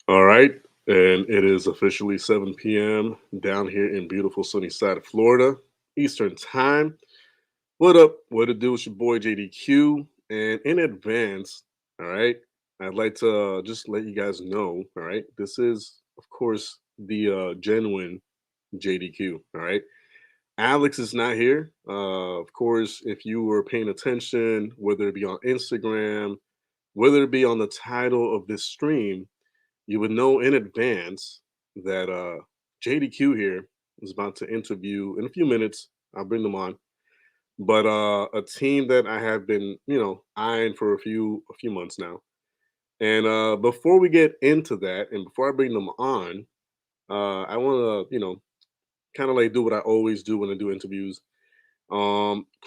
All right. And it is officially 7 p.m. down here in beautiful sunny side of Florida, Eastern time. What up? What it do? It's your boy JDQ. And in advance, all right, I'd like to just let you guys know, all right, this is, of course, the genuine JDQ, all right. Alex is not here. Of course, if you were paying attention, whether it be on Instagram, whether it be on the title of this stream, you would know in advance that JDQ here is about to interview in a few minutes. I'll bring them on. But a team that I have been, eyeing for a few months now. And before we get into that, and before I bring them on, I want to, kind of like do what I always do when I do interviews.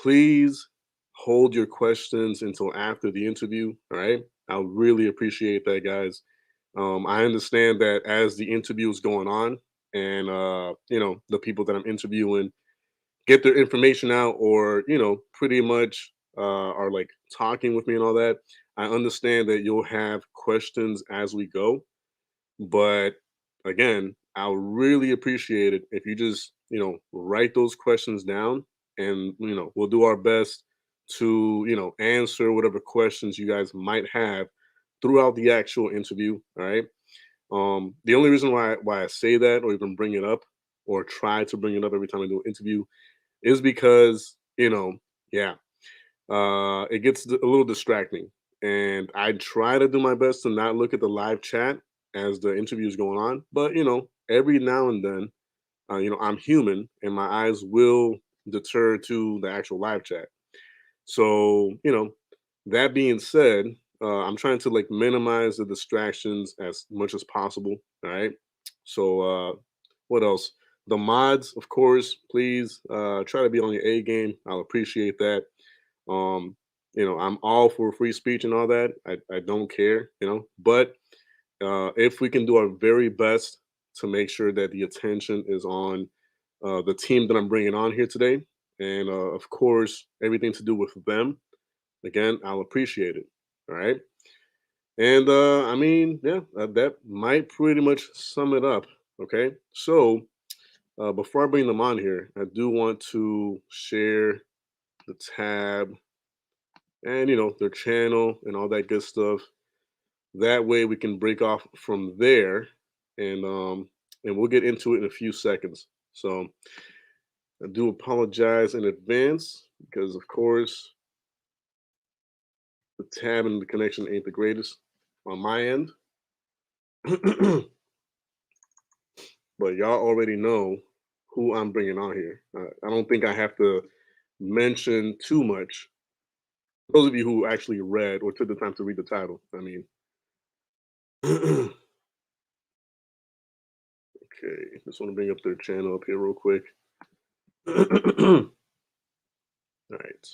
Please hold your questions until after the interview. All right, I'll really appreciate that, guys. I understand that as the interview is going on, and the people that I'm interviewing get their information out, or pretty much are like talking with me and all that. I understand that you'll have questions as we go, but again, I'll really appreciate it if you just write those questions down, and we'll do our best to answer whatever questions you guys might have throughout the actual interview. All right. The only reason why I say that, or even bring it up, or try to bring it up every time I do an interview, is because yeah, it gets a little distracting, and I try to do my best to not look at the live chat as the interview is going on. But every now and then, I'm human, and my eyes will deter to the actual live chat. So that being said, I'm trying to like minimize the distractions as much as possible. All right. So what else? The mods, of course, please try to be on your A game. I'll appreciate that. Um, I'm all for free speech and all that. I don't care, but if we can do our very best to make sure that the attention is on the team that I'm bringing on here today, and of course, everything to do with them, again, I'll appreciate it. All right. And I mean, yeah, that might pretty much sum it up. Okay. So before I bring them on here, I do want to share the tab and their channel and all that good stuff. That way we can break off from there, and we'll get into it in a few seconds. So I do apologize in advance because, of course, the tab and the connection ain't the greatest on my end. But y'all already know who I'm bringing on here. I don't think I have to mention too much. Those of you who actually read or took the time to read the title, I mean, okay, just want to bring up their channel up here real quick. All right,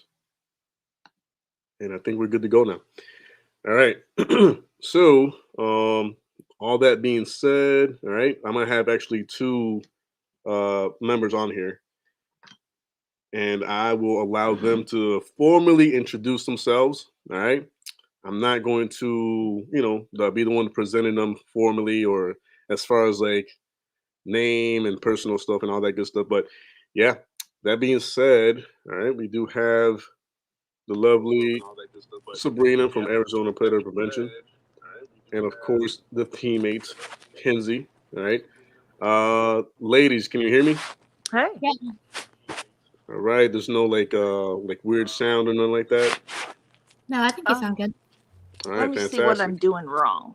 and I think we're good to go now. All right, so all that being said, all right, I'm gonna have actually two members on here, and I will allow them to formally introduce themselves. All right. I'm not going to, be the one presenting them formally, or as far as like name and personal stuff and all that good stuff. But yeah, that being said, all right, we do have the lovely Sabrina from Arizona Predator Prevention, and of course the teammate Kenzie. All right, ladies, can you hear me? Hey. Yeah. All right, there's no like weird sound or nothing like that. No, I think you sound Um, good. All Let right, me see what fantastic. I'm doing wrong.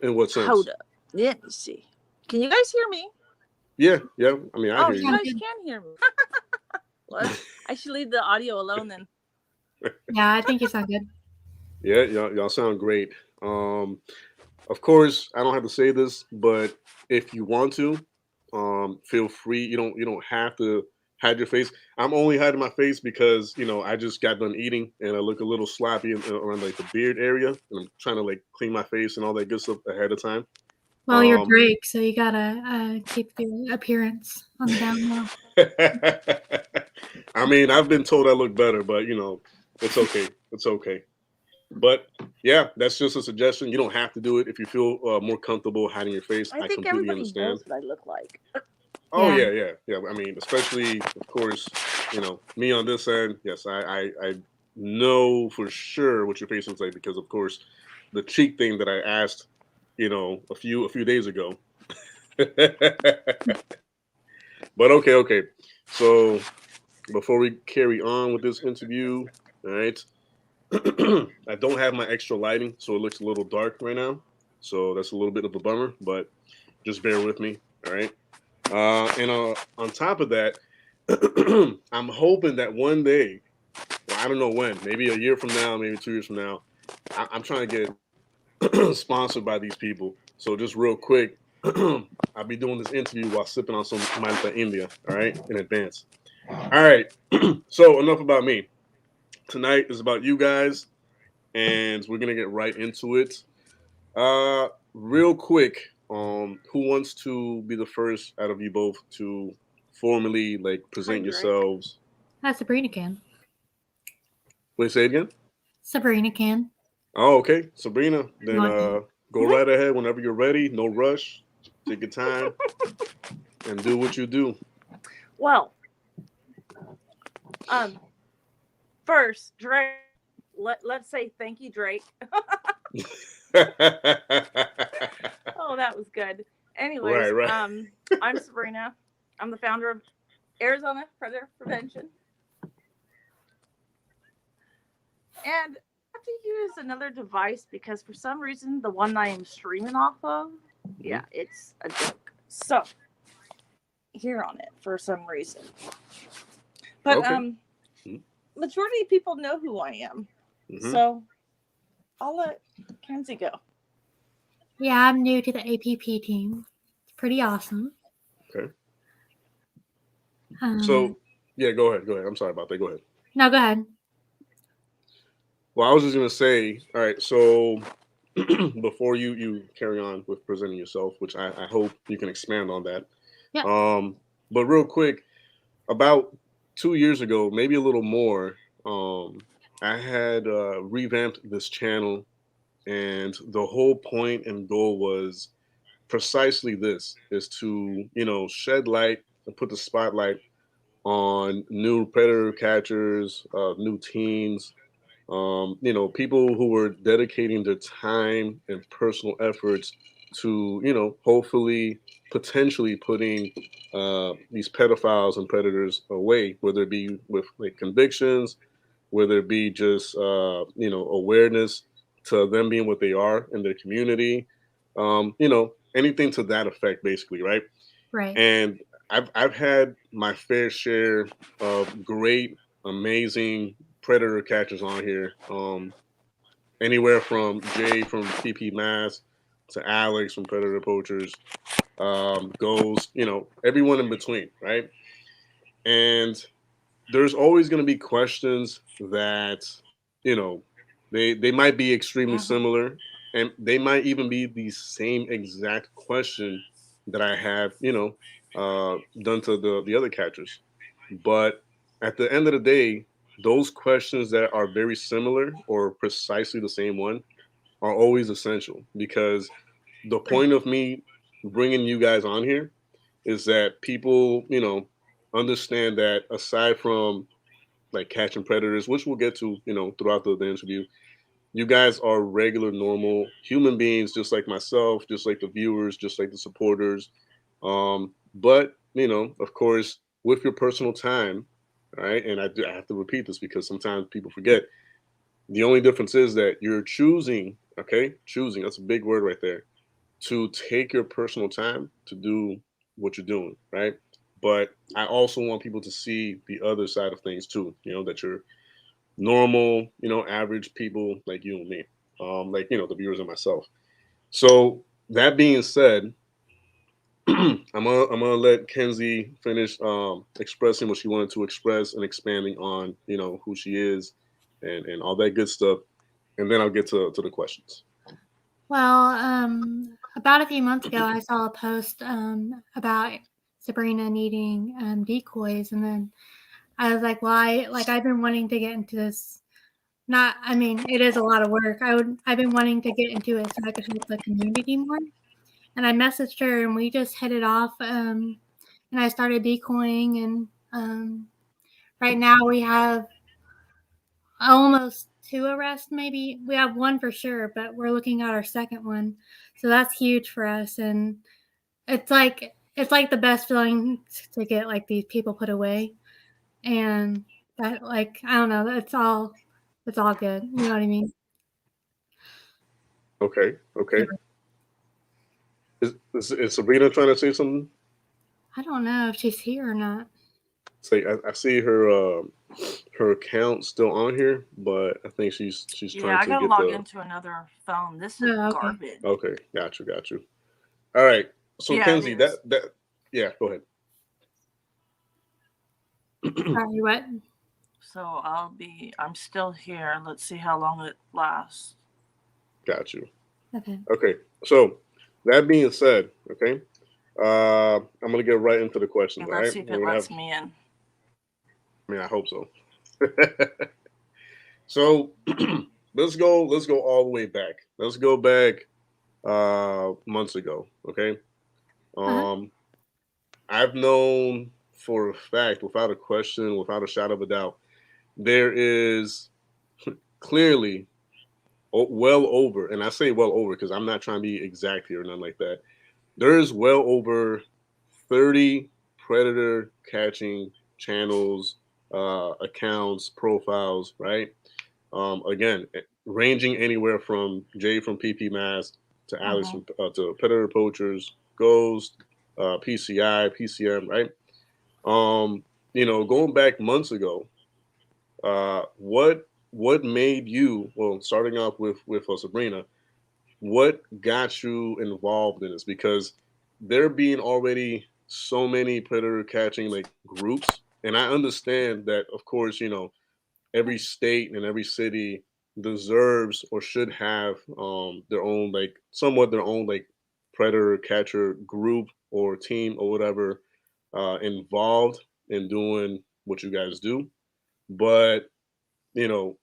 In what Hold sense? up. Let me see. Can you guys hear me? Yeah, yeah. I mean, I Oh, hear You you you. sound guys good. can hear me. Well, I should leave the audio alone then. Yeah, I think you sound good. Yeah, y'all sound great. Um, of course, I don't have to say this, but if you want to, feel free. You don't have to hide your face. I'm only hiding my face because I just got done eating and I look a little sloppy around like the beard area, and I'm trying to like clean my face and all that good stuff ahead of time. Well, you're Um, Drake, so you gotta keep the appearance on the down low. I mean, I've been told I look better, but it's okay. It's okay. But yeah, that's just a suggestion. You don't have to do it if you feel more comfortable hiding your face. I I think completely everybody understand. knows what I look like. Oh Yeah. yeah, yeah, yeah. I mean, especially of course, me on this end. Yes, I know for sure what your face looks like because of course, the cheek thing that I asked, a few days ago. But okay, okay. So before we carry on with this interview, all right. I don't have my extra lighting, so it looks a little dark right now. So that's a little bit of a bummer, but just bear with me. All right. And on top of that, I'm hoping that one day, well, I don't know when, maybe a year from now, maybe 2 years from now, I'm trying to get sponsored by these people. So just real quick, I'll be doing this interview while sipping on some Malta India. All right, in advance. All right. So enough about me. Tonight is about you guys, and we're gonna get right into it. Real quick, who wants to be the first out of you both to formally like Hi, present Drake. yourselves? Sabrina can. Wait, say it again. Sabrina can. Oh, okay, Sabrina. You Then want to? go right ahead whenever you're ready. No rush. Take your time and do what you do. Well, um, first, Drake. Let's say thank you, Drake. Oh, that was good. Right, Anyways, right. I'm Sabrina. I'm the founder of Arizona Predator Prevention, and I have to use another device because for some reason the one I am streaming off of, Mhm. yeah, it's a joke. So here on it for some reason, but Okay. majority of people know who I am, Mm-hmm. so I'll let Kenzie go. Yeah, I'm new to the APP team. It's pretty awesome. Okay. Um, So, yeah, go ahead. Go ahead. I'm sorry about that. Go ahead. no, go ahead. Well, I was just gonna say, all right. So, before you carry on with presenting yourself, which I hope you can expand on that. Yep. But real quick, about 2 years ago, maybe a little more, I had revamped this channel, and the whole point and goal was precisely this: is to shed light and put the spotlight on new predator catchers, new teams, people who were dedicating their time and personal efforts to, hopefully, potentially putting these pedophiles and predators away, whether it be with like convictions, whether it be just, awareness to them being what they are in their community, anything to that effect, basically, right? Right. And I've had my fair share of great, amazing predator catchers on here. Anywhere from Jay from P.P. Mass to Alex from Predator Poachers, Ghost, everyone in between, right? And there's always going to be questions that, you know, they might be extremely similar, and they might even be the same exact question that I have, done to the other catchers. But at the end of the day, those questions that are very similar or precisely the same one are always essential, because the Right. point of me bringing you guys on here is that people, understand that aside from like catching predators, which we'll get to, throughout the interview, you guys are regular, normal human beings, just like myself, just like the viewers, just like the supporters. But of course, with your personal time, right? And I have to repeat this because sometimes people forget. The only difference is that you're choosing, okay, choosing. That's a big word right there. To take your personal time to do what you're doing, right? But I also want people to see the other side of things too. That you're normal, average people like you and me, like the viewers and myself. So that being said, I'm gonna let Kenzie finish expressing what she wanted to express and expanding on who she is and all that good stuff, and then I'll get to the questions. Well, about a few months ago, I saw a post about Sabrina needing decoys, and then I was like, "Well, I've been wanting to get into this not. I mean, it is a lot of work. I've been wanting to get into it so I could help the community more. And I messaged her, and we just hit it off. And I started decoying, and right now we have almost 2 arrests. Maybe we have 1 for sure, but we're looking at our second one. So that's huge for us, and it's like the best feeling to get like these people put away, and that like I don't know, it's all good. You know what I mean? Okay, okay. Is Sabrina trying to say something? I don't know if she's here or not. Say, I see her account still on here, but I think she's Yeah, trying I to gotta get log the. into another phone. This is Oh, okay. garbage. Okay, got you. All right. So Yeah, it Kenzie, is. yeah, go ahead. Sorry, what? So I'm still here. Let's see how long it lasts. Got you. Okay. Okay. So that being said, okay, I'm gonna get right into the questions. Okay, All let's right, see if we're it gonna have. lets me in. I mean, I hope so. So let's go all the way back. Let's go back months ago. Okay. Uh-huh. Um, I've known for a fact, without a question, without a shadow of a doubt, there is clearly well over, and I say well over because I'm not trying to be exact here or nothing like that. There is well over 30 predator catching channels, accounts, profiles, right? Again, ranging anywhere from Jay from PP Mask to Alex Mm-hmm. from to Predator Poachers, Ghost, PCI, PCM, right? Going back months ago, what made you? Well, starting off with Sabrina, what got you involved in this? Because there being already so many predator catching like groups, and I understand that, of course, every state and every city deserves or should have their own like somewhat their own like predator catcher group or team or whatever involved in doing what you guys do. But you know,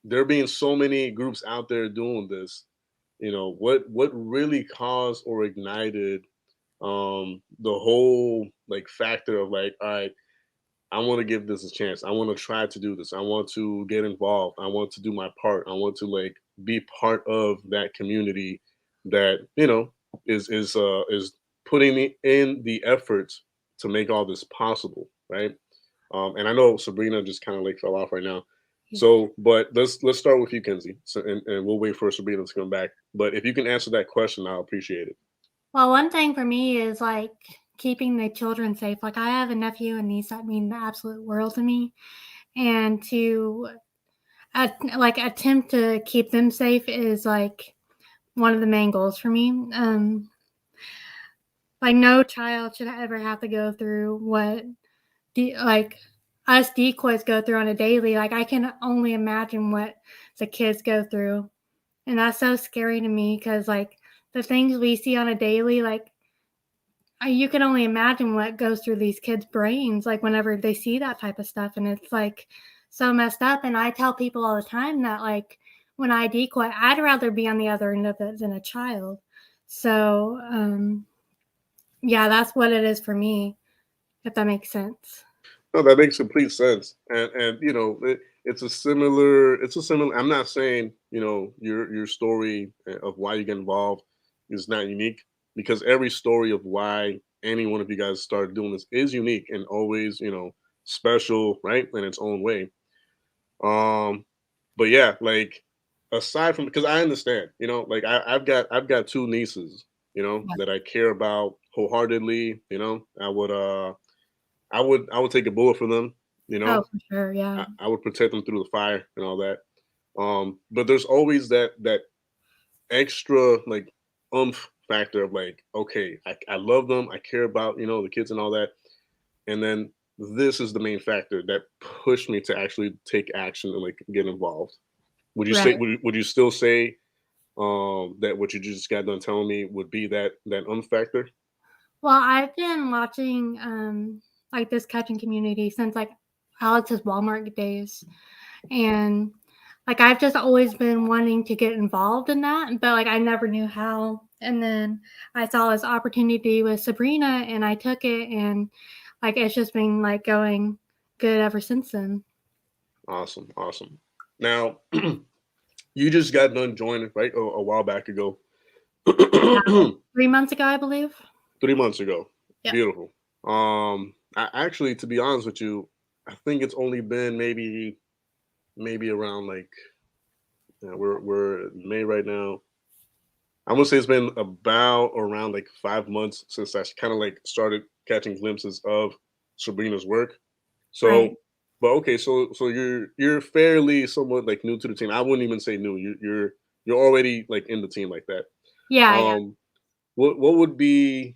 there being so many groups out there doing this, what really caused or ignited the whole like factor of like, all right, I want to give this a chance. I want to try to do this. I want to get involved. I want to do my part. I want to like be part of that community that is putting in the efforts to make all this possible, right? And I know Sabrina just kind of like fell off right now. Yeah. So, but let's start with you, Kenzie. So, and we'll wait for Sabrina to come back. But if you can answer that question, I'll appreciate it. Well, one thing for me is like keeping the children safe. Like I have a nephew and niece that mean the absolute world to me, and to like attempt to keep them safe is like one of the main goals for me. Like no child should ever have to go through what like us decoys go through on a daily. Like I can only imagine what the kids go through, and that's so scary to me because like the things we see on a daily, like you can only imagine what goes through these kids' brains, like whenever they see that type of stuff, and it's like so messed up. And I tell people all the time that like when I decoy, I'd rather be on the other end of it than a child. So yeah, that's what it is for me, if that makes sense. No, that makes complete sense. And it's a similar. I'm not saying your story of why you get involved is not unique because every story of why any one of you guys started doing this is unique and always special, right, in its own way. Um, but yeah, like aside from because I understand, like I've got two nieces, Yeah. that I care about wholeheartedly. I would take a bullet for them. You Oh, know, for sure. Yeah. I would protect them through the fire and all that. But there's always that extra like factor of like, okay, I love them, I care about the kids and all that, and then this is the main factor that pushed me to actually take action and like get involved. Would you say Right. would you still say that what you just got done telling me would be that factor? Well, I've been watching like this catching community since like Alex's Walmart days, and like I've just always been wanting to get involved in that, but like I never knew how. And then I saw this opportunity with Sabrina and I took it, and like it's just been like going good ever since then. Awesome, awesome. Now, you just got done joining, right? A while back ago. Yeah, 3 months ago, I believe. 3 months ago. Yep. Beautiful. I actually, to be honest with you, I think it's only been maybe around like we're in May right now. I'm gonna say it's been about around like 5 months since I kind of like started catching glimpses of Sabrina's work. Right. So, but okay, so you're fairly somewhat like new to the team. I wouldn't even say new. You're already like in the team like that. Yeah, yeah. Um, what would be,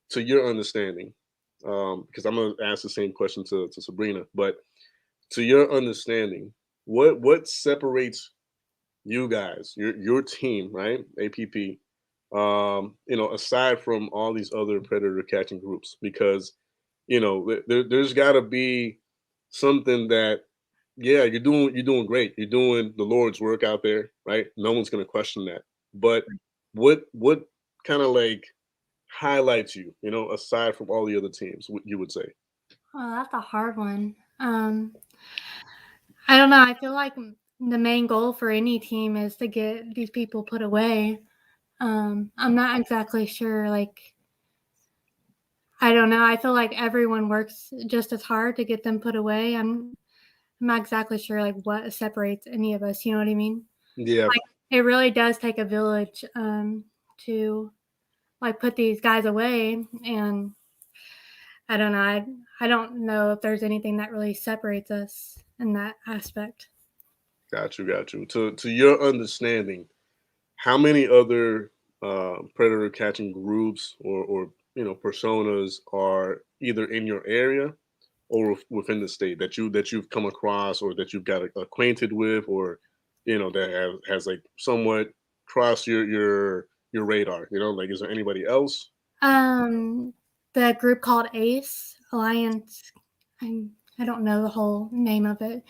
to your understanding? Because I'm gonna ask the same question to Sabrina, but to your understanding, what separates you guys, your team, right? APP. Aside from all these other predator catching groups, because there's got to be something that, yeah, you're doing great. You're doing the Lord's work out there, right? No one's gonna question that. But what kind of like highlights you, aside from all the other teams, what you would say? Oh, that's a hard one. I don't know. I feel like the main goal for any team is to get these people put away. I'm not exactly sure. Like, I don't know. I feel like everyone works just as hard to get them put away. I'm not exactly sure like what separates any of us. You know what I mean? Yeah, Like, it really does take a village to like put these guys away, and I don't know. I don't know if there's anything that really separates us in that aspect. got you. To your understanding, how many other predator catching groups or personas are either in your area or within the state that you've come across, or that you've got acquainted with, or that has like somewhat crossed your radar? Like, is there anybody else? Um, the group called ACE Alliance. I I don't know the whole name of it.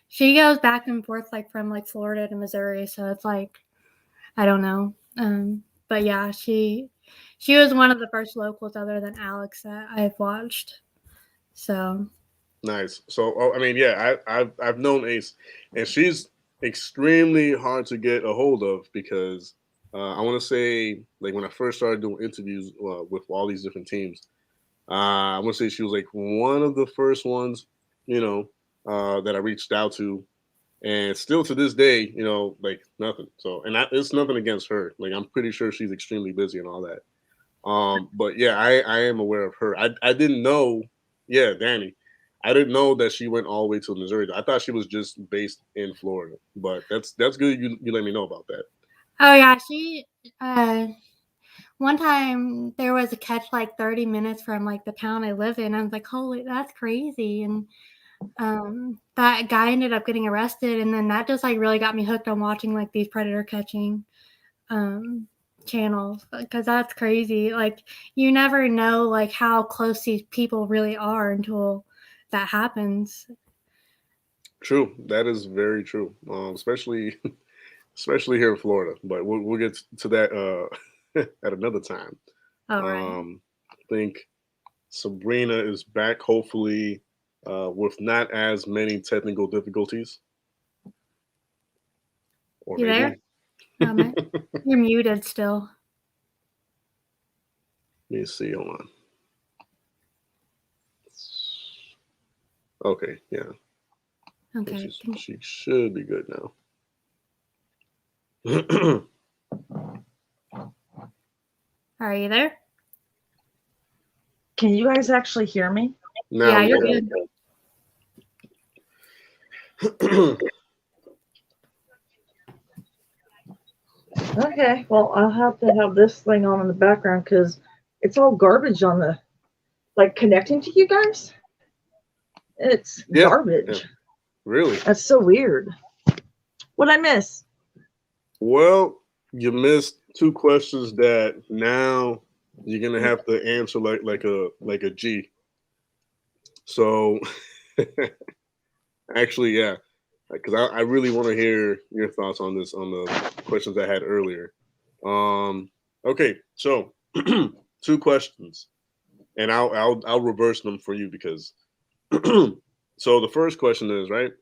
She goes back and forth like from like Florida to Missouri, so it's like I don't know. But yeah, she was one of the first locals other than Alex that I've watched. So Nice. So, I mean, yeah, I've known Ace, and she's extremely hard to get a hold of because I want to say, like, when I first started doing interviews with all these different teams, I want to say she was like one of the first ones, that I reached out to, and still to this day, like nothing. So, and it's nothing against her. Like, I'm pretty sure she's extremely busy and all that. But yeah, I am aware of her. I didn't know. Yeah, Danny. I didn't know that she went all the way to Missouri. I thought she was just based in Florida. But that's good. You let me know about that. oh yeah, she uh one time there was a catch like 30 minutes from like the town I live in. I was like, holy, that's crazy. And that guy ended up getting arrested, and then that just like really got me hooked on watching like these predator catching um channels because that's crazy. Like you never know like how close these people really are until that happens. True. That is very true. Especially here in Florida. But we'll get to that at another time. All right. I think Sabrina is back, hopefully, with not as many technical difficulties, or You there? maybe. Let Um, you're muted still. me see. Hold on. Okay, yeah. And Okay. she should be good now. Are you there? Can you guys actually hear me? Now Yeah, we you're can. good. Okay, well, I'll have to have this thing on in the background because it's all garbage on the like connecting to you guys. It's Yeah, yeah, garbage. really. That's so weird. What'd I miss? Well, you missed two questions that now you're gonna have to answer like a G. So actually, yeah. because I really want to hear your thoughts on this, on the questions I had earlier. Okay, so 2 questions, and I'll reverse them for you because. So the first question is, right,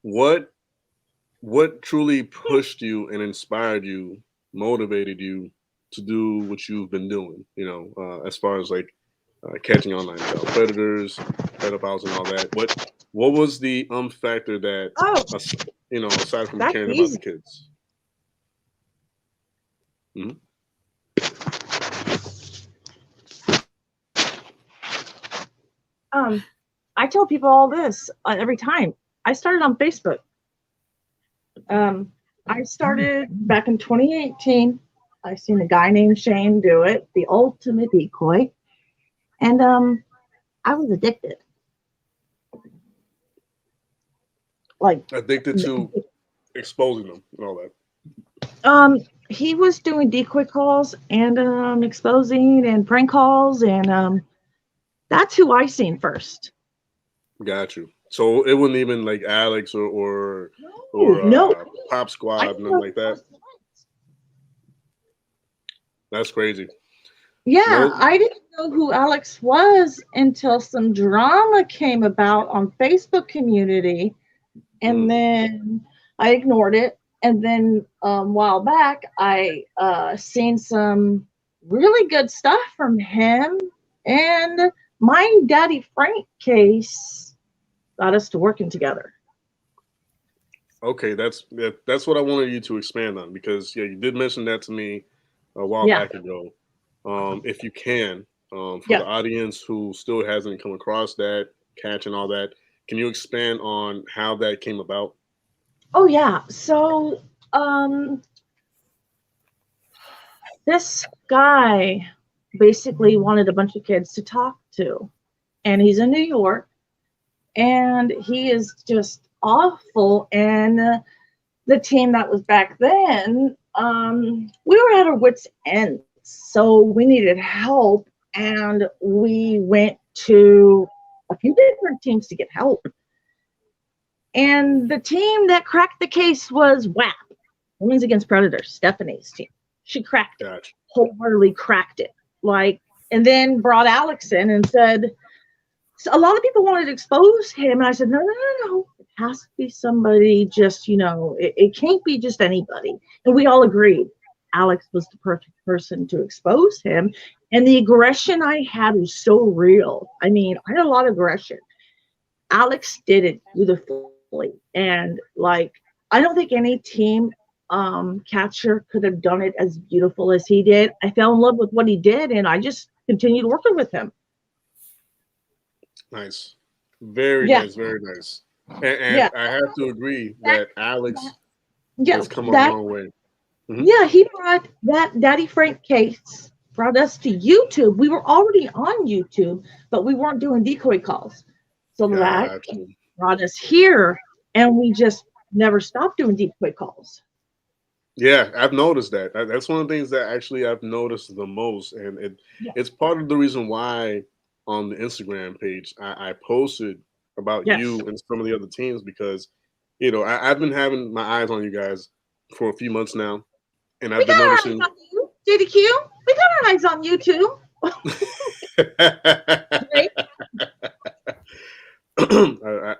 what what truly pushed you and inspired you, motivated you to do what you've been doing? As far as like catching online child predators, pedophiles, and all that. What was the factor that, Oh, as- aside from that's caring about the easy. kids? Hmm. Um, I tell people all this every time. I started on Facebook. Um, I started back in 2018. I seen a guy named Shane do it, the ultimate decoy, and I was addicted. Like, Addicted to exposing them and all that. he was doing decoy calls and exposing and prank calls, and that's who I seen first. Got you. So it wasn't even like Alex or No, no, Pop I Squad, didn't nothing know like who that. was. That's crazy. Yeah, No. I didn't know who Alex was until some drama came about on Facebook community, and Mm, then I ignored it. And then a while back, I seen some really good stuff from him, and my Daddy Frank case got us to working together. okay, that's what I wanted you to expand on, because yeah, you did mention that to me a while Yeah, back ago. If you can, for yeah. the audience who still hasn't come across that catch and all that, can you expand on how that came about? Oh yeah. So um, this guy basically wanted a bunch of kids to talk to, and he's in New York, and he is just awful. And the team that was back then, we were at our wits' ends, so we needed help, and we went to a few different teams to get help. And the team that cracked the case was WAP, Women's Against Predators, Stephanie's team. She cracked it, Gotcha. wholeheartedly cracked it. Like, and then brought Alex in and said, so a lot of people wanted to expose him. And I said, no, no, no, no. It has to be somebody just, it can't be just anybody. And we all agreed Alex was the perfect person to expose him. And the aggression I had was so real. I mean, I had a lot of aggression. Alex did it beautifully. And like, I don't think any team catcher could have done it as beautiful as he did. I fell in love with what he did, and I just continued working with him. Nice. Very Yeah, nice. Very nice. And yeah, I have to agree that, that Alex yeah, has come a that, long way. Hmm. yeah. He brought that Daddy Frank case, brought us to YouTube. We were already on YouTube, but we weren't doing decoy calls. So that Gotcha. brought us here, and we just never stopped doing decoy calls. Yeah, I've noticed that. That's one of the things that actually I've noticed the most, and Yeah, it's part of the reason why on the Instagram page I posted about yes. you and some of the other teams, because I've been having my eyes on you guys for a few months now, and We I've got been our eyes noticing. on you, JDQ. We got our eyes on you too. Right?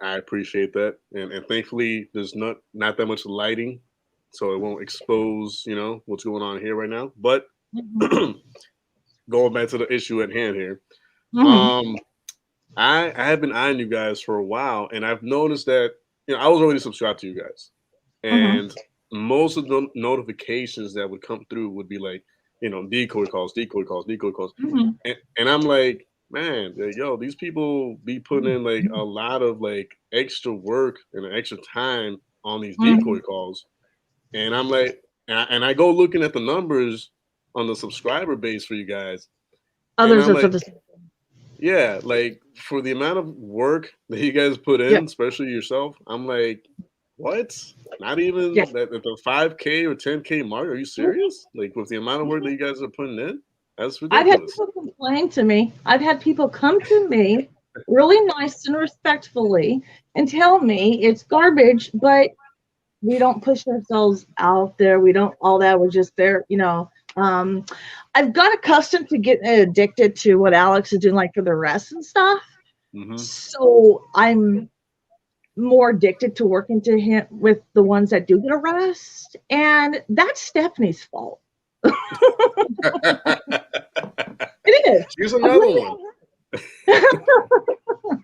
I appreciate that, and thankfully there's not that much lighting, so it won't expose what's going on here right now. But Mm-hmm. going back to the issue at hand here, Mm-hmm. um, I have been eyeing you guys for a while, and I've noticed that I was already subscribed to you guys, Mm-hmm. and most of the notifications that would come through would be like decoy calls, decoy calls, decoy calls, Mm-hmm. and I'm like, man, yo, these people be putting in like a lot of like extra work and extra time on these Mm-hmm. decoy calls, and I'm like, and I go looking at the numbers on the subscriber base for you guys, and Others I'm have said like, the same. yeah, like for the amount of work that you guys put Yeah, in, especially yourself, I'm like, what? Not yeah. even at the 5K or 10K mark? Are you serious? Like with the amount of work that you guys are putting in, that's I've had ridiculous. people complain to me. I've had people come to me really nice and respectfully and tell me it's garbage, but we don't push ourselves out there. We don't all that. We're just there, you know. I've got accustomed to getting addicted to what Alex is doing, like for the rest and stuff. Hmm. So I'm more addicted to working to him with the ones that do get arrest, and that's Stephanie's fault. It is. She's I'm another blaming one. her.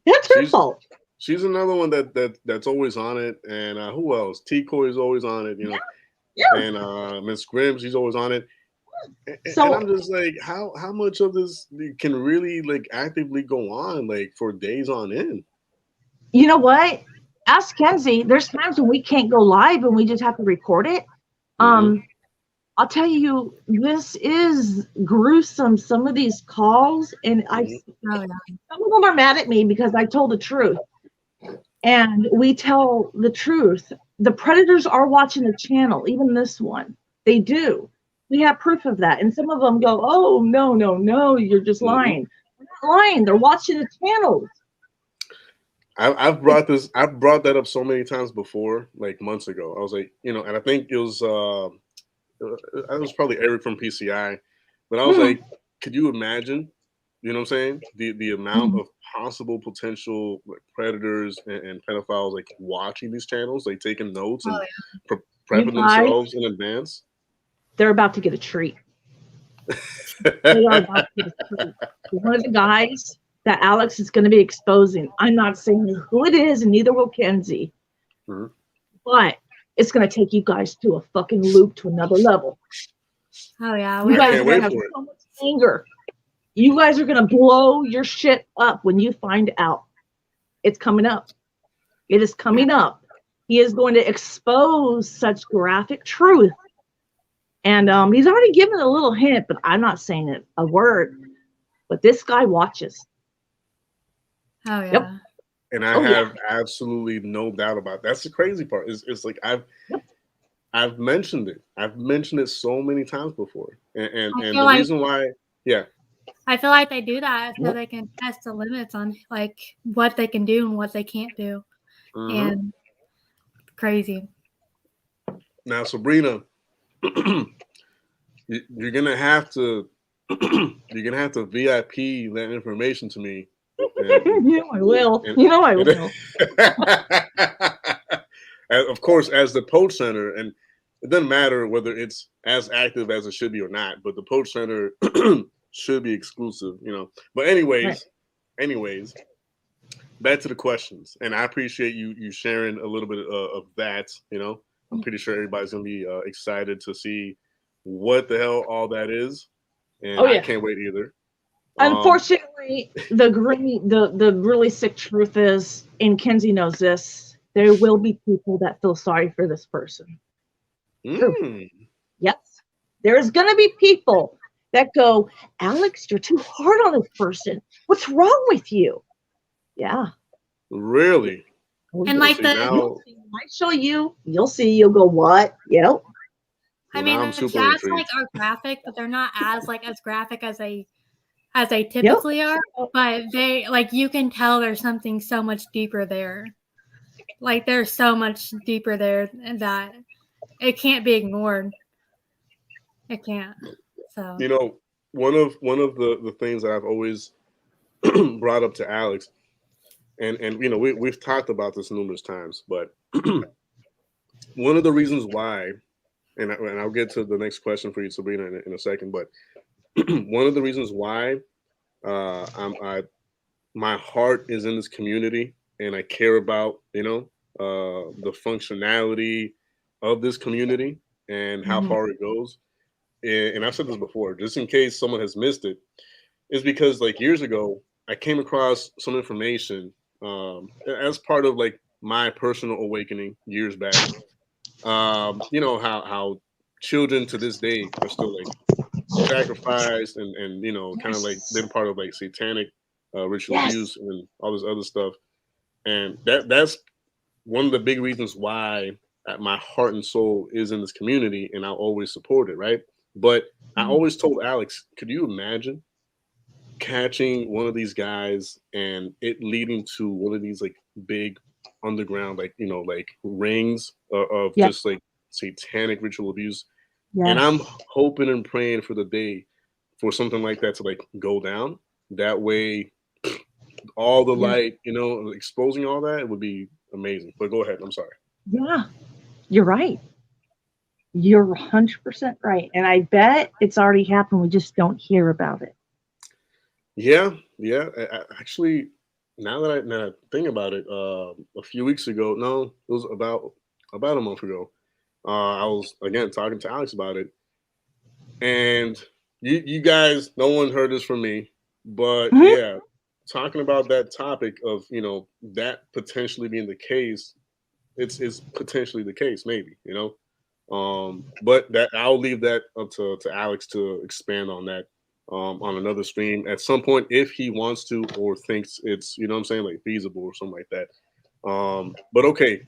That's her She's fault. she's another one that's always on it. And who else? T-Coy is always on it, you Yeah, know. yeah. And Miss Grimm, she's always on it. And So I'm just like, how much of this can really like actively go on like for days on end? you know what? Ask Kenzie. There's times when we can't go live and we just have to record it. Hmm. Um, I'll tell you, this is gruesome. Some of these calls, and Hmm. Oh yeah. some of them are mad at me because I told the truth, and we tell the truth. The predators are watching the channel, even this one. They do. We have proof of that, and some of them go, "Oh no, no, no! You're just Hmm. lying." They're not lying. They're watching the channels. I've brought that up so many times before, like months ago. I was like, you know, and I think it was probably Eric from PCI, but I was Mhm. like, could you imagine? You know what I'm saying? The amount Mhm. of possible potential like, predators and pedophiles like watching these channels, like taking notes Oh and yeah. You prepping guys, themselves in advance. they're about to get a treat. They are about to get a treat. One of the guys that Alex is going to be exposing. I'm not saying who it is, and neither will Kenzie, Mhm. but it's going to take you guys to a fucking loop to another level. Oh yeah. You We I guys have. are can't going to wait have for it. so much anger. You guys are going to blow your shit up when you find out. It's coming up. It is Yeah. coming up. He is going to expose such graphic truth. And he's already given a little hint, but I'm not saying it a word. But this guy watches. Oh Yep. yeah. And I Oh, yeah. have absolutely no doubt about it. That's the crazy part. It's like Yep. I've mentioned it. I've mentioned it so many times before. I And feel the like reason why, yeah. I feel like they do that so Yep. they can test the limits on like what they can do and what they can't do. Hmm. And crazy. Now, Sabrina, you're gonna have to you're gonna have to VIP that information to me, and You know I will. and, You know I and will. and of course, as the Poach Center, and it doesn't matter whether it's as active as it should be or not, but the Poach Center should be exclusive, you know. But Right. anyways, back to the questions, and I appreciate you sharing a little bit of that. You know, I'm pretty sure everybody's gonna be excited to see what the hell all that is, and Oh I yeah. can't wait either. Um, Unfortunately, the really sick truth is, and Kenzie knows this, there will be people that feel sorry for this person. True. mm, Yes. There's gonna be people that go, Alex, you're too hard on this person. What's wrong with you? Yeah. really? Oh, And yeah. like See the You'll now, see. When I show you, you'll see. You'll go, what? Yep. I well, mean now I'm the super chats like intrigued. are graphic, but they're not as graphic as they Yep. typically are. But they like you can tell there's something so much deeper there. Like there's so much deeper there that it can't be ignored. It can't. So You know, one of the things that I've always brought up to Alex, and you know we've talked about this numerous times, but one of the reasons why, and I'll get to the next question for you, Sabrina, in a second, but one of the reasons why I my heart is in this community and I care about the functionality of this community and how Mhm. far it goes. And I've said this before, just in case someone has missed it, is because like years ago I came across some information as part of like my personal awakening years back. You know how children to this day are still like sacrificed and you know kind of like Yes. been part of like satanic ritual Yes. abuse and all this other stuff, and that's one of the big reasons why my heart and soul is in this community and I'll always support it, right? But I Mhm. always told Alex, could you imagine catching one of these guys and it leading to one of these like big underground, like, like rings of Yeah. just like satanic ritual abuse. And I'm Yes. hoping and praying for the day for something like that to like go down. That way, all the Yeah. light, exposing all that, it would be amazing. But go ahead. I'm sorry. Yeah. You're right. You're 100% right. And I bet it's already happened. We just don't hear about it. Yeah, yeah. Actually, now that I think about it, a few weeks ago, no, it was about a month ago. I was again talking to Alex about it, and you guys, no one heard this from me, but Mhm. yeah, talking about that topic of that potentially being the case, it's potentially the case, maybe but that I'll leave that up to Alex to expand on that on another stream at some point if he wants to or thinks it's what I'm saying, like feasible or something like that. But okay.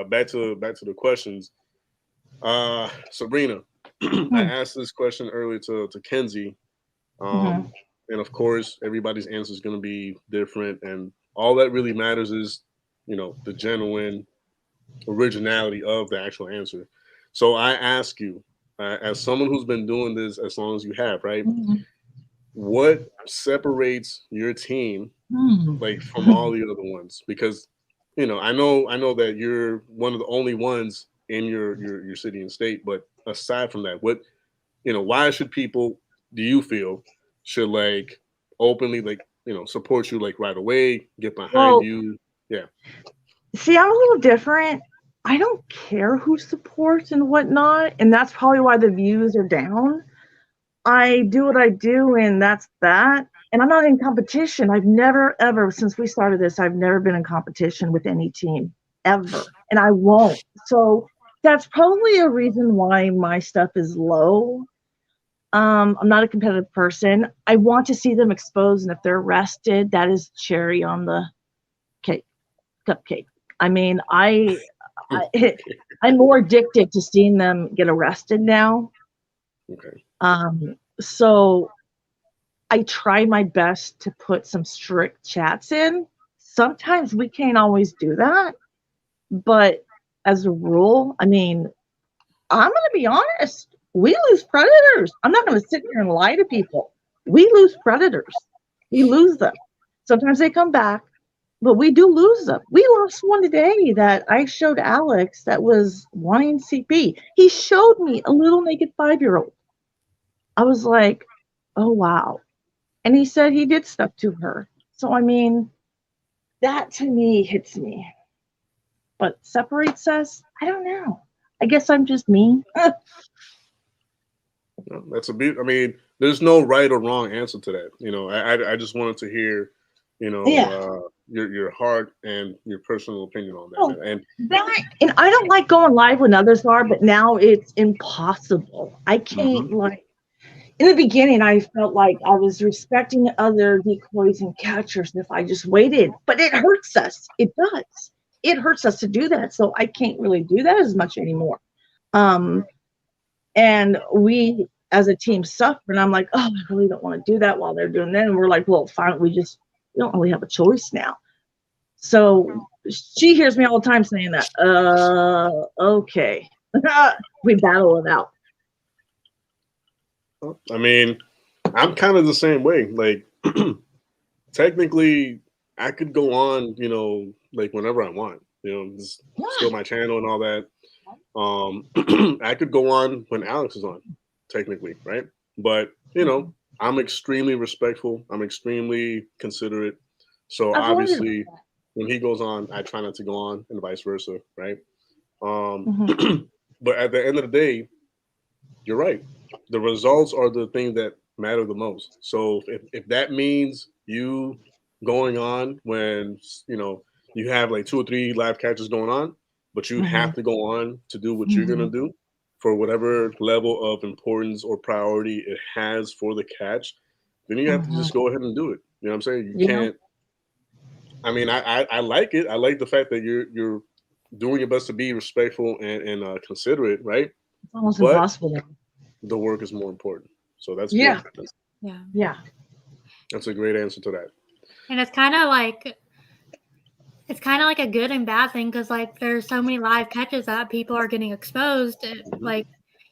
Back to the questions. Sabrina, I Mhm. asked this question earlier to Kenzie. Mhm. And of course everybody's answer is going to be different, and all that really matters is the genuine originality of the actual answer. So I ask you, as someone who's been doing this as long as you have, right? Mhm. What separates your team like from all Mhm. the other ones? Because I know that you're one of the only ones in your city and state. But aside from that, why should people, do you feel, should like openly like support you like right away, get behind Well, you? Yeah. see, I'm a little different. I don't care who supports and whatnot, and that's probably why the views are down. I do what I do, and that's that. And I'm not in competition. I've never, ever, since we started this, I've never been in competition with any team ever, and I won't. So that's probably a reason why my stuff is low. I'm not a competitive person. I want to see them exposed, and if they're arrested, that is cherry on the cake, cupcake. I mean, I I'm more addicted to seeing them get arrested now. Okay. So I try my best to put some strict chats in. Sometimes we can't always do that, but as a rule, I mean, I'm going to be honest. We lose predators. I'm not going to sit here and lie to people. We lose predators. We lose them. Sometimes they come back, but we do lose them. We lost one today that I showed Alex that was wanting CP. He showed me a little naked 5-year-old. I was like, oh, wow. And he said he did stuff to her. So, I mean, that to me hits me. But separates us, I don't know. I guess I'm just me. No, that's a bit. I mean, there's no right or wrong answer to that. I just wanted to hear, Yeah. your heart and your personal opinion on that, Oh, man. And that, and I don't like going live when others are, but now it's impossible. I mhm. can't, like, in the beginning, I felt like I was respecting other decoys and catchers if I just waited, but it hurts us. It does. It hurts us to do that. So I can't really do that as much anymore. Um, and we as a team suffer. And I'm like, oh, I really don't want to do that while they're doing that. And we're like, well, fine, we don't really have a choice now. So she hears me all the time saying that, okay. We battle it out. I mean, I'm kind of the same way. Like, technically, I could go on, like whenever I want. Just still Yeah. my channel and all that. I could go on when Alex is on, technically, right? But I'm extremely respectful. I'm extremely considerate. So I've wondered about obviously, when he goes on, I try not to go on, and vice versa, right? that. Um, Hmm. but at the end of the day, you're right. The results are the thing that matter the most. So if that means you going on when you have like 2 or 3 live catches going on, but you Hmm. have to go on to do what you're gonna Hmm. do for whatever level of importance or priority it has for the catch, then you have to Hmm. just go ahead and do it. You know what I'm saying? You Yeah, can't. I mean, I like it. I like the fact that you're doing your best to be respectful and considerate, right? it's almost But impossible now. the work is more important. So that's good. Yeah, That's, Yeah. yeah. That's a great answer to that. And it's kind of like a good and bad thing because like there's so many live catches that people are getting exposed. Like,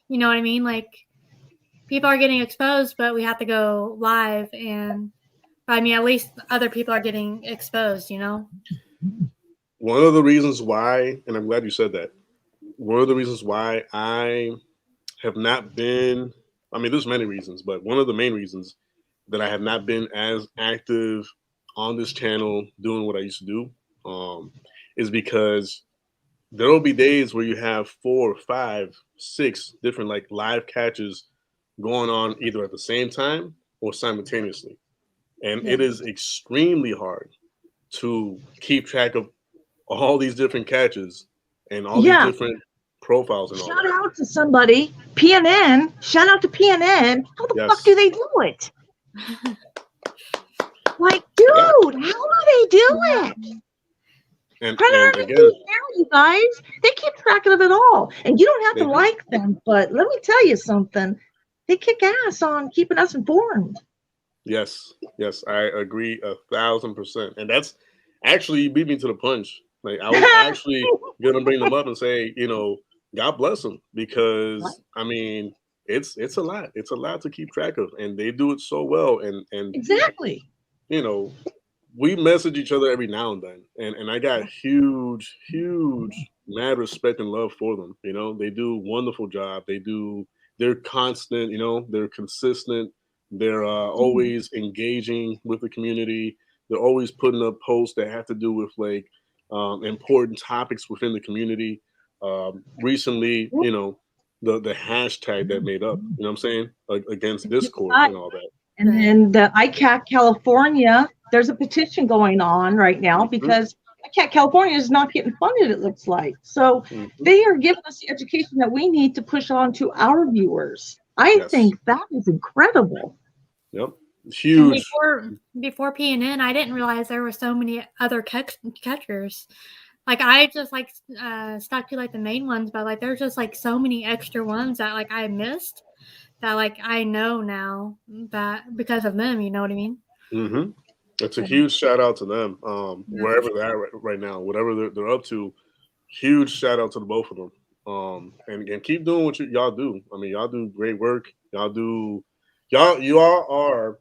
you know what I mean? Like people are getting exposed, but we have to go live, and I mean at least other people are getting exposed. You know? One of the reasons why, and I'm glad you said that. One of the reasons why I have not been, I mean, there's many reasons, but one of the main reasons that I have not been as active on this channel doing what I used to do is because there will be days where you have 4, 5, 6 different like live catches going on either at the same time or simultaneously. And Yeah. it is extremely hard to keep track of all these different catches and all these Yeah. different profiles and all Shout that. out to somebody, PNN. Shout out to PNN. How the fuck do Yes. they do it? Like, dude, Yeah. how do they do it? And Predator again, now, you guys, they keep track of it all. And you don't have they to do. like them, but let me tell you something. They kick ass on keeping us informed. Yes, yes, I agree 1,000%. And that's actually, you beat me to the punch. Like I was actually gonna bring them up and say, God bless them because I mean, it's a lot. It's a lot to keep track of, and they do it so well. And Exactly. you know, we message each other every now and then, and I got huge mad respect and love for them. They do a wonderful job. They're constant. They're consistent. They're always engaging with the community. They're always putting up posts that have to do with like important topics within the community. Recently, the hashtag that made up. You know what I'm saying, against Discord and all that. And then the ICAC California, there's a petition going on right now because ICAC California is not getting funded, it looks like. So they are giving us the education that we need to push on to our viewers. I think that is incredible. Yep. Huge. Before PNN, I didn't realize there were so many other catchers. Like I just like stuck to like the main ones, but like there's just like so many extra ones that like I missed that like I know now that because of them, you know what I mean? Mm-hmm. It's a huge shout out to them. Wherever they're at right now, whatever they're up to, huge shout out to the both of them. And keep doing what y'all do. I mean, y'all do great work. You all are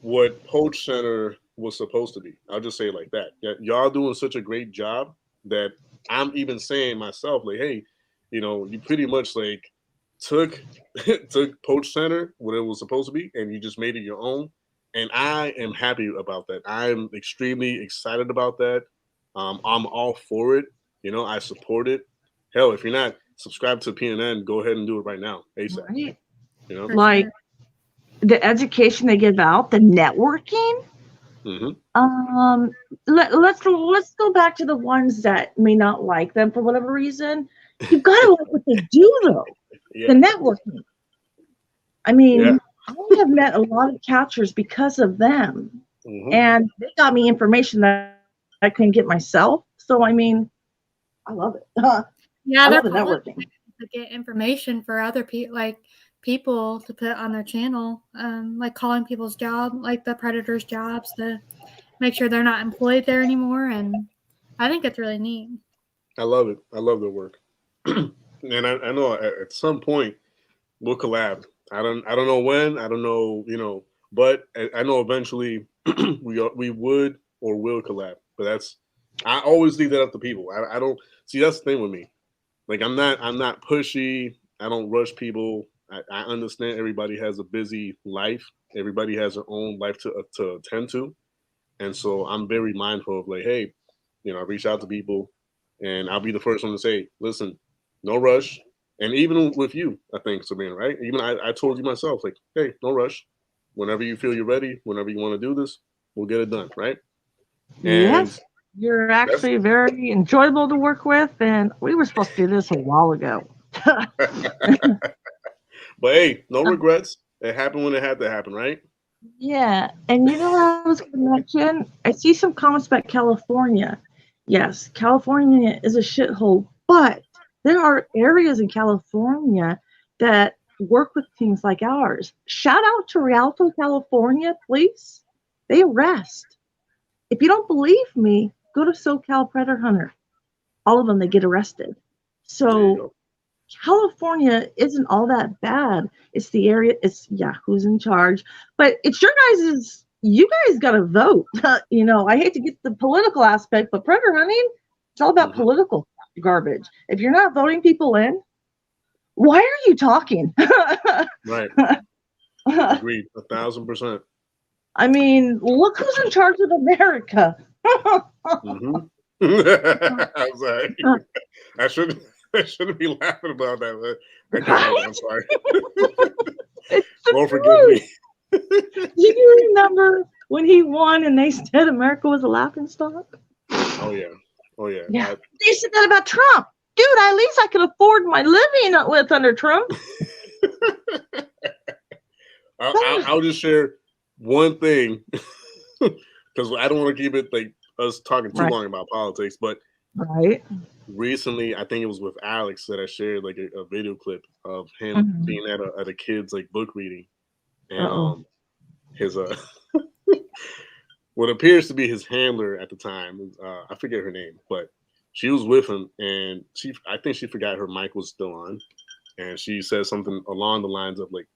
what Poach Center was supposed to be. I'll just say it like that. Y'all doing such a great job that I'm even saying myself, like, hey, you pretty much like took Poach Center, what it was supposed to be, and you just made it your own. And I am happy about that. I'm extremely excited about that. I'm all for it. I support it. Hell, if you're not subscribed to PNN, go ahead and do it right now, ASAP. Right. Like the education they give out, the networking. Let's go back to the ones that may not like them for whatever reason. You've got to like what they do, though. The networking. I mean, I have met a lot of catchers because of them, and they got me information that I couldn't get myself. So I mean, I love it. Yeah, I they're love the networking to get information for other people, like people to put on their channel, like calling people's job, like the Predators' jobs, to make sure they're not employed there anymore. And I think it's really neat. I love it. I love their work, and I know at some point we'll collab. I don't know when. I don't know. But I know eventually we would or will collab. But I always leave that up to people. I don't see, that's the thing with me. Like I'm not pushy. I don't rush people. I understand everybody has a busy life. Everybody has their own life to attend to, and so I'm very mindful of like, hey, I reach out to people, and I'll be the first one to say, listen, no rush. And even with you, I think, Sabrina, right? Even I told you myself, like, hey, no rush. Whenever you feel you're ready, whenever you want to do this, we'll get it done, right? And yes, you're actually very enjoyable to work with, and we were supposed to do this a while ago. But hey, no regrets. It happened when it had to happen, right? Yeah, and you know what I was going to mention? I see some comments about California. Yes, California is a shithole, but there are areas in California that work with things like ours. Shout out to Rialto, California, please. they arrest. If you don't believe me, go to SoCal Predator Hunter. All of them, they get arrested. There you So go. California isn't all that bad. It's the area. It's who's in charge, but it's your guys's. You guys got to vote. I hate to get the political aspect, but predator hunting, it's all about political garbage. If you're not voting people in, why are you talking? Right. Agreed. 1,000%. I mean, look who's in charge of America. I'm sorry. I shouldn't be laughing about that. But I can't. I'm sorry. Lord forgive me. Do you remember when he won and they said America was a laughingstock? Oh yeah. Yeah. They said that about Trump. Dude, at least I could afford my living with under Trump. I'll just share one thing because I don't want to keep it like us talking too long about politics. But recently, I think it was with Alex that I shared like a video clip of him being at a kid's like book reading, and his what appears to be his handler at the time, I forget her name, but she was with him, and I think she forgot her mic was still on, and she said something along the lines of like,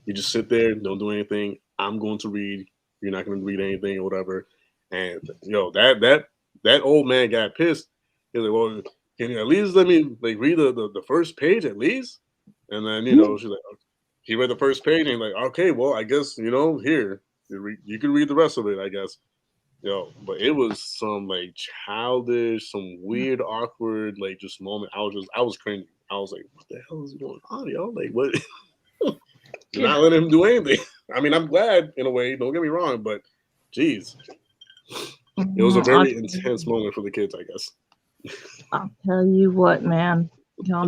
"You just sit there, don't do anything. I'm going to read. You're not going to read anything or whatever." And that old man got pissed. He was like, "Well, can you at least let me like read the first page at least?" And then she's like, he read the first page and like, "Okay, well, I guess here you can read the rest of it, I guess." But it was some like childish, some weird, awkward, like just moment. I was cringing. I was like, "What the hell is going on, yo? Like, what?" You're not letting him do anything. I mean, I'm glad in a way. Don't get me wrong, but geez, it was a very intense moment for the kids, I guess. I'll tell you what, man.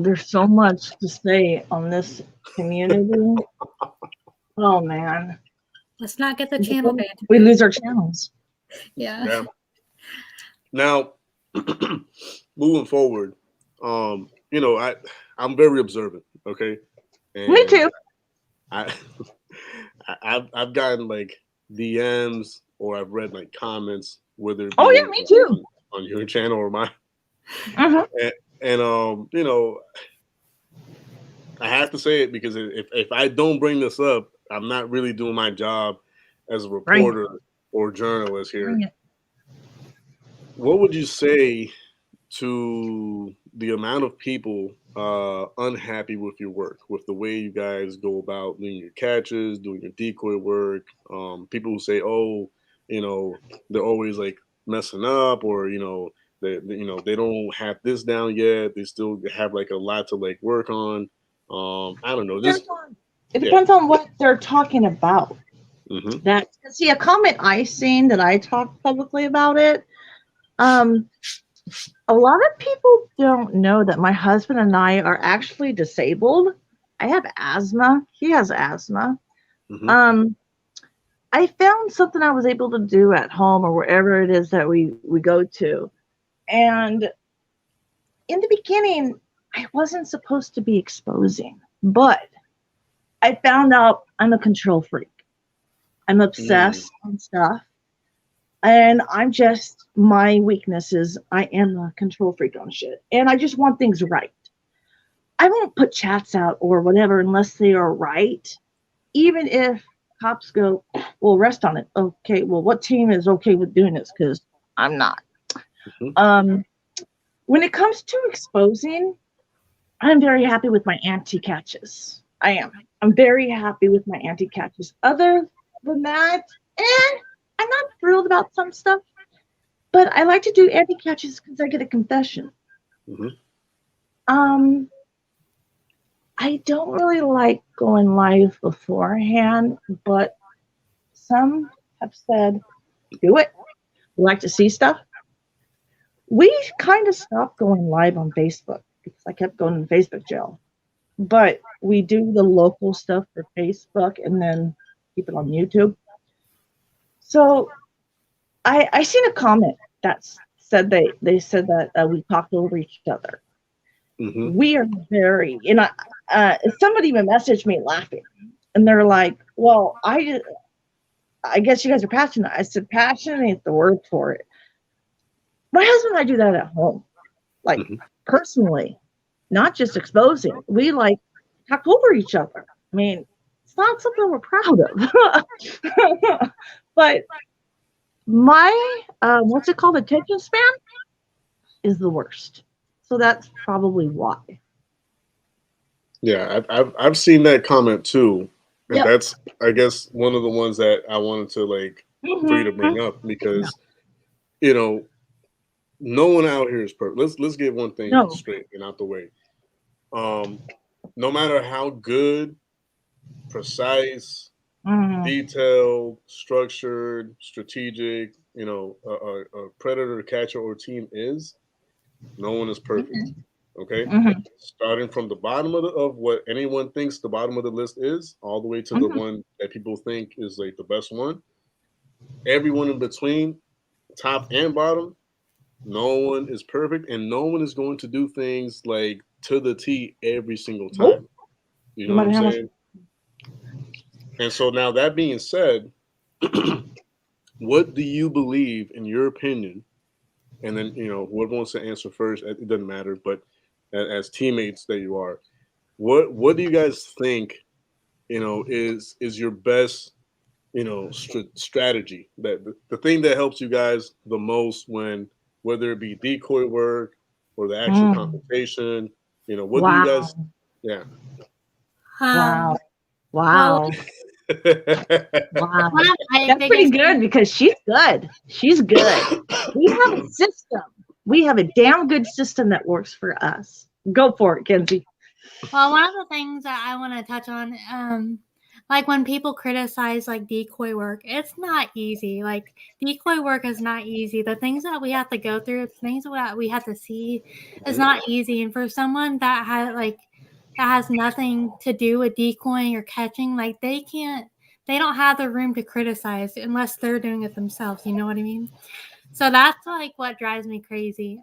There's so much to say on this community. Oh man, let's not get the channel banned. We lose our channels. Yeah. Now, moving forward, I'm very observant. Okay. And me too. I've gotten like DMs or I've read like comments, whether it be me too, on your channel or mine. And I have to say it because if I don't bring this up, I'm not really doing my job as a reporter or journalist here. What would you say to the amount of people unhappy with your work, with the way you guys go about doing your catches, doing your decoy work? People who say, "Oh, they're always like messing up," or they don't have this down yet. They still have like a lot to like work on. I don't know. It depends on what they're talking about. See, a comment I seen that I talked publicly about it. A lot of people don't know that my husband and I are actually disabled. I have asthma. He has asthma. I found something I was able to do at home or wherever it is that we go to. And in the beginning, I wasn't supposed to be exposing, but I found out I'm a control freak. I'm obsessed on stuff. And my weakness is I am a control freak on shit. And I just want things right. I won't put chats out or whatever unless they are right. Even if cops go, "Well, rest on it." Okay, well, what team is okay with doing this? Because I'm not. When it comes to exposing, I'm very happy with my anti-catches. I am. I'm very happy with my anti-catches. Other than that, I'm not thrilled about some stuff, but I like to do anti-catches because I get a confession. I don't really like going live beforehand, but some have said, "Do it. We like to see stuff." We kind of stopped going live on Facebook because I kept going to Facebook jail. But we do the local stuff for Facebook and then keep it on YouTube. So I seen a comment that said they said that we talked over each other. We are very, somebody even messaged me laughing, and they're like, "Well, I guess you guys are passionate. I said, passionate ain't the word for it. My husband and I do that at home, like personally, not just exposing. We like talk over each other. I mean, it's not something we're proud of. But my, what's it called? Attention span is the worst. So that's probably why. Yeah, I've seen that comment too, and Yep. that's, I guess, one of the ones that I wanted to like for you to bring up, because you know, no one out here is perfect. Let's get one thing No. straight and out the way. No matter how good, precise, detailed, structured, strategic, a predator, catcher, or team is, no one is perfect. Okay, starting from the bottom of what anyone thinks the bottom of the list is, all the way to the one that people think is like the best one. Everyone in between, top and bottom, no one is perfect, and no one is going to do things like to the T every single time. You know what I'm saying? And so now, that being said, what do you believe, in your opinion? And then, whoever wants to answer first, it doesn't matter. But as teammates that you are, what do you guys think, is your best, strategy, that the thing that helps you guys the most, when, whether it be decoy work or the actual confrontation, what do you guys? Yeah. Wow. Well, Wow. one of my That's pretty biggest good, because she's good. She's good. We have a system. We have a damn good system that works for us. Go for it, Kenzie. Well, one of the things that I want to touch on, like when people criticize like decoy work, it's not easy. Like decoy work is not easy. The things that we have to go through, the things that we have to see, is not easy. And for someone that has nothing to do with decoying or catching, like they don't have the room to criticize unless they're doing it themselves. You know what I mean? So that's like what drives me crazy.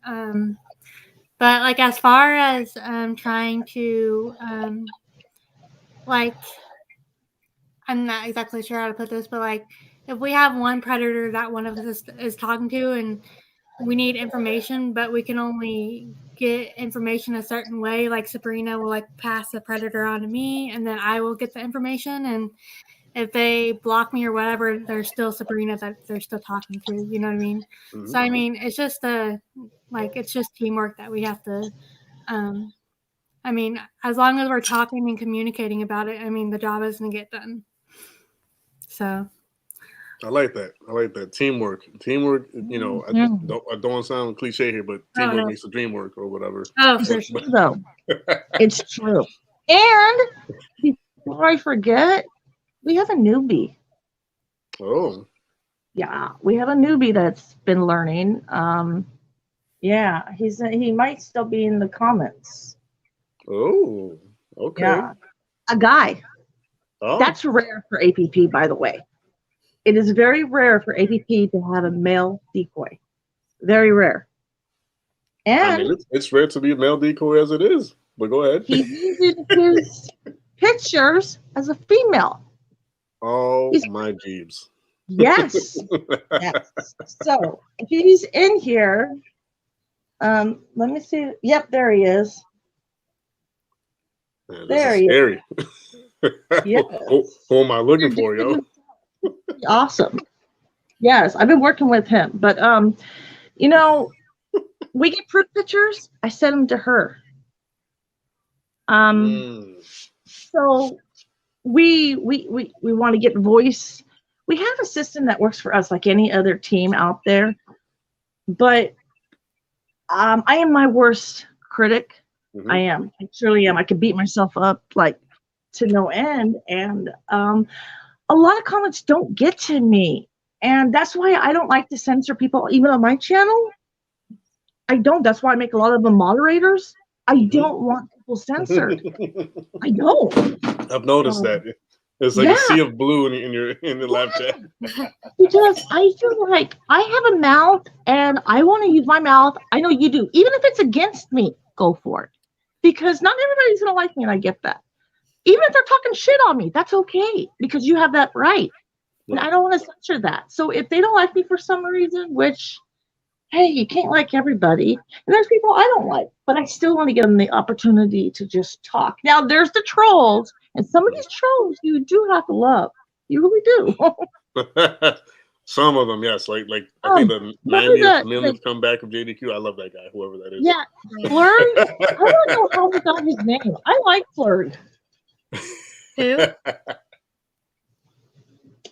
But like as far as trying to like, I'm not exactly sure how to put this, but like if we have one predator that one of us is talking to, and we need information, but we can only get information a certain way, like Sabrina will like pass the predator on to me, and then I will get the information, and if they block me or whatever, they're still Sabrina that they're still talking to. You know what I mean? So I mean, it's just it's just teamwork that we have to. I mean, as long as we're talking and communicating about it, I mean, the job is gonna get done. So. I like that. I like that teamwork. Teamwork. I don't want to sound cliche here, but teamwork makes the dream work, or whatever. Oh, It's for true, though. It's true. And before I forget, we have a newbie. Oh. Yeah, we have a newbie that's been learning. Yeah, he might still be in the comments. Oh, okay. Yeah, a guy. Oh. That's rare for A.P.P, by the way. It is very rare for A.P.P to have a male decoy. Very rare. And I mean, it's rare to be a male decoy as it is. But go ahead. He uses his pictures as a female. Oh, my jeebs. Yes. Yes. So if he's in here, let me see. Yep, there he is. Man, there he scary. is. Yes. Who am I looking for, yo? Awesome. Yes, I've been working with him, but we get proof pictures. I send them to her. So we want to get voice. We have a system that works for us like any other team out there, but I am my worst critic. I am. I surely am. I could beat myself up like to no end, and a lot of comments don't get to me, and that's why I don't like to censor people, even on my channel. I don't. That's why I make a lot of them moderators. I don't want people censored. I don't. I've noticed that. It's like a sea of blue in the live chat. Because I feel like I have a mouth and I want to use my mouth. I know you do. Even if it's against me, go for it. Because not everybody's going to like me, and I get that. Even if they're talking shit on me, that's okay, because you have that right. And Right. I don't want to censor that. So if they don't like me for some reason, which, hey, you can't like everybody. And there's people I don't like, but I still want to give them the opportunity to just talk. Now, there's the trolls, and some of these trolls you do have to love. You really do. Some of them, yes. Like I think the Remember 90th the millionth comeback of JDQ. I love that guy, whoever that is. yeah, Flurry? I don't know how he got his name. I like Flurry. Who?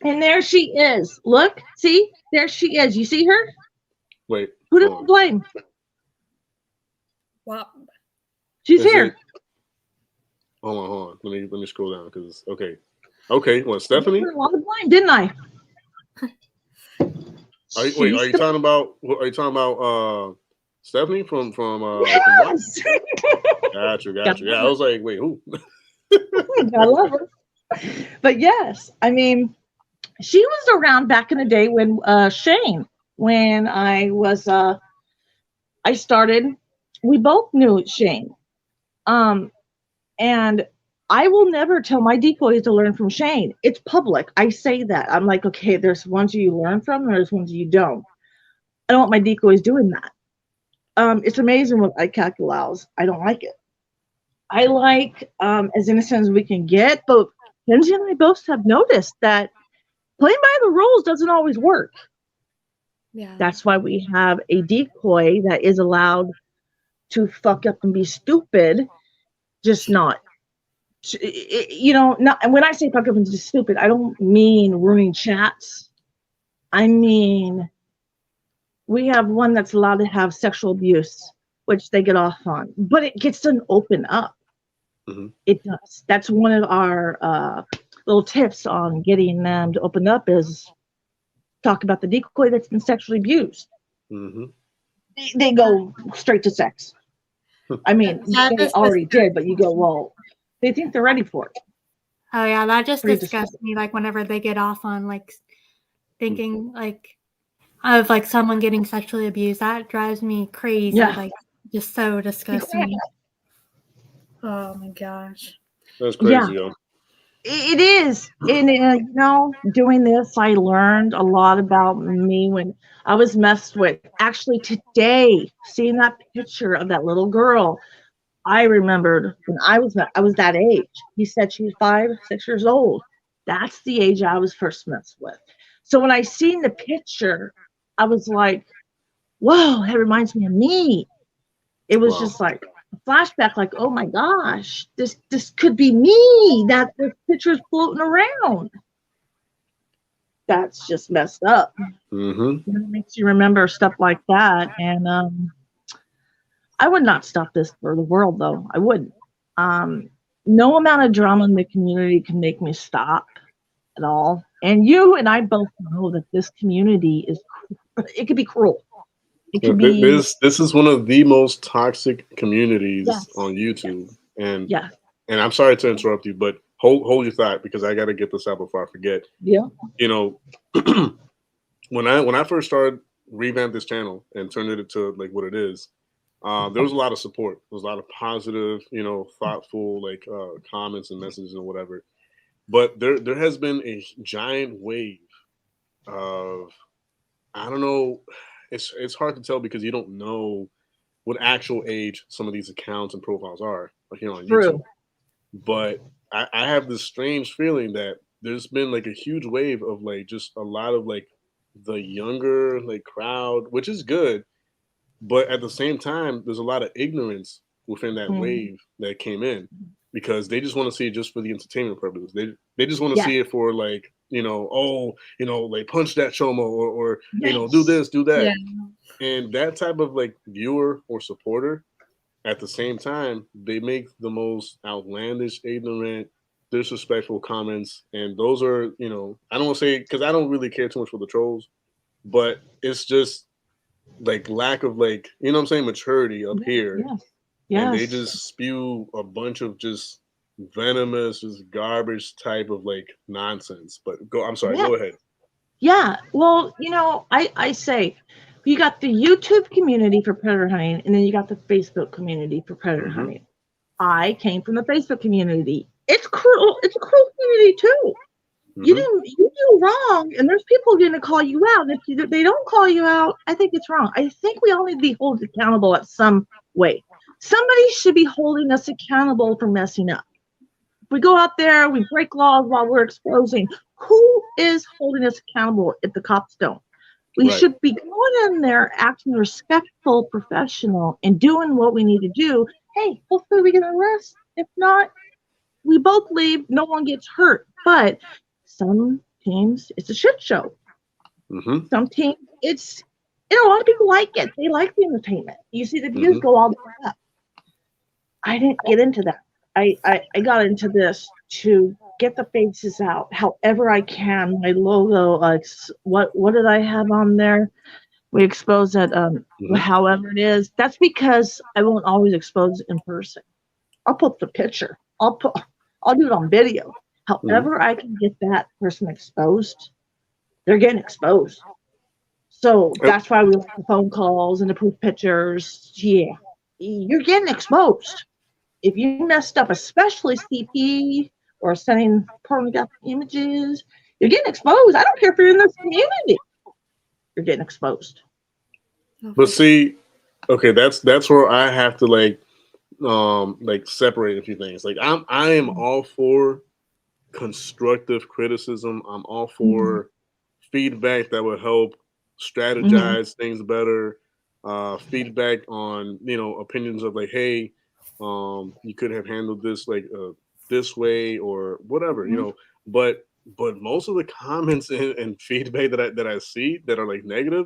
And there she is. Look, see? There she is. You see her? Wait, Who do hold we on. blame? Wow. She's Is here. it? Hold on. Let me scroll down because okay. What, Stephanie? I gave her a lot of blame, didn't I? Are you She's the talking about? Are you talking about Stephanie from what? yes. Gotcha. Gotta Yeah, love I was like, wait, who? her. Gotta love her. But yes, I mean, she was around back in the day when Shane, when I started, we both knew Shane. And I will never tell my decoys to learn from Shane. It's public. I say that. I'm like, okay, there's ones you learn from, there's ones you don't. I don't want my decoys doing that. It's amazing what ICAC allows. I don't like it. I like as innocent as we can get, but Kenzie and I both have noticed that playing by the rules doesn't always work. Yeah. That's why we have a decoy that is allowed to fuck up and be stupid, just not. Not. And when I say fuck up and just stupid, I don't mean ruining chats. I mean, we have one that's allowed to have sexual abuse, which they get off on, but it gets them open up. Mm-hmm. It does. That's one of our little tips on getting them to open up is talk about the decoy that's been sexually abused. Mm-hmm. They go straight to sex. I mean, That they just already did, but you go, well, they think they're ready for it. Oh yeah, that just Pretty disgusts me. Like whenever they get off on like thinking Mm. like of like someone getting sexually abused, that drives me crazy. Yeah. Like just so disgusting. Oh my gosh. That's crazy, Yeah. yo. It is. And, doing this, I learned a lot about me when I was messed with. Actually, today, seeing that picture of that little girl, I remembered when I was that age. He said she was 5, 6 years old. That's the age I was first messed with. So when I seen the picture, I was like, whoa, that reminds me of me. It was Wow. just like a flashback, like, oh my gosh, this could be me. That this picture's floating around. That's just messed up. Mm-hmm. It makes you remember stuff like that. And I would not stop this for the world, though. I wouldn't. No amount of drama in the community can make me stop at all. And you and I both know that this community it could be cruel. It could be. This is one of the most toxic communities Yes. on YouTube, and I'm sorry to interrupt you, but hold your thought because I got to get this out before I forget. Yeah. When I first started revamp this channel and turned it into like what it is, there was a lot of support. There was a lot of positive, thoughtful like comments and messages and whatever. But there has been a giant wave of, I don't know. It's hard to tell because you don't know what actual age some of these accounts and profiles are on True. YouTube. But I have this strange feeling that there's been like a huge wave of like just a lot of like the younger like crowd, which is good. But at the same time, there's a lot of ignorance within that wave that came in because they just want to see it just for the entertainment purposes. They just want to see it for like, like punch that chomo or do this, do that. Yeah. And that type of like viewer or supporter, at the same time, they make the most outlandish, ignorant, disrespectful comments. And those are, I don't want to say, because I don't really care too much for the trolls, but it's just like lack of like, maturity up here. Yes. And they just spew a bunch of just venomous, just garbage type of like nonsense. But I'm sorry, go ahead. Yeah. Well, I say you got the YouTube community for predator hunting, and then you got the Facebook community for predator hunting. I came from the Facebook community. It's cruel. It's a cruel community too. You do do wrong, and there's people going to call you out. And if they don't call you out, I think it's wrong. I think we all need to be held accountable at some way. Somebody should be holding us accountable for messing up. We go out there, we break laws while we're exposing. Who is holding us accountable if the cops don't? We should be going in there acting respectful, professional, and doing what we need to do. Hey, hopefully we get an arrest. If not, we both leave. No one gets hurt. But some teams, it's a shit show. Some teams, it's, a lot of people like it. They like the entertainment. You see the views go all the way up. I didn't get into that. I got into this to get the faces out however I can. My logo, like what did I have on there? We expose that however it is. That's because I won't always expose in person. I'll put the picture. I'll do it on video. However I can get that person exposed, they're getting exposed. So that's why we like the phone calls and the proof pictures. Yeah, you're getting exposed. If you messed up, especially CP or sending pornographic images, you're getting exposed. I don't care if you're in this community. You're getting exposed. But see, okay, that's where I have to like separate a few things. Like I am all for constructive criticism. I'm all for feedback that will help strategize things better. Feedback on opinions of like, hey, you could have handled this like this way or whatever, But most of the comments and feedback that I see that are like negative,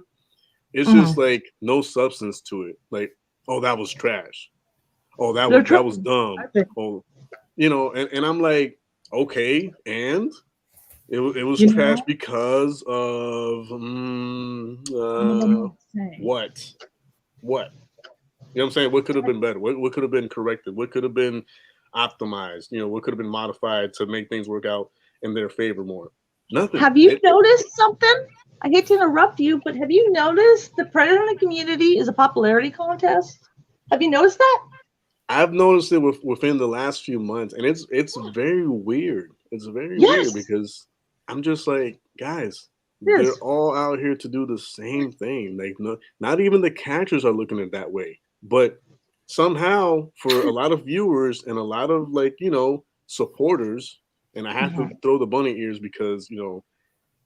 it's just like no substance to it. Like, oh, that was trash. Oh, that was dumb. Oh, and I'm like, okay, and it was trash because of what? You know what I'm saying? What could have been better? What could have been corrected? What could have been optimized? What could have been modified to make things work out in their favor more? Nothing. Have you noticed something? I hate to interrupt you, but have you noticed the Predator in the community is a popularity contest? Have you noticed that? I've noticed it within the last few months, and it's very weird. It's very weird because I'm just like, guys, they're all out here to do the same thing. Like, not even the catchers are looking at it that way. But somehow, for a lot of viewers and a lot of supporters, and I have to throw the bunny ears because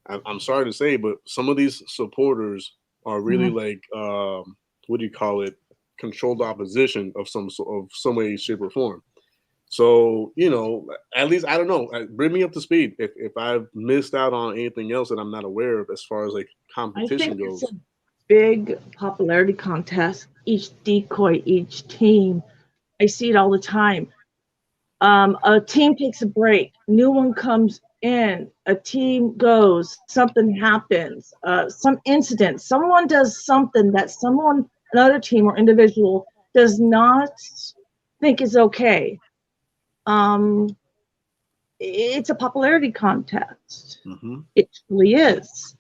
I'm sorry to say, but some of these supporters are really like what do you call it? Controlled opposition of some way, shape, or form. So at least I don't know. Bring me up to speed if I've missed out on anything else that I'm not aware of as far as like competition goes. It's a big popularity contest. Each decoy, each team, I see it all the time. A team takes a break, new one comes in, a team goes, something happens, some incident, someone does something that another team or individual does not think is okay. It's a popularity contest. It really is.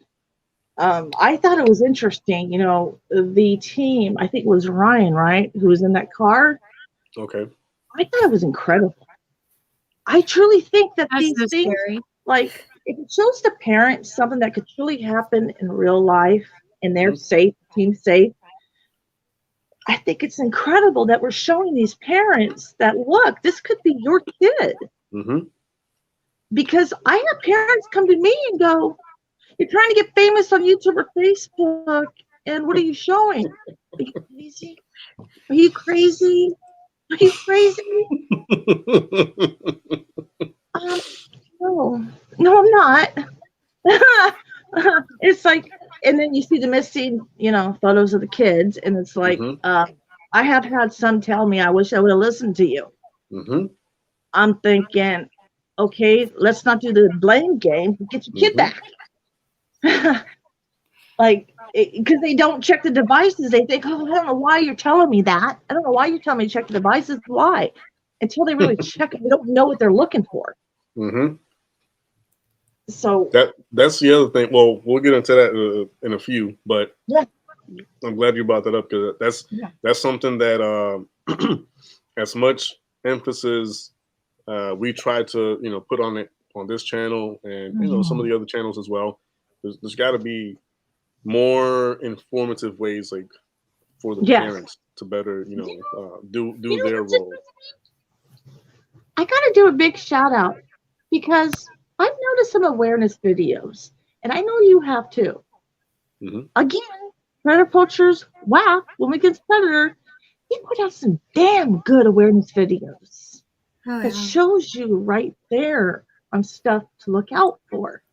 I thought it was interesting, the team, I think it was Ryan, right, who was in that car. Okay. I thought it was incredible. I truly think that That's these so things, scary. like, if it shows the parents something that could truly happen in real life and they're safe, team safe, I think it's incredible that we're showing these parents that, look, this could be your kid. Because I have parents come to me and go, you're trying to get famous on YouTube or Facebook, and what are you showing? Are you crazy? Are you crazy? Are you crazy? No, I'm not. It's like, and then you see the missing, photos of the kids, and it's like, I have had some tell me, I wish I would have listened to you. I'm thinking, okay, let's not do the blame game. Get your kid back. Like, because they don't check the devices. They think, oh, I don't know why you're telling me that. I don't know why you're telling me to check the devices. Why? Until they really check it, they don't know what they're looking for. So that's the other thing. Well, we'll get into that in a few, but I'm glad you brought that up because that's something that as much emphasis we try to put on it on this channel and some of the other channels as well. There's got to be more informative ways, like for the Yes. parents to better, do You know their what's role. I got to do a big shout out because I've noticed some awareness videos, and I know you have too. Hmm. Again, Predator Poachers, WAP, Women Against Predator, he put out some damn good awareness videos Oh, that yeah. shows you right there on stuff to look out for.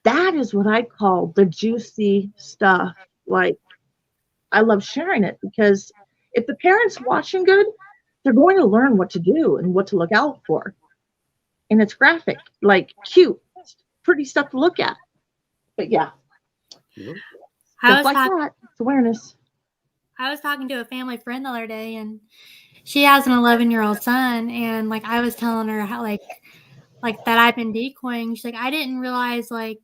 That is what I call the juicy stuff. Like, I love sharing it because if the parents watching good, they're going to learn what to do and what to look out for. And it's graphic, like cute, pretty stuff to look at. But yeah, Hmm. stuff like that. It's awareness. I was talking to a family friend the other day, and she has an 11-year-old son, and like I was telling her how like that I've been decoying. She's like, I didn't realize like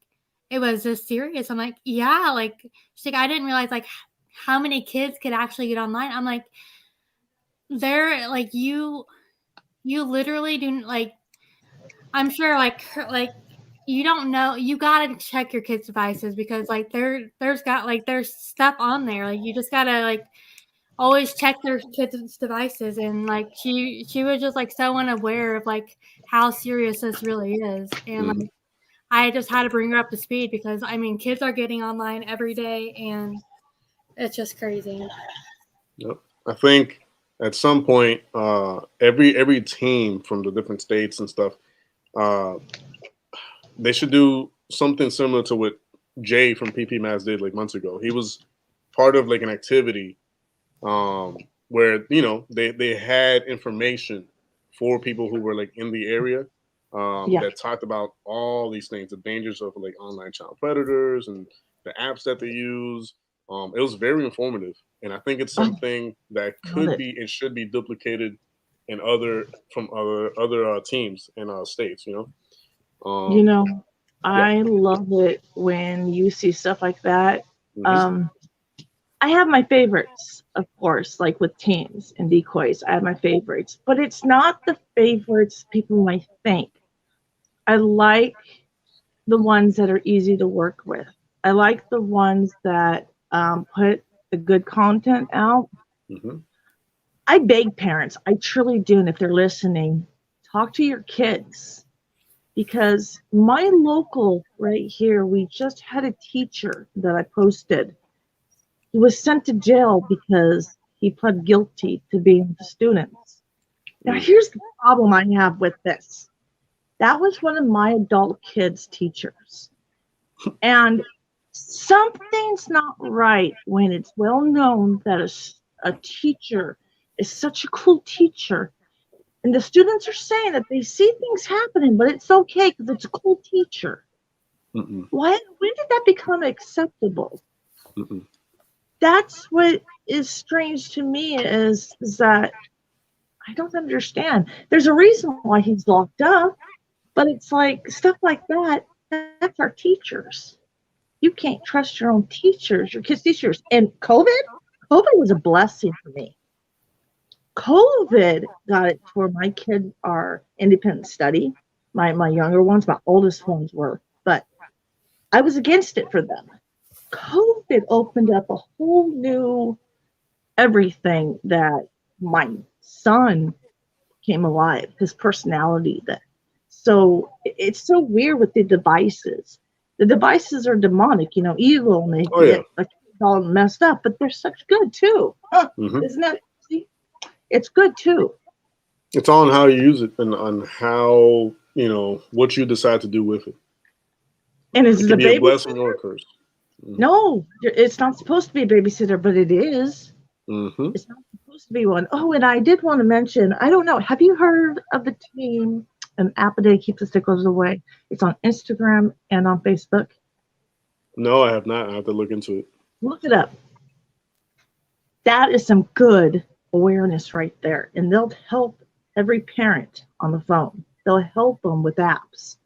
it was this serious. I'm like, yeah, like she's like, I didn't realize like how many kids could actually get online. I'm like, they're like you literally do like I'm sure like you don't know, you gotta check your kids' devices because like there's stuff on there. Like you just gotta like always check their kids' devices, and like she was just like so unaware of like how serious this really is. And Hmm. like I just had to bring her up to speed because I mean kids are getting online every day and it's just crazy. Yep. I think at some point, every team from the different states and stuff, uh, they should do something similar to what Jay from PP Mass did like months ago. He was part of like an activity where they had information for people who were like in the area Yeah. that talked about all these things, the dangers of like online child predators and the apps that they use. It was very informative, and I think it's Oh, something that love could it. be and should be duplicated in other teams and states. You Um, know, yeah. I love it when you see stuff like that. Hmm. Um, I have my favorites, of course, like with teams and decoys. I have my favorites, but it's not the favorites people might think. I like the ones that are easy to work with. I like the ones that put the good content out. Hmm. I beg parents, I truly do, and if they're listening, talk to your kids because my local right here, we just had a teacher that I posted. He was sent to jail because he pled guilty to being with the students. Now, here's the problem I have with this. That was one of my adult kids' teachers. And something's not right when it's well known that a teacher is such a cool teacher. And the students are saying that they see things happening, but it's okay because it's a cool teacher. Mm-mm. When did that become acceptable? Mm-mm. That's what is strange to me is that I don't understand. There's a reason why he's locked up, but it's like stuff like that. That's our teachers. You can't trust your own teachers, your kids' teachers. And COVID was a blessing for me. COVID got it to where my kids are independent study. My younger ones, my oldest ones were, but I was against it for them. COVID opened up a whole new everything that my son came alive, his personality. That so it's so weird with the devices. The devices are demonic, evil, and they Oh yeah. get like all messed up, but they're such good too. Huh, Hmm. isn't that see? It's good too. It's all on how you use it and on how what you decide to do with it. And is It it a can be a babysitter? blessing or a curse. No, it's not supposed to be a babysitter, but it is. Mm-hmm. It's not supposed to be one. Oh, and I did want to mention, I don't know, have you heard of the team An App a Day Keeps the Stickers Away? It's on Instagram and on Facebook. No, I have not. I have to look into it. Look it up. That is some good awareness right there. And they'll help every parent on the phone. They'll help them with apps.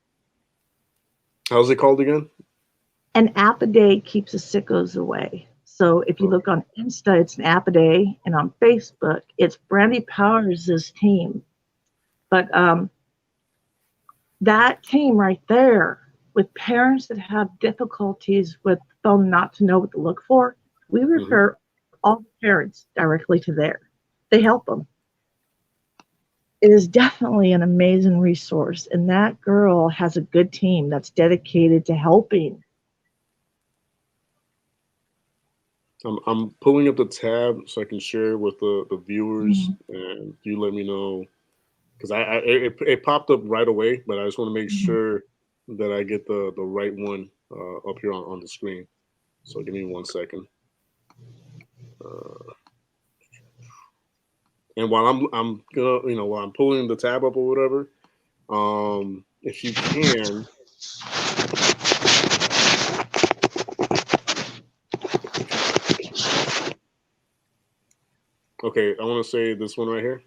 How's it called again? An app a day keeps the sickos away. So if you Oh, look on Insta, it's an app a day, and on Facebook, it's Brandy Powers' team. But That came right there with parents that have difficulties with phone not to know what to look for. We Hmm. refer all parents directly to there. They help them. It is definitely an amazing resource, and that girl has a good team that's dedicated to helping. I'm pulling up the tab so I can share with the viewers, Mhm, and you let me know because it popped up right away, but I just want to make mhm. sure that I get the right one up here on the screen. So give me 1 second. Uh, and while I'm gonna while I'm pulling the tab up or whatever, if you can, if you okay, I want to say this one right here.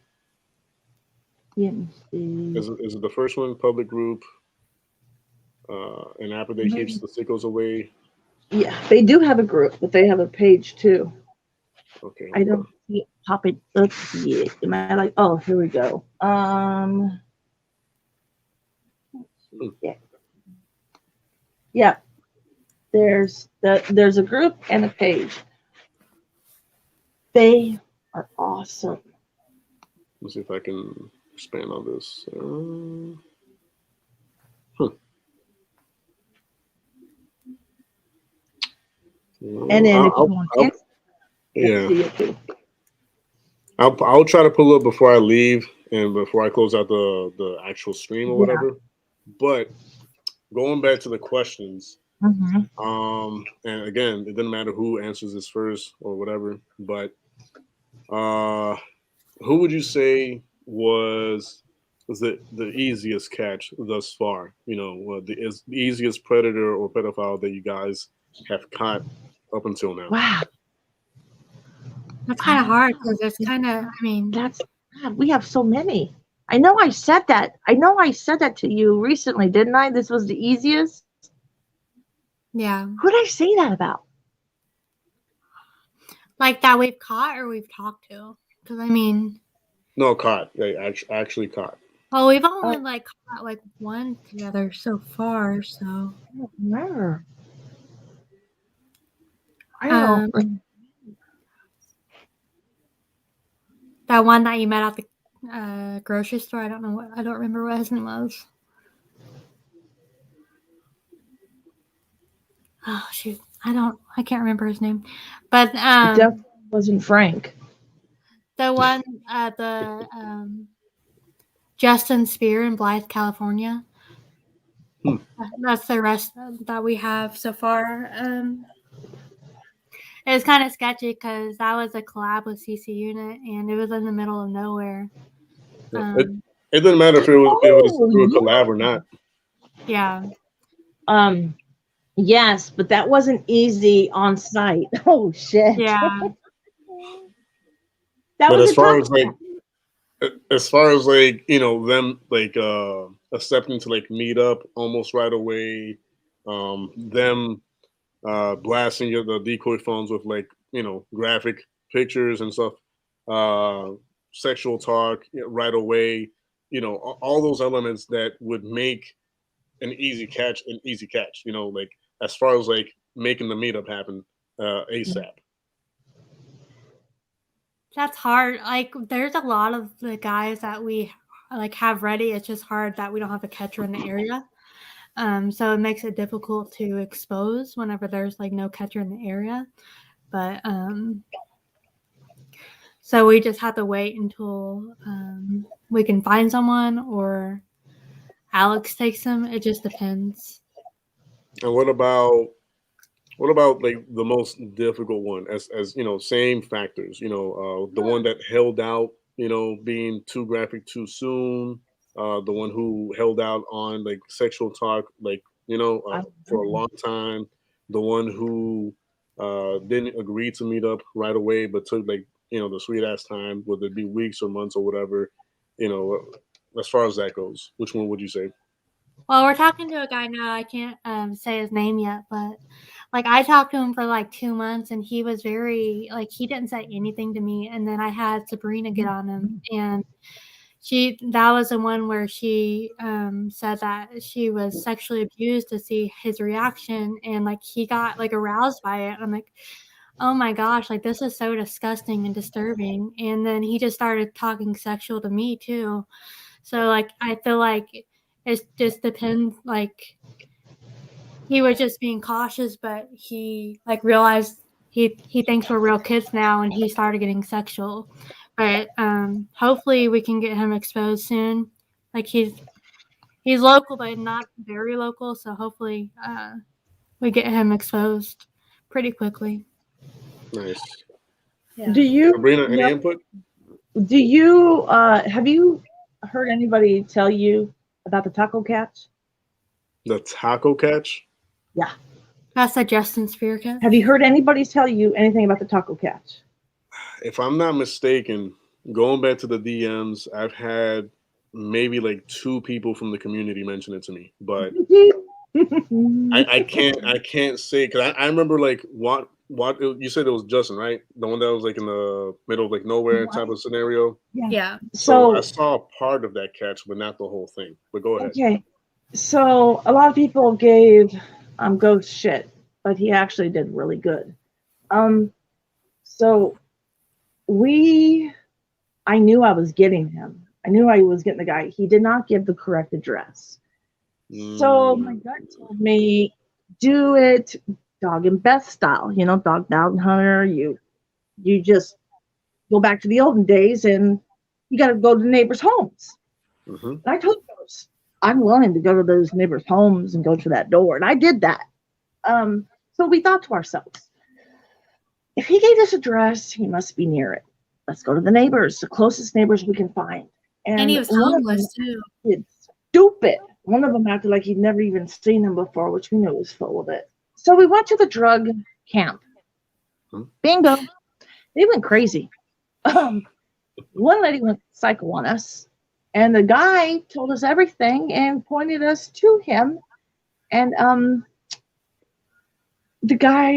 Let me see. Is it the first one? Public group, an app that keeps Mhm. the sickles away. Yeah, they do have a group, but they have a page too. Okay, I hold don't on. see it popping up yet. Am I like? Oh, here we go. Hmm. Yeah, yeah. There's a group and a page. They are awesome. Let's see if I can expand on this. Huh. And Well, then if you want to, you'll yeah, see it too. I'll try to pull up before I leave and before I close out the actual stream or Yeah. whatever. But going back to the questions, Hmm. and again, it doesn't matter who answers this first or whatever, but uh, who would you say was the easiest catch thus far? The easiest predator or pedophile that you guys have caught up until now. Wow. That's I kind of don't hard know. because it's kind of, I mean, That's God, we have so many. I know I said that. I know I said that to you recently, didn't I? This was the easiest. yeah, Who did I say that about? like that we've caught or we've talked to. Because I mean, No, caught. They actually caught. well, we've only Oh, like caught like one together so far. So, I don't remember. I don't. um, that one that you met at the grocery store, I don't remember what his name was. Oh shoot, I can't remember his name. But It definitely wasn't Frank. the one at the Justin Spear in Blythe, California. Hmm. That's the rest that we have so far. It was kind of sketchy because that was a collab with CC Unit, and it was in the middle of nowhere. Yeah. Um, It doesn't matter if it was Oh through a collab or yeah. not. yeah, Um. Yes, but that wasn't easy on site. Oh shit. yeah, That But was a contract. as far as like them like accepting to like meet up almost right away, them blasting the decoy phones with like graphic pictures and stuff, uh, sexual talk right away, all those elements that would make an easy catch. Like as far as like making the meetup happen ASAP. that's hard. Like, there's a lot of the guys that we like have ready. It's just hard that we don't have a catcher in the area. So it makes it difficult to expose whenever there's like no catcher in the area. But so we just have to wait until we can find someone or Alex takes them. It just depends. And what about like the most difficult one as same factors, the one that held out, being too graphic too soon, the one who held out on like sexual talk, like, I, for a long time, the one who didn't agree to meet up right away, but took like, the sweet ass time, whether it be weeks or months or whatever, you know, as far as that goes, which one would you say? Well, we're talking to a guy now. I can't say his name yet, but like I talked to him for like 2 months, and he was very like he didn't say anything to me. And then I had Sabrina get on him, and that was the one where she said that she was sexually abused to see his reaction, and like he got like aroused by it. I'm like, oh my gosh, like this is so disgusting and disturbing. And then he just started talking sexual to me too. So like I feel like it just depends. Like he was just being cautious, but he like realized he thinks we're real kids now, and he started getting sexual. But hopefully we can get him exposed soon. Like he's local, but not very local. So hopefully we get him exposed pretty quickly. Nice. Yeah. Do you Sabrina, any know, input? do you have you heard anybody tell you about the taco catch? The taco catch? Yeah. That's a Justin Spear catch. Have you heard anybody tell you anything about the taco catch? If I'm not mistaken, going back to the DMs, I've had maybe like 2 people from the community mention it to me, but I can't say because I remember like what you said it was Justin, right? The one that was like in the middle of like nowhere type of scenario. Yeah. So I So, saw part of that catch, but not the whole thing. But go ahead. okay. So a lot of people gave Ghost shit, but he actually did really good. So I knew I was getting him. I knew I was getting the guy. He did not give the correct address. So my gut told me, do it dog and Beth style, dog down hunter. You just go back to the olden days and you got to go to the neighbors' homes. Mm-hmm. And I told those, I'm willing to go to those neighbors' homes and go to that door. And I did that. So we thought to ourselves, if he gave this address, he must be near it. Let's go to the neighbors, the closest neighbors we can find. And he was homeless too. It's stupid. One of them acted like he'd never even seen him before, which we knew was full of it. So we went to the drug camp. Bingo. They went crazy. One lady went psycho on us, and the guy told us everything and pointed us to him. And the guy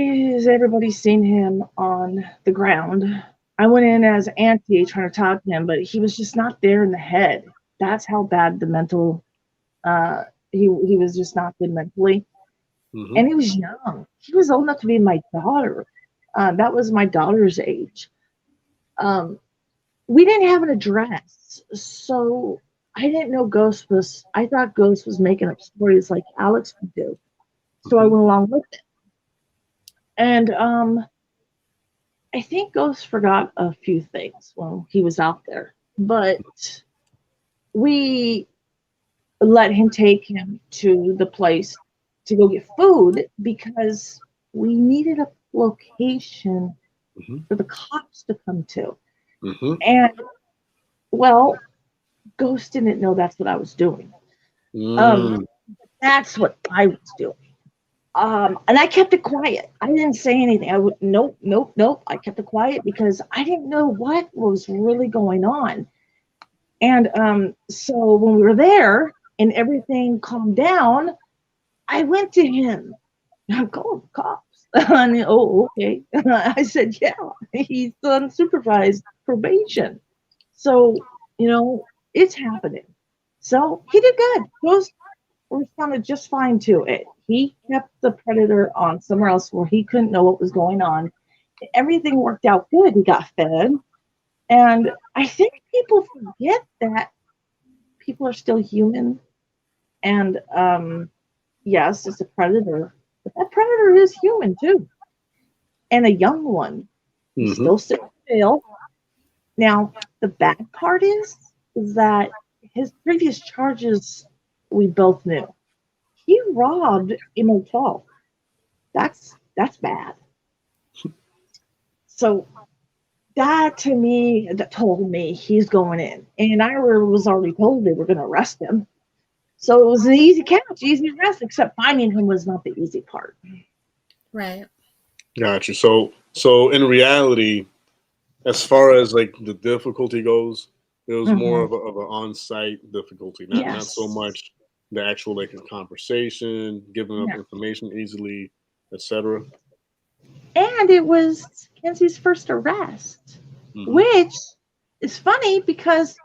everybody's seen him on the ground. I went in as auntie trying to talk to him, but he was just not there in the head. That's how bad the mental. He was just not good mentally, and he was young. He was old enough to be my daughter. That was my daughter's age. We didn't have an address, so I didn't know Ghost was. I thought Ghost was making up stories like Alex would do, so I went along with it. And I think Ghost forgot a few things when he was out there, but we let him take him to the place to go get food because we needed a location for the cops to come to. And, well, Ghost didn't know that's what I was doing. That's what I was doing. And I kept it quiet. I didn't say anything. I would, nope. I kept it quiet because I didn't know what was really going on. And so when we were there and everything calmed down, I went to him. I'm calling the cops. And, oh, okay. I said, yeah, he's on supervised probation. So, it's happening. So he did good. Those responded just fine to it. He kept the predator on somewhere else where he couldn't know what was going on. Everything worked out good. He got fed. And I think people forget that people are still human. And yes, it's a predator, but that predator is human too. And a young one. He's still sitting in jail. Now, the bad part is that his previous charges we both knew. He robbed a motel. That's bad. So that to me, that told me he's going in. And I was already told they were going to arrest him. So it was an easy catch, easy arrest, except finding him was not the easy part. Right. Gotcha. So in reality, as far as like the difficulty goes, it was more of an on-site difficulty, not so much the actual like conversation, giving up information easily, etc. And it was Kenzie's first arrest, which is funny because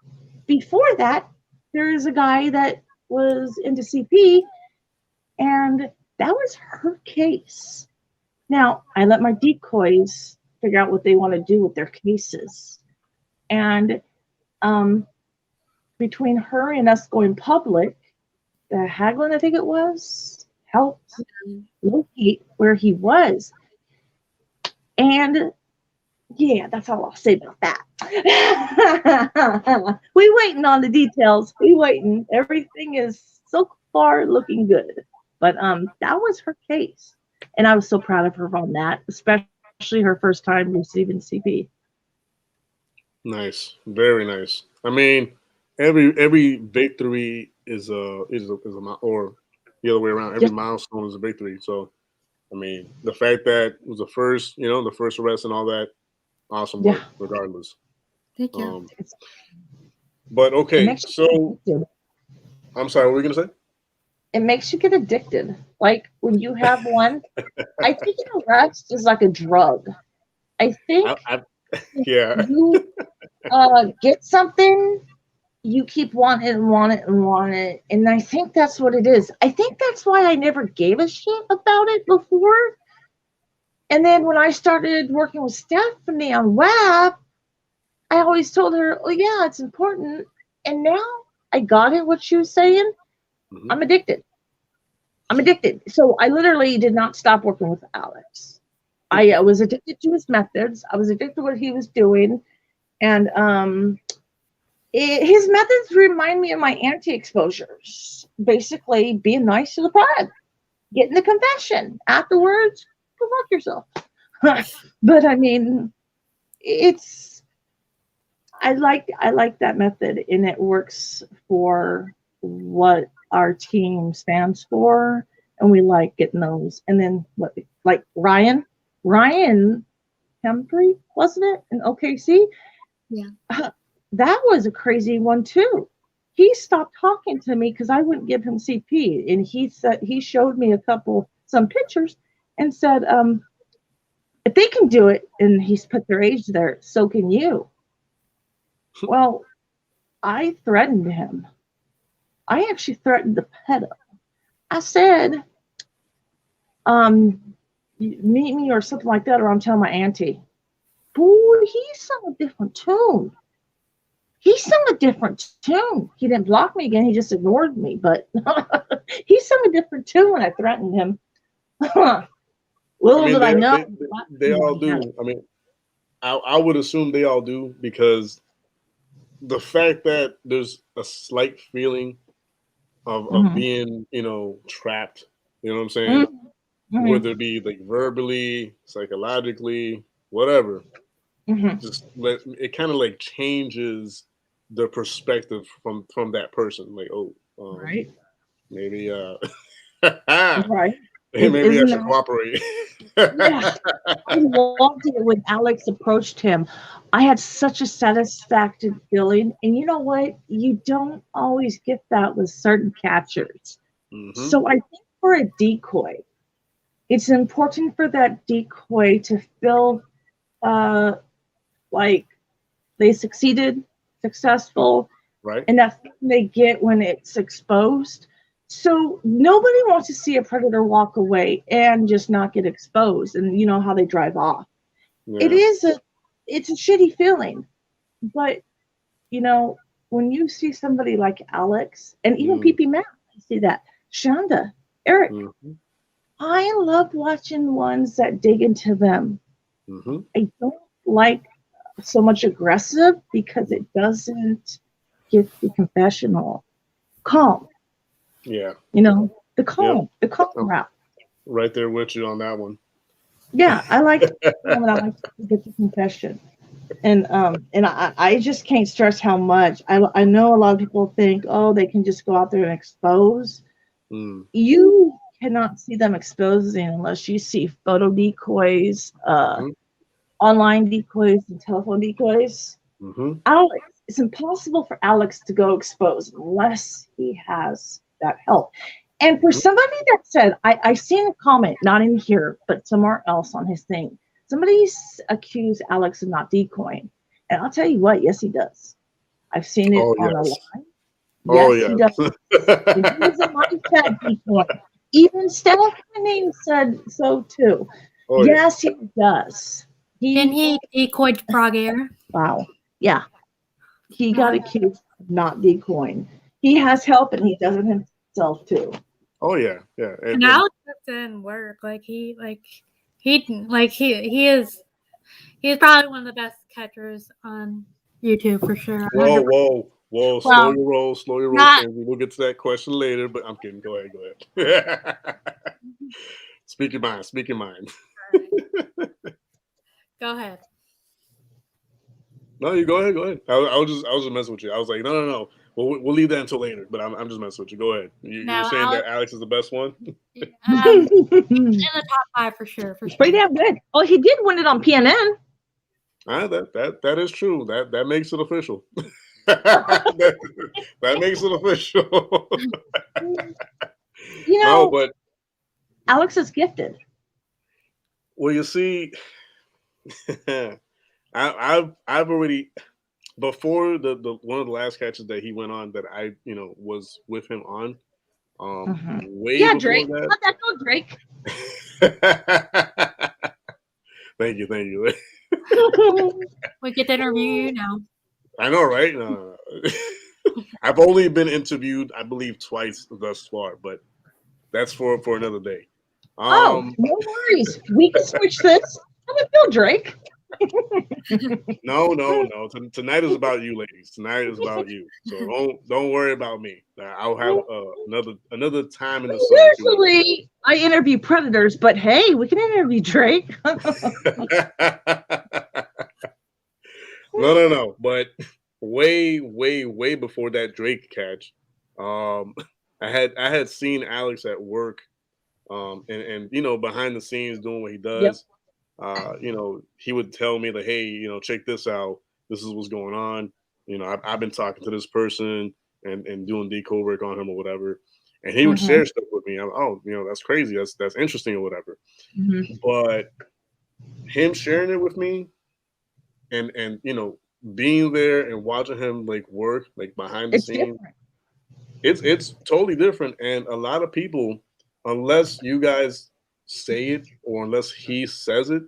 before that, there is a guy that was into CP, and that was her case. Now, I let my decoys figure out what they want to do with their cases. And between her and us going public, the Haglin, I think it was, helped locate where he was. And yeah, that's all I'll say about that. We waiting on the details. We waiting. Everything is so far looking good. But that was her case. And I was so proud of her on that, especially her first time receiving CP. Nice, very nice. I mean, every victory or the other way around. Every Yes. milestone is a victory. So, I mean, the fact that it was the first, the first arrest and all that, awesome work, Yeah. regardless. Thank you. But It okay, makes you so get addicted. I'm sorry, what were you gonna say? It makes you get addicted. Like when you have one, I think an arrest is like a drug. I think I yeah. you get something, you keep wanting it and want it and want it. And I think that's what it is. I think that's why I never gave a shit about it before. And then when I started working with Stephanie on web, I always told her, oh, yeah, it's important. And now I got it, what she was saying. Mhm. I'm addicted. So I literally did not stop working with Alex. I was addicted to his methods. I was addicted to what he was doing. And his methods remind me of my anti-exposures. Basically, being nice to the pride, getting the confession afterwards. Go fuck yourself. But I mean, I like that method, and it works for what our team stands for, and we like getting those. And then what, like Ryan Hempry, wasn't it, in OKC? Yeah. That was a crazy one too. He stopped talking to me because I wouldn't give him CP, and he showed me some pictures, and said, if they can do it, and he's put their age there, so can you. Well, I threatened him. I actually threatened the pedo. I said, meet me or something like that, or I'm telling my auntie. Boy, he sung a different tune. He didn't block me again. He just ignored me. But he sung a different tune when I threatened him. Little did I know. They all do. I mean, I would assume they all do, because the fact that there's a slight feeling of being, trapped, you know what I'm saying? Mm-hmm. Whether it be like verbally, psychologically, whatever. Just it kind of like changes the perspective from that person. Like, oh, Right. maybe Right. maybe I Isn't should that? cooperate. Yeah. I loved it when Alex approached him. I had such a satisfaction feeling. And you know what? You don't always get that with certain captures. Mm-hmm. So I think for a decoy, it's important for that decoy to feel like they successful, Right. and that's what they get when it's exposed. So nobody wants to see a predator walk away and just not get exposed, and you know how they drive off. Yeah. It's a shitty feeling, but when you see somebody like Alex and even A.P.P. Matt, I see that Shonda, Eric. Mm-hmm. I love watching ones that dig into them. Mm-hmm. I don't like so much aggressive because it doesn't get the confessional calm. Yeah. The calm I'm route. right there with you on that one. Yeah, I like when I like to get the confession. And I just can't stress how much I know a lot of people think, oh, they can just go out there and expose. You cannot see them exposing unless you see photo decoys, online decoys, and telephone decoys. Alex, it's impossible for Alex to go expose unless he has that help. And for somebody that said, I seen a comment, not in here, but somewhere else on his thing. Somebody accused Alex of not decoying. And I'll tell you what, yes, he does. I've seen it Oh on a yes. line. Oh Yes, he does. yes. And he was in my chat before. Even Stephanie said so too. Oh yeah. Yes, he does. Didn't He, he decoyed frog air? wow. Yeah. He got accused of not decoying. He has help and he does it himself too. Oh yeah. Yeah. And Alex puts in work. He is he's probably one of the best catchers on YouTube for sure. Whoa, 100%. whoa, whoa! Well, Slow your roll, not Kenzie. We'll get to that question later, but I'm kidding. Go ahead. Speak your mind. Speak your mind. go ahead. No, you go ahead. Go ahead. I was just messing with you. I was like, no. We'll leave that until later. But I'm just messing with you. Go ahead. You're No, saying that Alex is the best one? in the top 5 for sure. He's pretty damn good. Oh, he did win it on PNN. That is true. That makes it official. that makes it official. You No, know, but Alex is gifted. well, you see, I've already before the one of the last catches that he went on that I was with him on way Yeah, before Drake. that. How'd that go, Drake? Thank you. We get to interview you now. I know, right? No. I've only been interviewed, I believe, twice thus far, but that's for another day. Oh, no worries. We can switch this. How do you feel, Drake? No. Tonight is about you, ladies. Tonight is about you. So don't worry about me. I'll have another time in the sun. Usually, I interview predators, but hey, we can interview Drake. No. But way before that Drake catch, I had seen Alex at work, and behind the scenes doing what he does. He would tell me that, hey, check this out. This is what's going on. I've been talking to this person and doing decode work on him or whatever. And he would share stuff with me. That's crazy. That's interesting or whatever. But him sharing it with me and being there and watching him work behind the It's scenes, different. it's totally different. And a lot of people, unless you guys say it or unless he says it,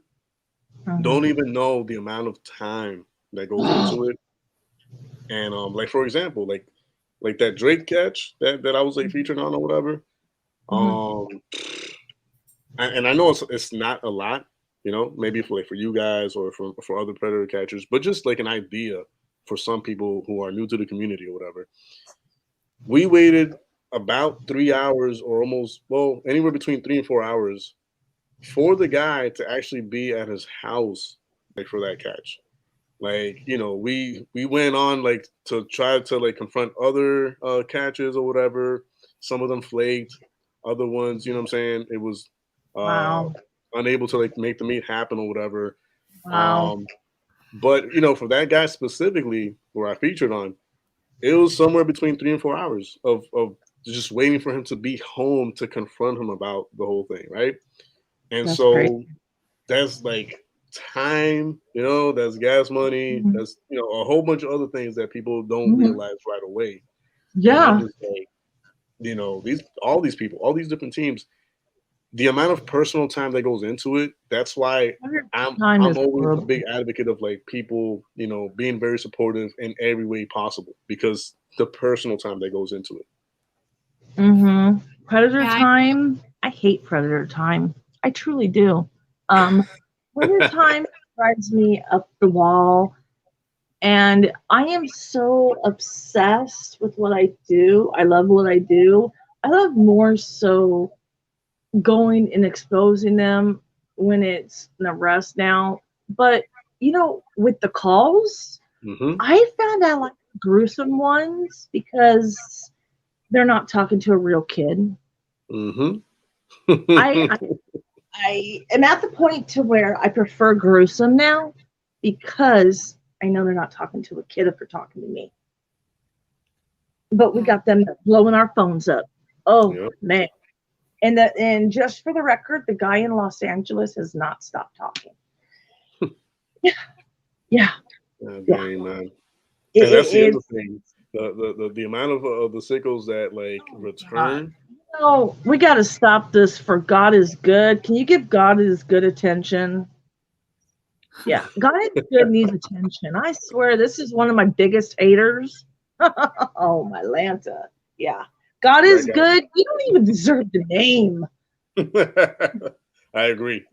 don't even know the amount of time that goes into it. And for example, like that Drake catch that I was featured on or whatever. And I know it's not a lot, maybe for you guys or for other predator catchers, but just an idea for some people who are new to the community or whatever. We waited about 3 hours or anywhere between 3 and 4 hours for the guy to actually be at his house for that catch. We went on to try to confront other catches or whatever. Some of them flaked, other ones, what I'm saying, it was Wow. unable to make the meet happen or whatever. Wow. But for that guy specifically, where I featured on, it was somewhere between 3 and 4 hours of just waiting for him to be home to confront him about the whole thing, right? And That's so crazy. that's time, that's gas money, that's a whole bunch of other things that people don't realize right away. And I'm Yeah. just all these people, all these different teams, the amount of personal time that goes into it, that's why I'm Time is always a horrible. big advocate of people, being very supportive in every way possible because the personal time that goes into it. Predator Yeah, time. I hate predator time. I truly do. Predator time drives me up the wall, and I am so obsessed with what I do. I love what I do. I love more so going and exposing them when it's an arrest now. But with the calls, I found out gruesome ones because they're not talking to a real kid. I am at the point to where I prefer gruesome now because I know they're not talking to a kid if they're talking to me. But we got them blowing our phones up. Oh man. And just for the record, the guy in Los Angeles has not stopped talking. Yeah. Dang, man. And that's the other It's thing. The amount of the sickles that like God. return. No, we got to stop this. For God is good. Can you give God his good attention? Yeah, God is good needs attention. I swear, this is one of my biggest haters. Oh, my Lanta. Yeah, God That is good. You don't even deserve the name. guy. I agree.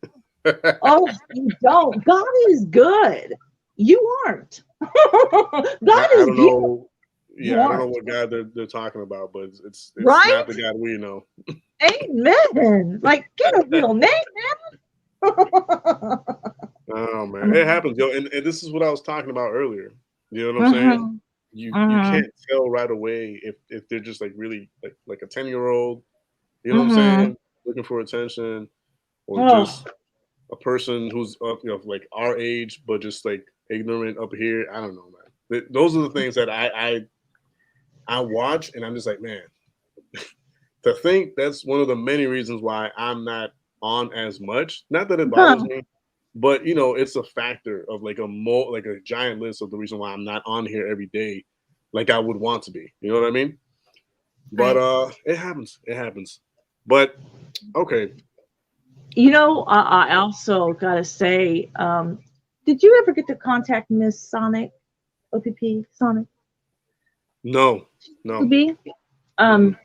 Oh, you don't. God is good. You aren't. God I is don't beautiful. know. You Yeah, I don't know aren't. what God they're talking about, but it's Right? not the God we know. Amen. Like, get a real name, man. Oh man, it happens, yo. And this is what I was talking about earlier. You know what I'm saying? Mhm, You mhm, can't tell right away if they're just like really like a 10-year-old. You know what I'm mhm. saying? Looking for attention, or Oh, just a person who's up, like our age, but just like ignorant up here. I don't know, man. Those are the things that I watch, and I'm just like, man, to think that's one of the many reasons why I'm not on as much. Not that it bothers huh. me, but it's a factor of like like a giant list of the reason why I'm not on here every day, like I would want to be. You know what I mean? But Right. it happens. It happens. But okay, I also gotta say, did you ever get to contact Miss Sonic, OPP Sonic, no, no. OPP? Mm-mm.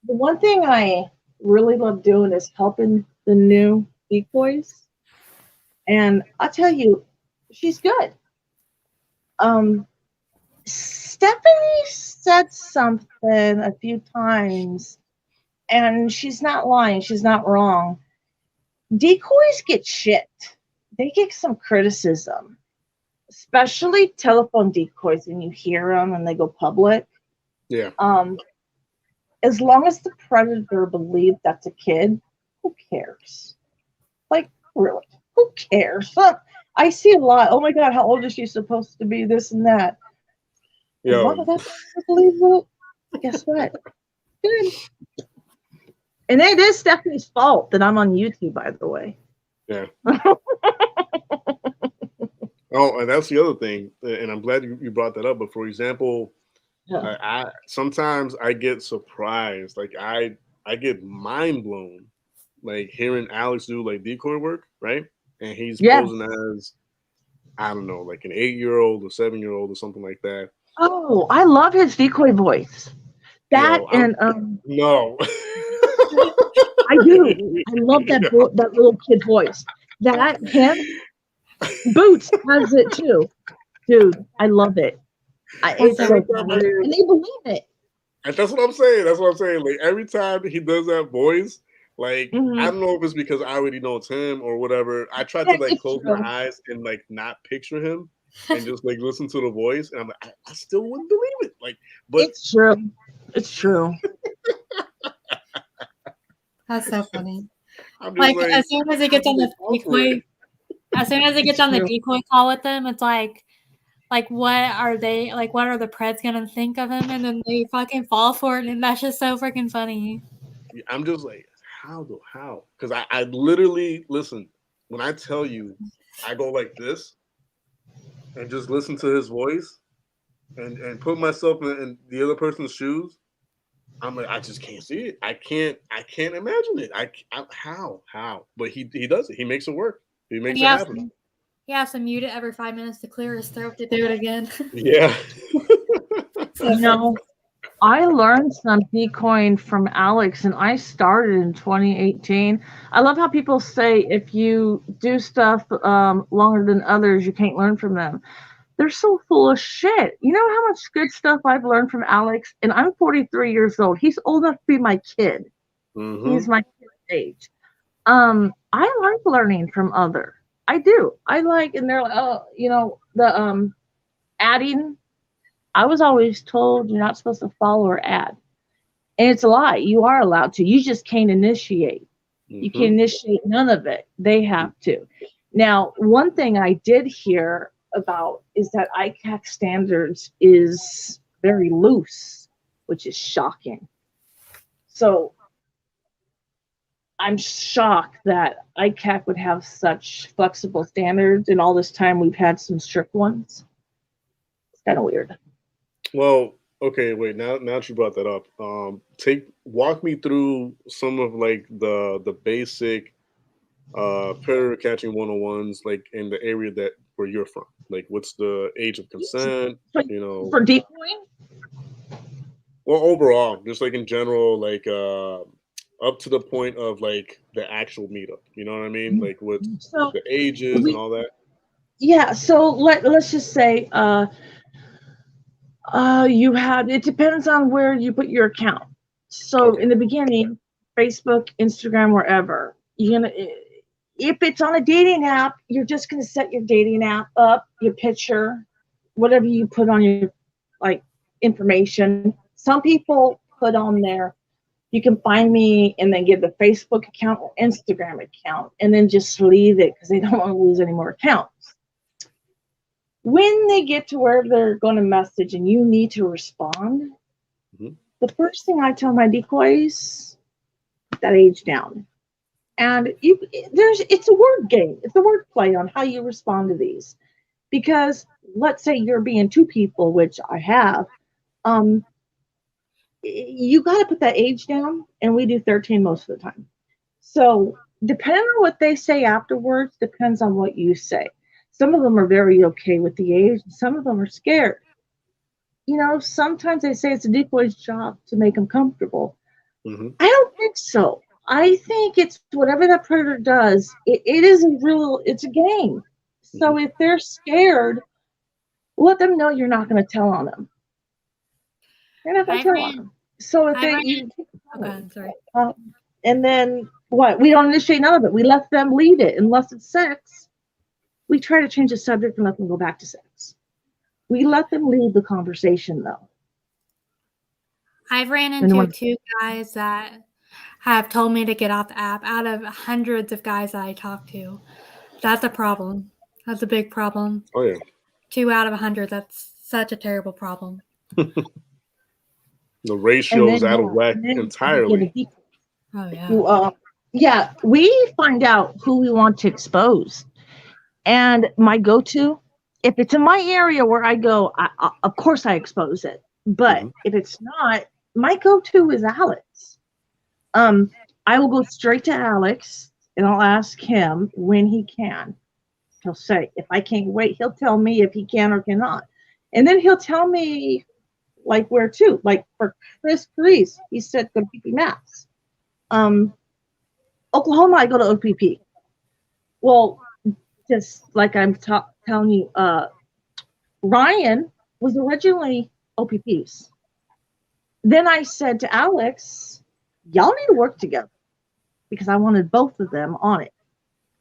The one thing I really love doing is helping the new decoys, and I tell you, she's good. Um, Stephanie said something a few times, and she's not lying. She's not wrong. Decoys get shit. They get some criticism, especially telephone decoys when you hear them and they go public. Yeah. Um, as long as the predator believes that's a kid, who cares? Like, really, who cares? I see a lot. Oh my God, how old is she supposed to be? This and that. As long as Yo. that predator believes it, guess what? Good. And it is Stephanie's fault that I'm on YouTube, by the way. Yeah. Oh, and that's the other thing, and I'm glad you brought that up. But for example, Yeah. I sometimes I get surprised, like I get mind blown, like hearing Alex do like decoy work, right? And he's Yes. posing as, I don't know, like an 8-year-old or 7-year-old or something like that. Oh, I love his decoy voice. That Yo, I'm and no. I do. I love that that little kid voice. That him Boots has it too, dude. I love it. That's It's so Every so time I funny, hear, and they believe it. and that's what I'm saying. That's what I'm saying. Like every time he does that voice, like I Hmm. don't know if it's because I already know it's him or whatever. I try to Yeah, like it's close my true. eyes and like not picture him and just like listen to the voice, and I'm like, I still wouldn't believe it. Like, but It's true. It's true. That's so funny. I'm just Like like, as soon as it how gets do on they the fall for it? decoy, as soon as it gets It's on the true. decoy call with them, it's like what are they like? What are the Preds gonna think of him? And then they fucking fall for it, and that's just so freaking funny. I'm just like, how? Because I literally listen when I tell you, I go like this and just listen to his voice and put myself in the other person's shoes. I'm like, I just can't see it. I can't imagine it. How? But he does it. He makes it work. He And makes it happen. he has to mute it every 5 minutes to clear his throat to do it again. Yeah. So You funny. know, I learned some decoying from Alex, and I started in 2018. I love how people say if you do stuff longer than others, you can't learn from them. They're so full of shit. You know how much good stuff I've learned from Alex? And I'm 43 years old. He's old enough to be my kid. He's Mm-hmm. my kid's age. I like learning from other. I do. I like, and they're like, oh, the adding. I was always told you're not supposed to follow or add, and it's a lie. You are allowed to. You just can't initiate. You Mm-hmm. can't initiate none of it. They have to. Now, one thing I did hear about is that ICAC standards is very loose, which is shocking. So I'm shocked that ICAC would have such flexible standards, and all this time we've had some strict ones. It's kind of weird. Well, okay, wait. Now that you brought that up, walk me through some of like the basic predator catching 101s, like in the area that where you're from. Like, what's the age of consent? For, You know, for decoying. well, overall, just like in general, like up to the point of like the actual meetup. You know what I mean? Like with So the ages and we all that. yeah. So let's just say you have, it depends on where you put your account. So Okay. in the beginning, Facebook, Instagram, wherever, you're gonna, if it's on a dating app, you're just gonna set your dating app up, your picture, whatever you put on your like information. Some people put on there, you can find me and then give the Facebook account or Instagram account and then just leave it because they don't want to lose any more accounts. When they get to where they're going to message and you need to respond, Mhm. the first thing I tell my decoys, that age down. And it's a word game. It's a word play on how you respond to these. Because let's say you're being two people, which I have, um, you got to put that age down, and we do 13 most of the time. So depending on what they say afterwards, depends on what you say. Some of them are very okay with the age, and some of them are scared. Sometimes they say it's a decoy's job to make them comfortable. Mhm. I don't think so. I think it's whatever that predator does, it isn't real, it's a game. Mhm. So if they're scared, let them know you're not going to tell on them. You're not going to I tell on ran them. So if I they, ran you, okay, I'm sorry. uh, and then what? We don't initiate none of it. We let them lead it. Unless it's sex, we try to change the subject and let them go back to sex. We let them lead the conversation, though. I've ran And into when, two guys that have told me to get off the app out of hundreds of guys that I talk to. That's a problem. That's a big problem. Oh yeah. 2 out of 100, that's such a terrible problem. The and ratio's then out of yeah, whack and then you get a entirely. deep. Oh, yeah. You yeah, we find out who we want to expose. And my go-to, if it's in my area where I go, of course I expose it. But Mhm. if it's not, my go-to is Alex. Um, I will go straight to Alex and I'll ask him when he can. He'll say, if I can't wait, he'll tell me if he can or cannot. And then he'll tell me like where to. Like for Chris Grease, he said go to PP Max. Um, Oklahoma, I go to A.P.P. Well, just like I'm telling you, Ryan was originally OPPs. Then I said to Alex, y'all need to work together because I wanted both of them on it.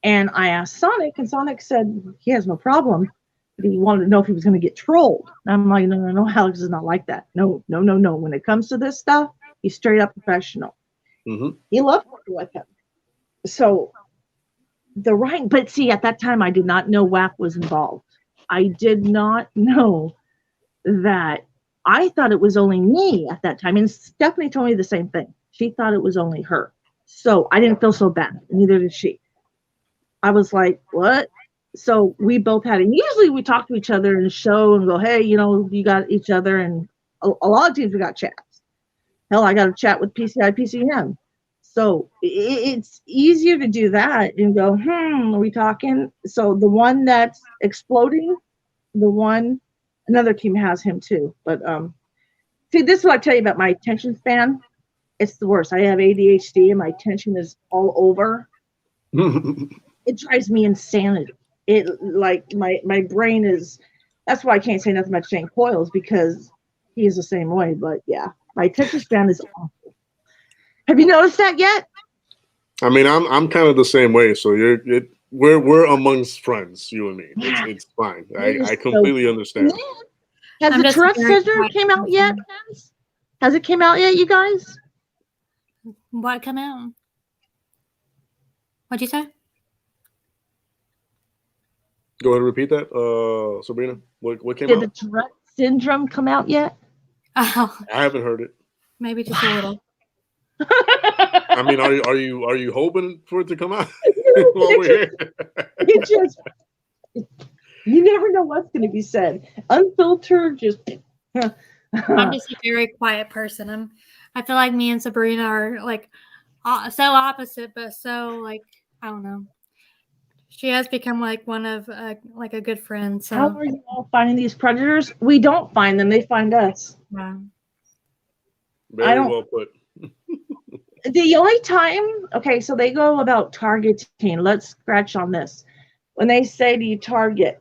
And I asked Sonic, and Sonic said he has no problem, but he wanted to know if he was going to get trolled. And I'm like, no, Alex is not like that. No. When it comes to this stuff, he's straight up professional. Mhm. He loved working with him. So but see, at that time, I did not know WAP was involved. I did not know that. I thought it was only me at that time. And Stephanie told me the same thing. She thought it was only her. So I didn't feel so bad. Neither did she. I was like, what? So we both had, and usually we talk to each other and show and go, hey, you got each other. And a lot of times we got chats. Hell, I got a chat with PCI, PCM. So it's easier to do that and go, are we talking? So the one that's exploding, another team has him too. But see, this is what I tell you about my attention span. It's the worst. I have ADHD and my attention is all over. It drives me insanity. It like my brain is. That's why I can't say nothing about Shane Coils because he is the same way. But yeah, my attention span is awful. Have you noticed that yet? I mean, I'm kind of the same way. So we're amongst friends, you and me. Yeah, It's fine. it I is so. completely And understand. then, has I'm the just Tourette very syndrome came out yet? Has it came out yet, you guys? What come out? What'd you say? Go ahead and repeat that, Sabrina. What came Did the out? Tourette syndrome come out yet? Oh, I haven't heard it. maybe just a little. I mean, are you hoping for it to come out while we're it here? it just you never know what's going to be said. Unfiltered, just I'm just a very quiet person. I feel like me and Sabrina are like so opposite, but so like I don't know. She has become like one of like a good friend. How So are you all finding these predators? We don't find them; they find us. yeah. I Very don't. well put. The only time, okay, so they go about targeting. Let's scratch on this. When they say do you target,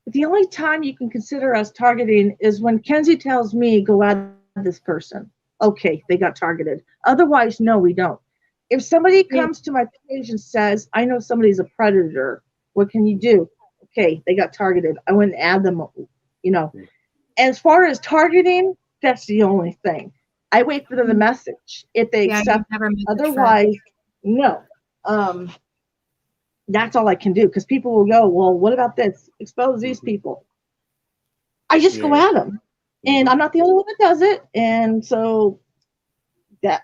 the only time you can consider us targeting is when Kenzie tells me go at this person. Okay, they got targeted. Otherwise, no, we don't. If somebody comes to my page and says, I know somebody's a predator, what can you do? Okay, they got targeted. I wouldn't add them, you know. As far as targeting, that's the only thing. I wait for the message. If they Yeah, you accept, never message first. otherwise, no. That's all I can do because people will go, well, what about this? Expose these people. I just go Yeah. at them, and I'm not the only one that does it. And so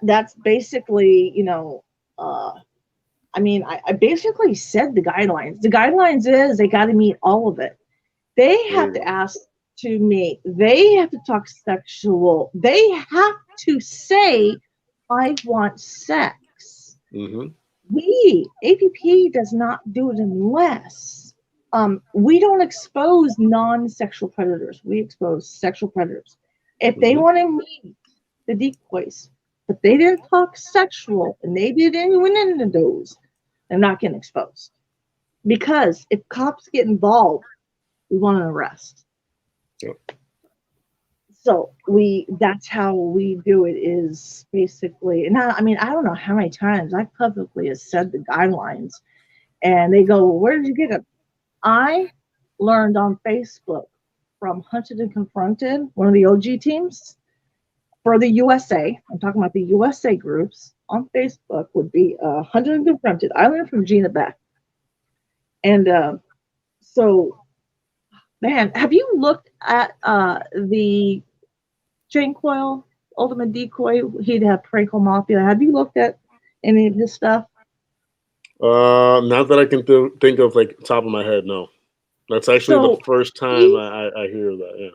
that's basically, you know, I mean, I basically said the guidelines. The guidelines is they got to meet all of it. They There have you to go. ask to meet. They have to talk sexual. They have to say, I want sex. Mm-hmm. We, APP does not do it unless we don't expose non-sexual predators. We expose sexual predators. If they Mm-hmm. want to meet the decoys, but they didn't talk sexual and they didn't went into those, they're not getting exposed. Because if cops get involved, we want an arrest. Yep. So that's how we do it is basically, and I mean, I don't know how many times I publicly have said the guidelines and they go, well, where did you get it? I learned on Facebook from Hunted and Confronted, one of the OG teams for the USA. I'm talking about the USA groups on Facebook would be Hunted and Confronted. I learned from Gina Beck. And so, man, have you looked at the Chain Coil, Ultimate Decoy? He'd have Franco Mafia. Have you looked at any of his stuff? Not that I can think of like top of my head. No, that's actually the So first time he, I hear of that. Yeah.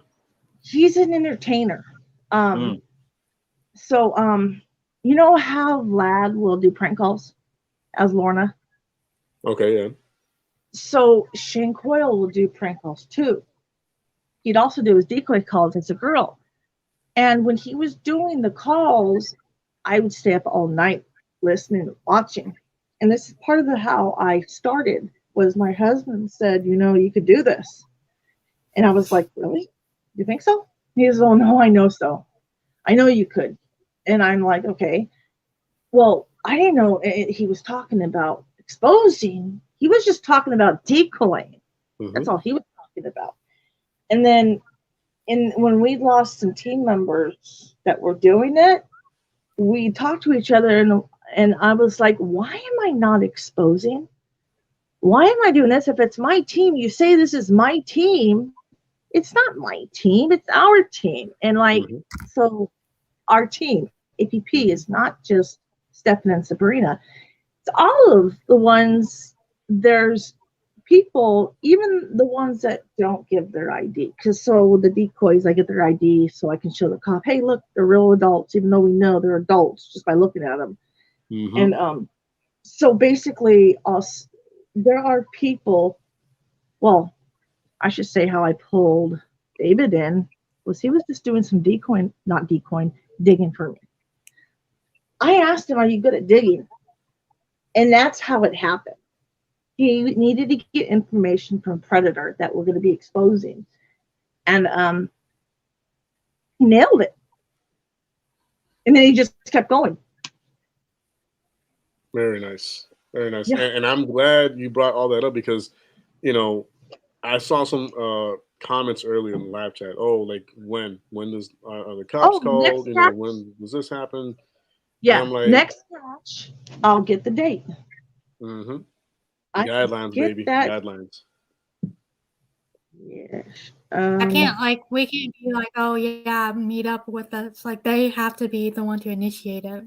he's an entertainer. Mm. So you know how Vlad will do prank calls as Lorna? Okay. Yeah. So Shane Coyle will do prank calls too. He'd also do his decoy calls as a girl. And when he was doing the calls, I would stay up all night listening and watching. And this is part of how I started was my husband said, you know, you could do this. And I was like, really? You think so? He says, oh, no, I know so. I know you could. And I'm like, okay. Well, I didn't know he was talking about exposing. He was just talking about decoying. Mm-hmm. That's all he was talking about. And then when we lost some team members that were doing it, we talked to each other and I was like, why am I not exposing? Why am I doing this? If it's my team, you say this is my team. It's not my team, it's our team. And like, Mm-hmm. so our team, A.P.P, is not just Stefan and Sabrina. It's all of the ones, there's people, even the ones that don't give their ID. Because so with the decoys, I get their ID so I can show the cop, hey, look, they're real adults, even though we know they're adults just by looking at them. Mm-hmm. And so basically, there are people, well, I should say how I pulled David in was he was just doing some decoying, not decoying, digging for me. I asked him, are you good at digging? And that's how it happened. He needed to get information from Predator that we're going to be exposing. And he nailed it. And then he just kept going. Very nice. Very nice. Yeah. And I'm glad you brought all that up because, you know, I saw some comments earlier in the live chat. Oh, like when does are the cops called? Next You know, match. when does this happen? And Yeah. I'm like, Next match, I'll get the date. mm-hmm. I Guidelines, get baby, that. guidelines. Yes. I can't like we can't be like, oh yeah, meet up with us. Like they have to be the one to initiate it.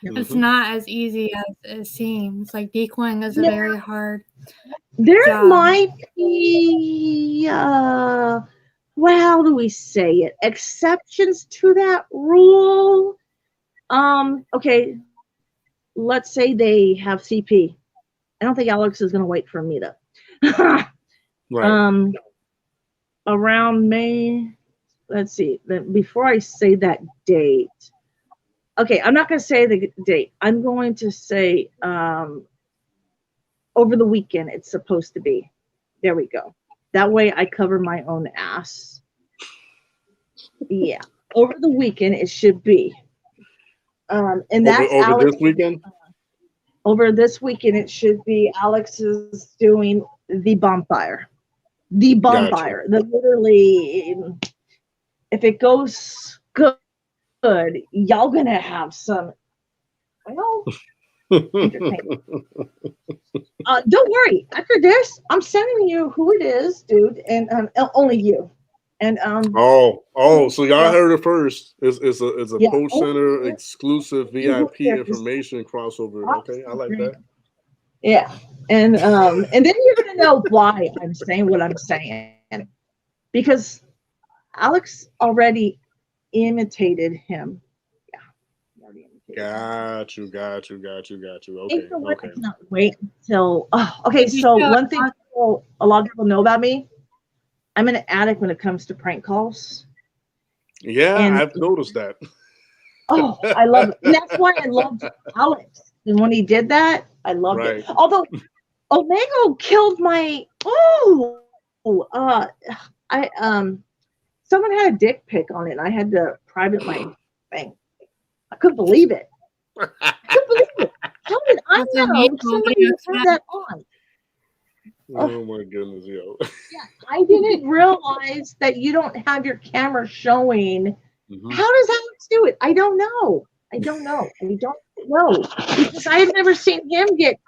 Mm-hmm. It's not as easy as it seems. Like decoying is a very hard There job. might be well, how do we say it? Exceptions to that rule. Okay, let's say they have CP. I don't think Alex is going to wait for a meetup. Right. um, around May. Let's see. Before I say that date, okay, I'm not going to say the date. I'm going to say over the weekend. It's supposed to be. There we go. That way, I cover my own ass. Yeah, over the weekend it should be. And that's Over this Alex. weekend. Over this weekend, it should be Alex is doing the bonfire. The Gotcha. bonfire. The literally, if it goes good, y'all gonna have some, well, entertainment. Don't worry. After this, I'm sending you who it is, dude, and only you. And So y'all yeah, heard it first. It's a yeah, Poach only Center you. exclusive You who VIP cares? information crossover. Okay, I like that. Yeah, and then you're gonna know why I'm saying what I'm saying, because Alex already imitated him. Yeah, he already imitated him. Got you. And Okay, you know what? I okay. cannot wait until. Oh, okay, You so should. one thing a lot of people know about me, I'm an addict when it comes to prank calls, Yeah, and I've noticed that. oh, I love it, and that's why I loved Alex. And when he did that, I loved it. Right. Although Omega killed my I someone had a dick pic on it and I had to private my thing. I couldn't believe it. I couldn't believe it. How did I That's a know mutual somebody video had chat. that on? Oh, Oh my goodness, yo. yeah. I didn't realize that you don't have your camera showing. Hmm. How does Alex do it? I don't know. I don't know. I don't know. Because I have never seen him get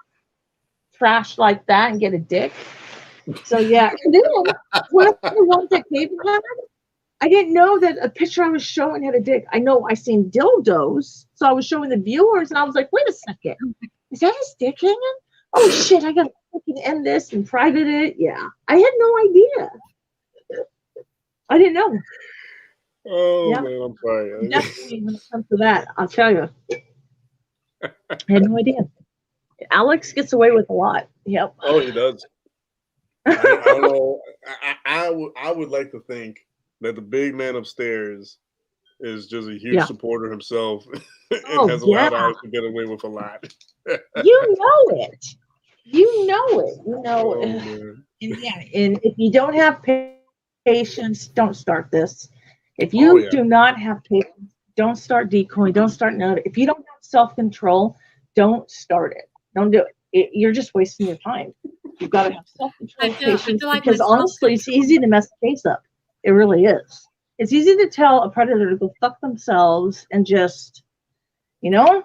trashed like that and get a dick. So yeah. And then one of the ones that David had, I didn't know that a picture I was showing had a dick. I know I seen dildos, so I was showing the viewers, and I was like, "Wait a second, is that his dick hanging? Oh shit, I gotta fucking end this and private it." Yeah, I had no idea. I didn't know. Oh Yeah, man, I'm sorry. definitely when it comes to that, I'll tell you, I had no idea. Alex gets away with a lot. Yep. Oh, he does. I don't know. I would like to think that the big man upstairs is just a huge Yeah. supporter himself and Oh has yeah. allowed Alex to get away with a lot. You know it. You know it. You know. Oh And man. yeah, and if you don't have patience, don't start this. If Oh you yeah. do not have patience, don't start decoying. Don't start note. If you don't have self control, don't start it. Don't do it. You're just wasting your time. You've got to have self I control, feel I patience, feel like because myself. honestly, it's easy to mess the case up. It really is. It's easy to tell a predator to go fuck themselves and just, you know,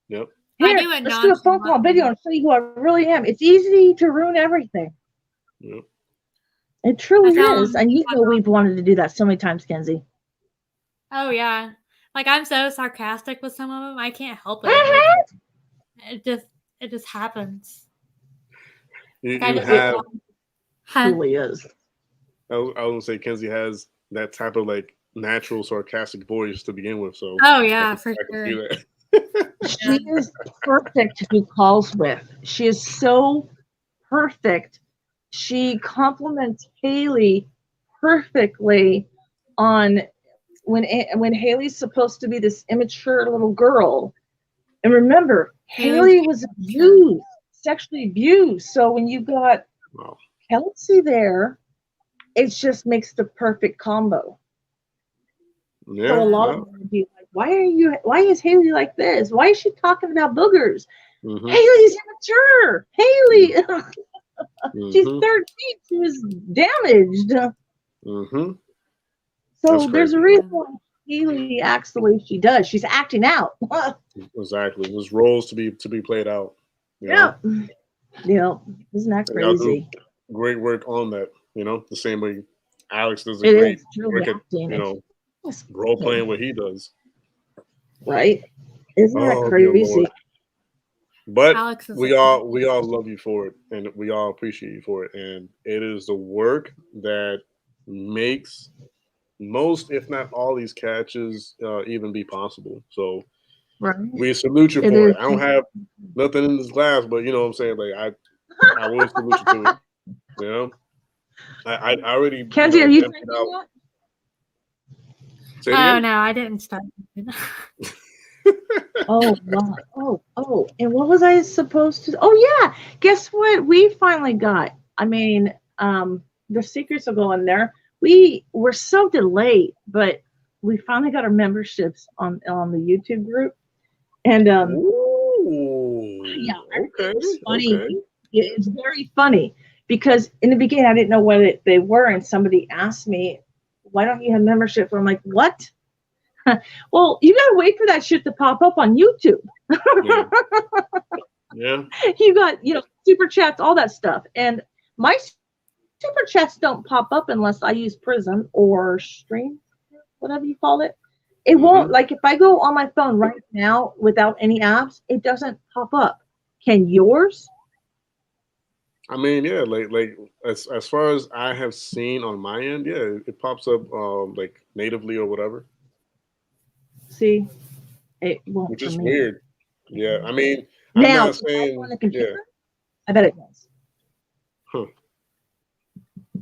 Yep. I here, do it let's do a phone call video nonchalantly. and show you who I really am. It's easy to ruin everything. Yep. It I truly tell is. them, And you know we've wanted to do that so many times, Kenzie. oh yeah, like I'm so sarcastic with some of them. I can't help it. Like Mhm. it just it just happens. You, Like I you just It have. huh? truly is. I was gonna say Kenzie has that type of like natural sarcastic voice to begin with, so Oh I yeah, can for I can sure. see that. She is perfect to do calls with. She is so perfect. She compliments Haley perfectly on when Haley's supposed to be this immature little girl. And remember, Haley's Haley was sure. abused, sexually abused. So when you got Wow. Kelsey there, it just makes the perfect combo. So Yeah. a lot of Yeah. them would be like, why is Haley like this? Why is she talking about boogers? Mm-hmm. Haley's immature. Haley, she's Mm-hmm. 13. She was damaged. Mm-hmm. That's So there's a crazy. reason why Haley acts the way she does. She's acting out. Exactly. There's roles to be played out. You Yeah. know, Yeah. Isn't that and y'all do crazy? great work on that. The same way Alex does a It great is truly work at acting. It's role playing what he does. right. Isn't that Oh dear crazy? Lord. But Alex is we like all we all love you for it, and we all appreciate you for it. And it is the work that makes most, if not all, these catches even be possible. So Right. we salute you It for is. it. I don't have nothing in this glass, but you know what I'm saying. Like I will salute you to it. You know, I already Kenzie, are you emptied drinking out. that? Say it Oh again. no, I didn't start. Oh wow. Oh, and what was I supposed to? Oh yeah. Guess what? We finally got. I mean, the secrets will go in there. We were so delayed, but we finally got our memberships on the YouTube group, and yeah, Ooh, okay, it's funny. okay. It's very funny because in the beginning I didn't know what they were, and somebody asked me, "Why don't you have membership?" I'm like, "What?" Well, you gotta wait for that shit to pop up on YouTube. Yeah, yeah. You got, super chats, all that stuff. And my super chats don't pop up unless I use Prism or Stream, whatever you call it. It won't, Mm-hmm. like if I go on my phone right now without any apps, it doesn't pop up. Can yours? I mean, yeah, like as far as I have seen on my end, yeah, it pops up like natively or whatever, See, it won't which for is me. weird. Yeah, I mean, I'm Now, not if I go on saying the yeah. computer, I bet it does. Huh. I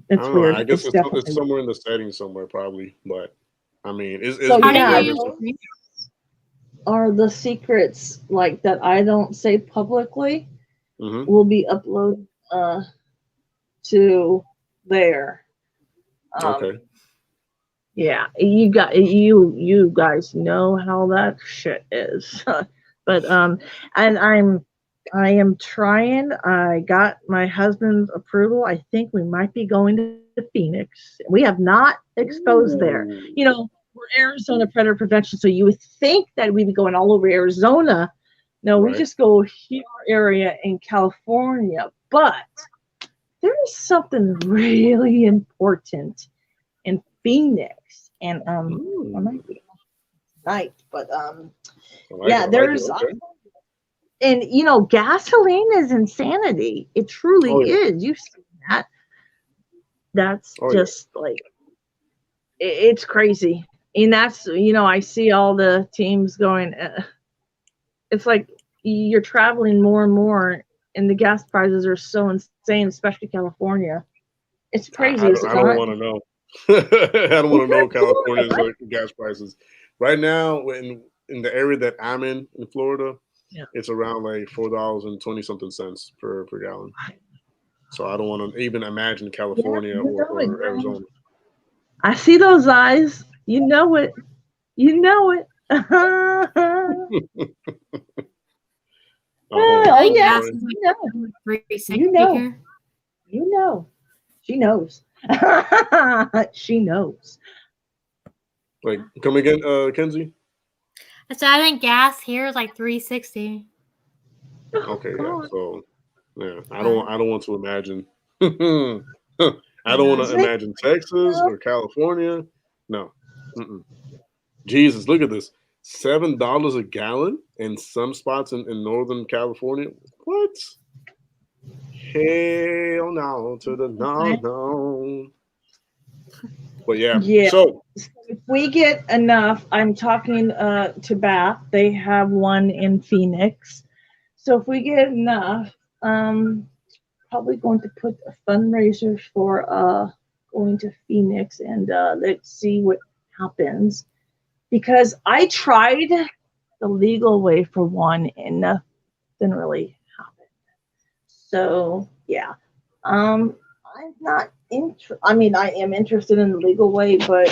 It's don't know. I weird. guess It's it's definitely weird. somewhere in the settings somewhere probably, but I mean, it's So How do it's you yeah, weird. use It's, those are the secrets like that I don't say publicly mm-hmm. will be uploaded to there. Um, Okay. yeah, you guys know how that shit is. But and I am trying. I got my husband's approval. I think we might be going to Phoenix. We have not exposed there. Ooh. We're Arizona predator prevention, so you would think that we'd be going all over Arizona. No, we Right. just go here area in California. But there is something really important in Phoenix, and I Mm. might be tonight, but I like it. yeah, I like it. there's Okay. and gasoline is insanity. It truly Oh yeah. is. You see that? That's Oh yeah. just like it's crazy, and that's I see all the teams going. It's like you're traveling more and more, and the gas prices are so insane, especially California. It's crazy, is it I don't not? want to know. I don't want to know Florida, California's right? gas prices. Right now, in the area that I'm in Florida, Yeah. it's around like $4.20 per gallon. So I don't want to even imagine Yeah, California you know it, or girl. Arizona. I see those eyes. You know it. You know it. Oh, I Oh think I'm yeah, gas sorry. is you know. like 360 You know. here. You know. She knows. She knows. Like, come again, Kenzie? So I think gas here is like 360. Oh Okay, yeah. God. So, yeah, But I don't want to imagine. I don't want yeah. to Same, imagine Texas know. or California. No. Mm-mm. Jesus, look at this. $7 a gallon in some spots in Northern California. What? Hell no to the no, Okay. no. But yeah, Yeah. so If we get enough, I'm talking to Bath. They have one in Phoenix. So if we get enough, probably going to put a fundraiser for going to Phoenix and let's see what happens. Because I tried the legal way for one and nothing really happened. So yeah. I'm not I mean I am interested in the legal way, but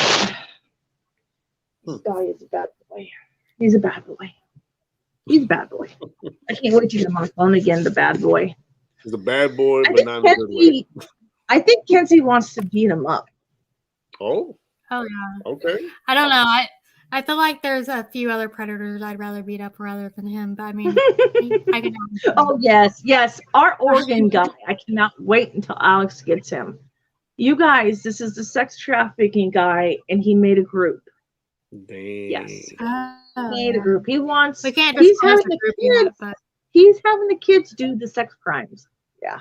hmm, this guy is a bad boy. He's a bad boy. He's a bad boy. I can't wait to get him on the phone again, the bad boy. he's a bad boy, I but think not in a good way. Kenzie I think Kenzie wants to beat him up. Oh, Oh yeah. okay. I don't know. I feel like there's a few other predators I'd rather beat up rather than him. But I mean, I can. Oh yes, yes. Our Oregon guy. I cannot wait until Alex gets him. You guys, this is the sex trafficking guy, and he made a group. Yes, Dang. Oh he made a yeah. group. He wants. We can't He's disclose having the the group kids. yet, but He's having the kids do the sex crimes. Yeah.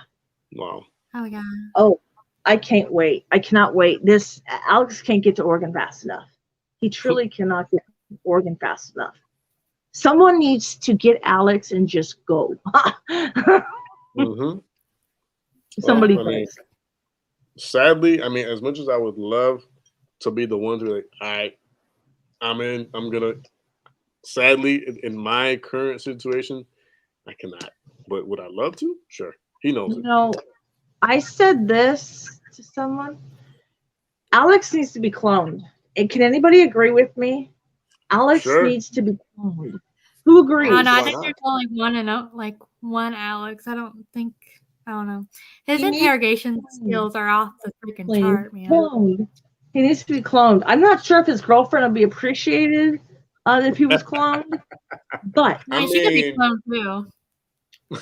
Wow. oh yeah. Oh, I can't wait. I cannot wait. This Alex can't get to Oregon fast enough. He truly cannot get to Oregon fast enough. Someone needs to get Alex and just go. Mm-hmm. Somebody Well, I mean, does. sadly, I mean, as much as I would love to be the one to like, all right, I'm in. I'm gonna. Sadly, in my current situation, I cannot. But would I love to? Sure. He knows You it. know, I said this to someone. Alex needs to be cloned. And can anybody agree with me? Alex Sure. needs to be cloned. Who I don't agrees? know. I Why think not? there's only one and like one Alex. I don't think. I don't know. His He needs interrogation cloned. skills are off the freaking Please. chart, man. Cloned. He needs to be cloned. I'm not sure if his girlfriend would be appreciated if he was cloned, but I I mean, she could be mean, cloned too.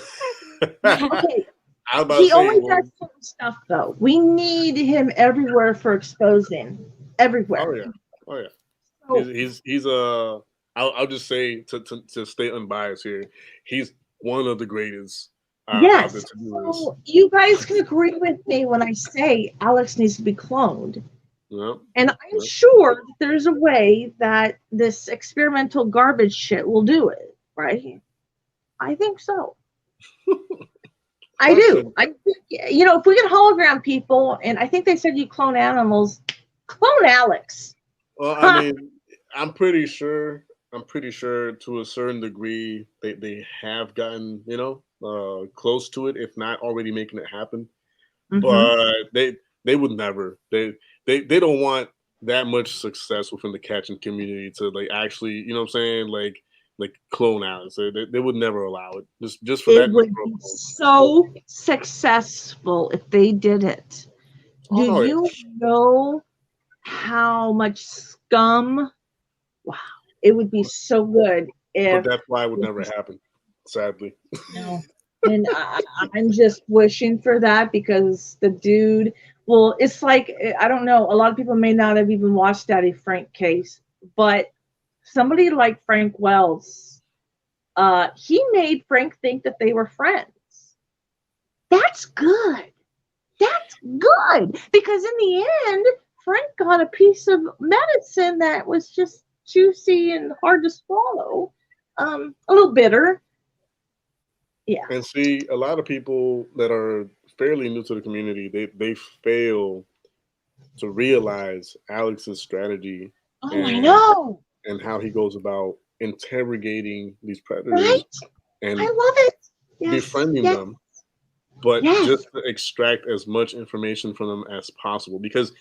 okay. I was about to He say, only well, does certain stuff though. We need him everywhere for exposing. oh Everywhere. yeah, oh yeah. So He's I'll just say to stay unbiased here, he's one of the greatest out there yes. to do this. So you guys can agree with me when I say Alex needs to be cloned. Yep. And I'm Yep. sure that there's a way that this experimental garbage shit will do it, right? I think so. I do. Question. I think, you know, if we can hologram people, and I think they said you clone animals, clone Alex. Well, I mean, I'm pretty sure. I'm pretty sure to a certain degree they have gotten close to it, if not already making it happen. Mm-hmm. But they would never. They don't want that much success within the catching community to like actually, you know what I'm saying, like clone out. So they would never allow it. Just for It that would be protocol. so successful if they did it. Oh Do no, yeah. you know how much scum? Wow. It would be so good But if that's why it would never happen. Sadly. no. And I'm just wishing for that because the dude, well, it's like, I don't know, a lot of people may not have even watched Daddy Frank case, but somebody like Frank Wells, he made Frank think that they were friends. That's good. That's good because in the end, Frank got a piece of medicine that was just juicy and hard to swallow, a little bitter. Yeah. And see, a lot of people that are fairly new to the community, they fail to realize Alex's strategy Oh, I and know. and how he goes about interrogating these predators Right? I and love it. Yes. befriending Yes. them, but Yes. just to extract as much information from them as possible. Because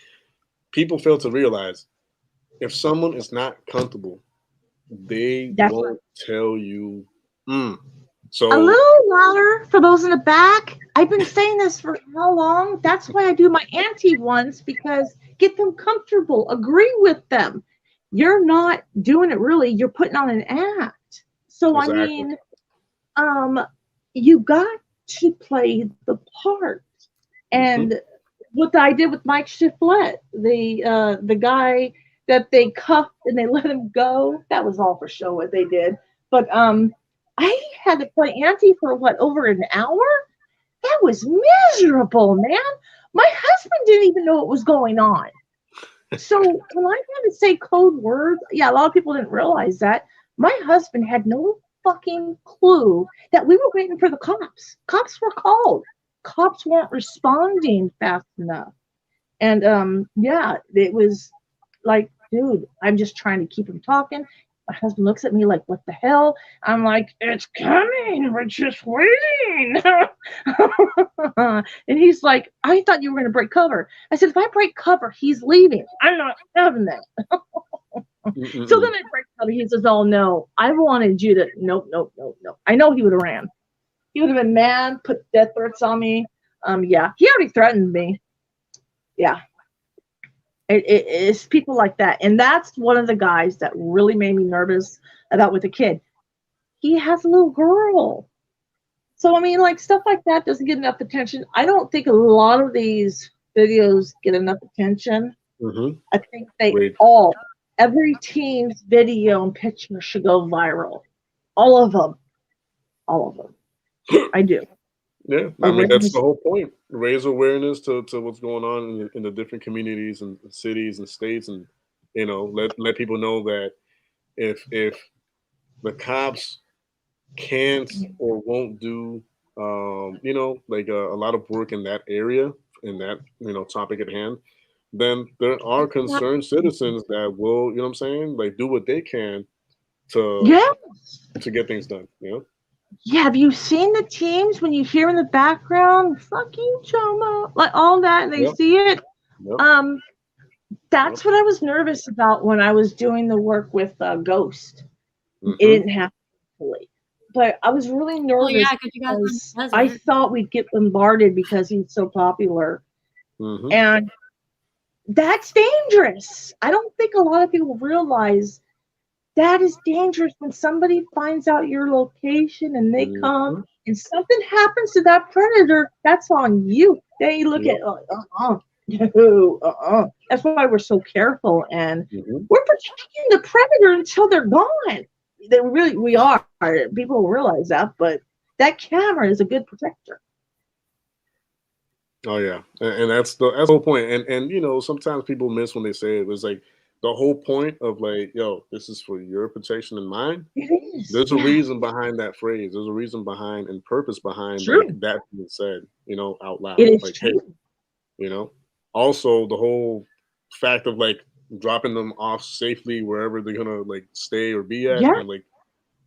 people fail to realize if someone is not comfortable, they That's right. won't tell you. Mm. A So little louder for those in the back. I've been saying this for how long? That's why I do my anti ones because get them comfortable. Agree with them. You're not doing it really. You're putting on an act. So I exactly. mean, you got to play the part. Hmm. And what I did with Mike Shiflett, the guy that they cuffed and they let him go, that was all for show what they did. But I had to play Auntie for what, over an hour? That was miserable, man. My husband didn't even know what was going on. So when I had to say code words, yeah, a lot of people didn't realize that. My husband had no fucking clue that we were waiting for the cops. Cops were called. Cops weren't responding fast enough. And yeah, it was like, dude, I'm just trying to keep him talking. My husband looks at me like, what the hell? I'm like, it's coming. We're just waiting. And he's like, I thought you were going to break cover. I said, if I break cover, he's leaving. I'm not having that. So then I break cover. He says, oh, no, I wanted you to, nope, nope, nope, nope. I know he would have ran. He would have been mad, put death threats on me. Yeah, he already threatened me. Yeah. It's people like that. And that's one of the guys that really made me nervous about with the kid. He has a little girl. So, I mean, like stuff like that doesn't get enough attention. I don't think a lot of these videos get enough attention. Mm-hmm. I think they Great. every team's video and picture should go viral. All of them. All of them. I do. Yeah, I mean that's the Awareness. whole point. Raise awareness to what's going on in the different communities and cities and states, and let people know that if the cops can't or won't do like a lot of work in that area, in that topic at hand, then there are concerned citizens that will, what I'm saying, like do what they can to Yeah. get things done. Yeah, have you seen the teams when you hear in the background, fucking Choma, like all that, and they Yep, see it? yep, Um, yep. that's what I was nervous about when I was doing the work with Ghost. It Mm-hmm, didn't happen fully, but I was really Well, yeah, nervous because you guys are in because the I desert. thought we'd get bombarded because he's so popular, mm-hmm. and that's dangerous. I don't think a lot of people realize that is dangerous when somebody finds out your location and they come Mm-hmm. and something happens to that predator. That's on you. They look Yep. at no, That's why we're so careful, and Mm-hmm. we're protecting the predator until they're gone. We are. People realize that, but that camera is a good protector. Oh yeah, and that's the whole point. And sometimes people miss when they say it. It's like the whole point of like, yo, this is for your protection and mine. It is, There's a yeah, reason behind that phrase. There's a reason behind and purpose behind like true. that being said, out It loud. is Like, hey, true. you know. Also, the whole fact of like dropping them off safely wherever they're gonna like stay or be at, Yeah, and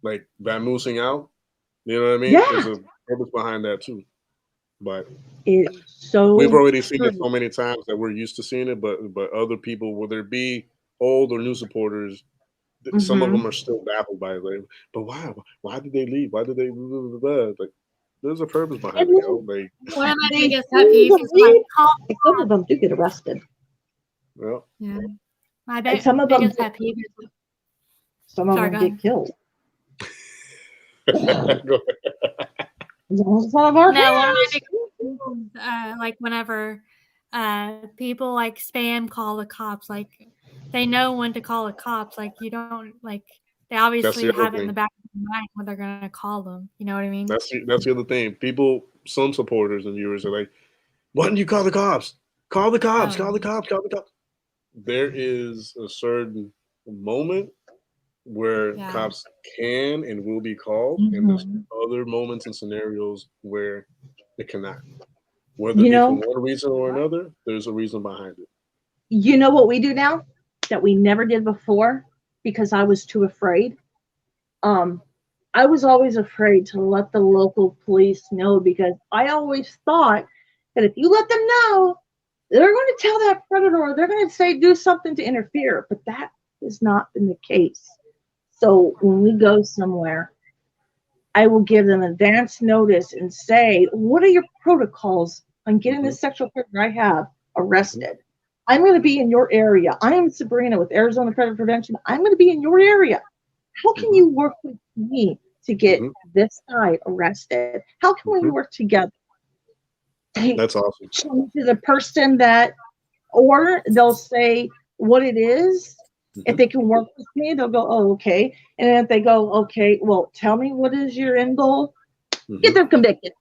like vamoosing out. You know what I mean? There's yeah. a purpose behind that too. But It is we've so already seen it true. so many times that we're used to seeing it, but other people, whether it be old or new supporters, some of Hmm. them are still baffled by it. Like, but why? Why did they leave? Why did they? Blah, blah, blah, blah? Like, there's a purpose And behind it, yo. then Like, One of my they biggest pet seem peeves to is like leave, call. and some of them do get arrested. well, Yeah, my And some of them, biggest pet peeve is. some of Sorry, them go get ahead. killed. go As ahead. long as it's out of our No, one of my hands. biggest peeves is like whenever people like spam call the cops, like they know when to call the cops. Like you don't like they That's obviously the other have it in thing. the back of their mind when they're gonna call them. You know what I mean? That's the other thing. People, some supporters and viewers are like, "Why didn't you call the cops? Call the cops! Oh, Call the cops! Call the cops!" There is a certain moment where yeah. cops can and will be called, and there's Mhm. other moments and scenarios where it cannot. Whether it You be for know, one reason or another, there's a reason behind it. you know what we do now that we never did before because I was too afraid. Um, I was always afraid to let the local police know because I always thought that if you let them know, they're going to tell that predator or they're going to say do something to interfere. But that has not been the case. So when we go somewhere, I will give them advance notice and say, what are your protocols on getting Hmm. this sexual predator I have Hmm. arrested? I'm going to be in your area. I am Sabrina with Arizona Predator Prevention. I'm going to be in your area. How can Hmm. you work with me to get Hmm. this guy arrested? How can we Hmm. work together? They That's awesome. to the person that, or they'll say what it is. If Hmm. they can work with me, they'll go, oh, okay. And if they go, okay, well, tell me what is your end goal? Get Hmm. them convicted.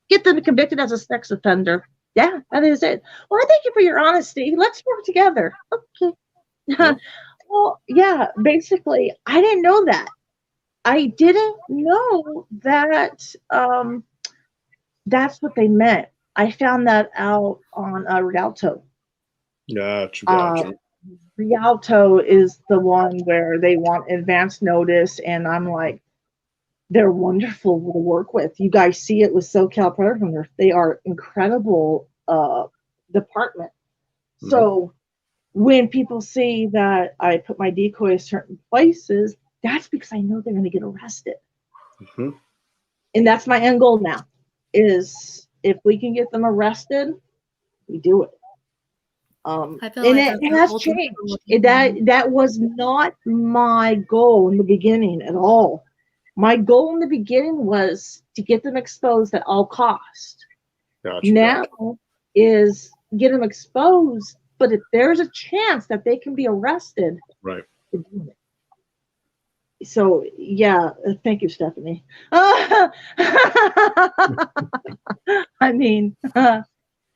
Get them convicted as a sex offender. Yeah, that is it. Well, I thank you for your honesty. Let's work together. Okay. Yep. Well, yeah, basically, I didn't know that. I didn't know that that's what they meant. I found that out on Rialto. Gotcha. Uh, Gotcha. Rialto is the one where they want advance notice, and I'm like, they're wonderful to work with. You guys see it with SoCal Predator Hunters. They are incredible department. Hmm. So when people see that I put my decoys certain places, that's because I know they're going to get arrested. Hmm. And that's my end goal now is if we can get them arrested, we do it. I feel And like it that's the has ultimate goal changed. of anything. That was not my goal in the beginning at all. My goal in the beginning was to get them exposed at all cost. Gotcha. Now Gotcha. is get them exposed, but if there's a chance that they can be arrested, Right. we're doing it. So yeah, thank you, Stephanie. I mean,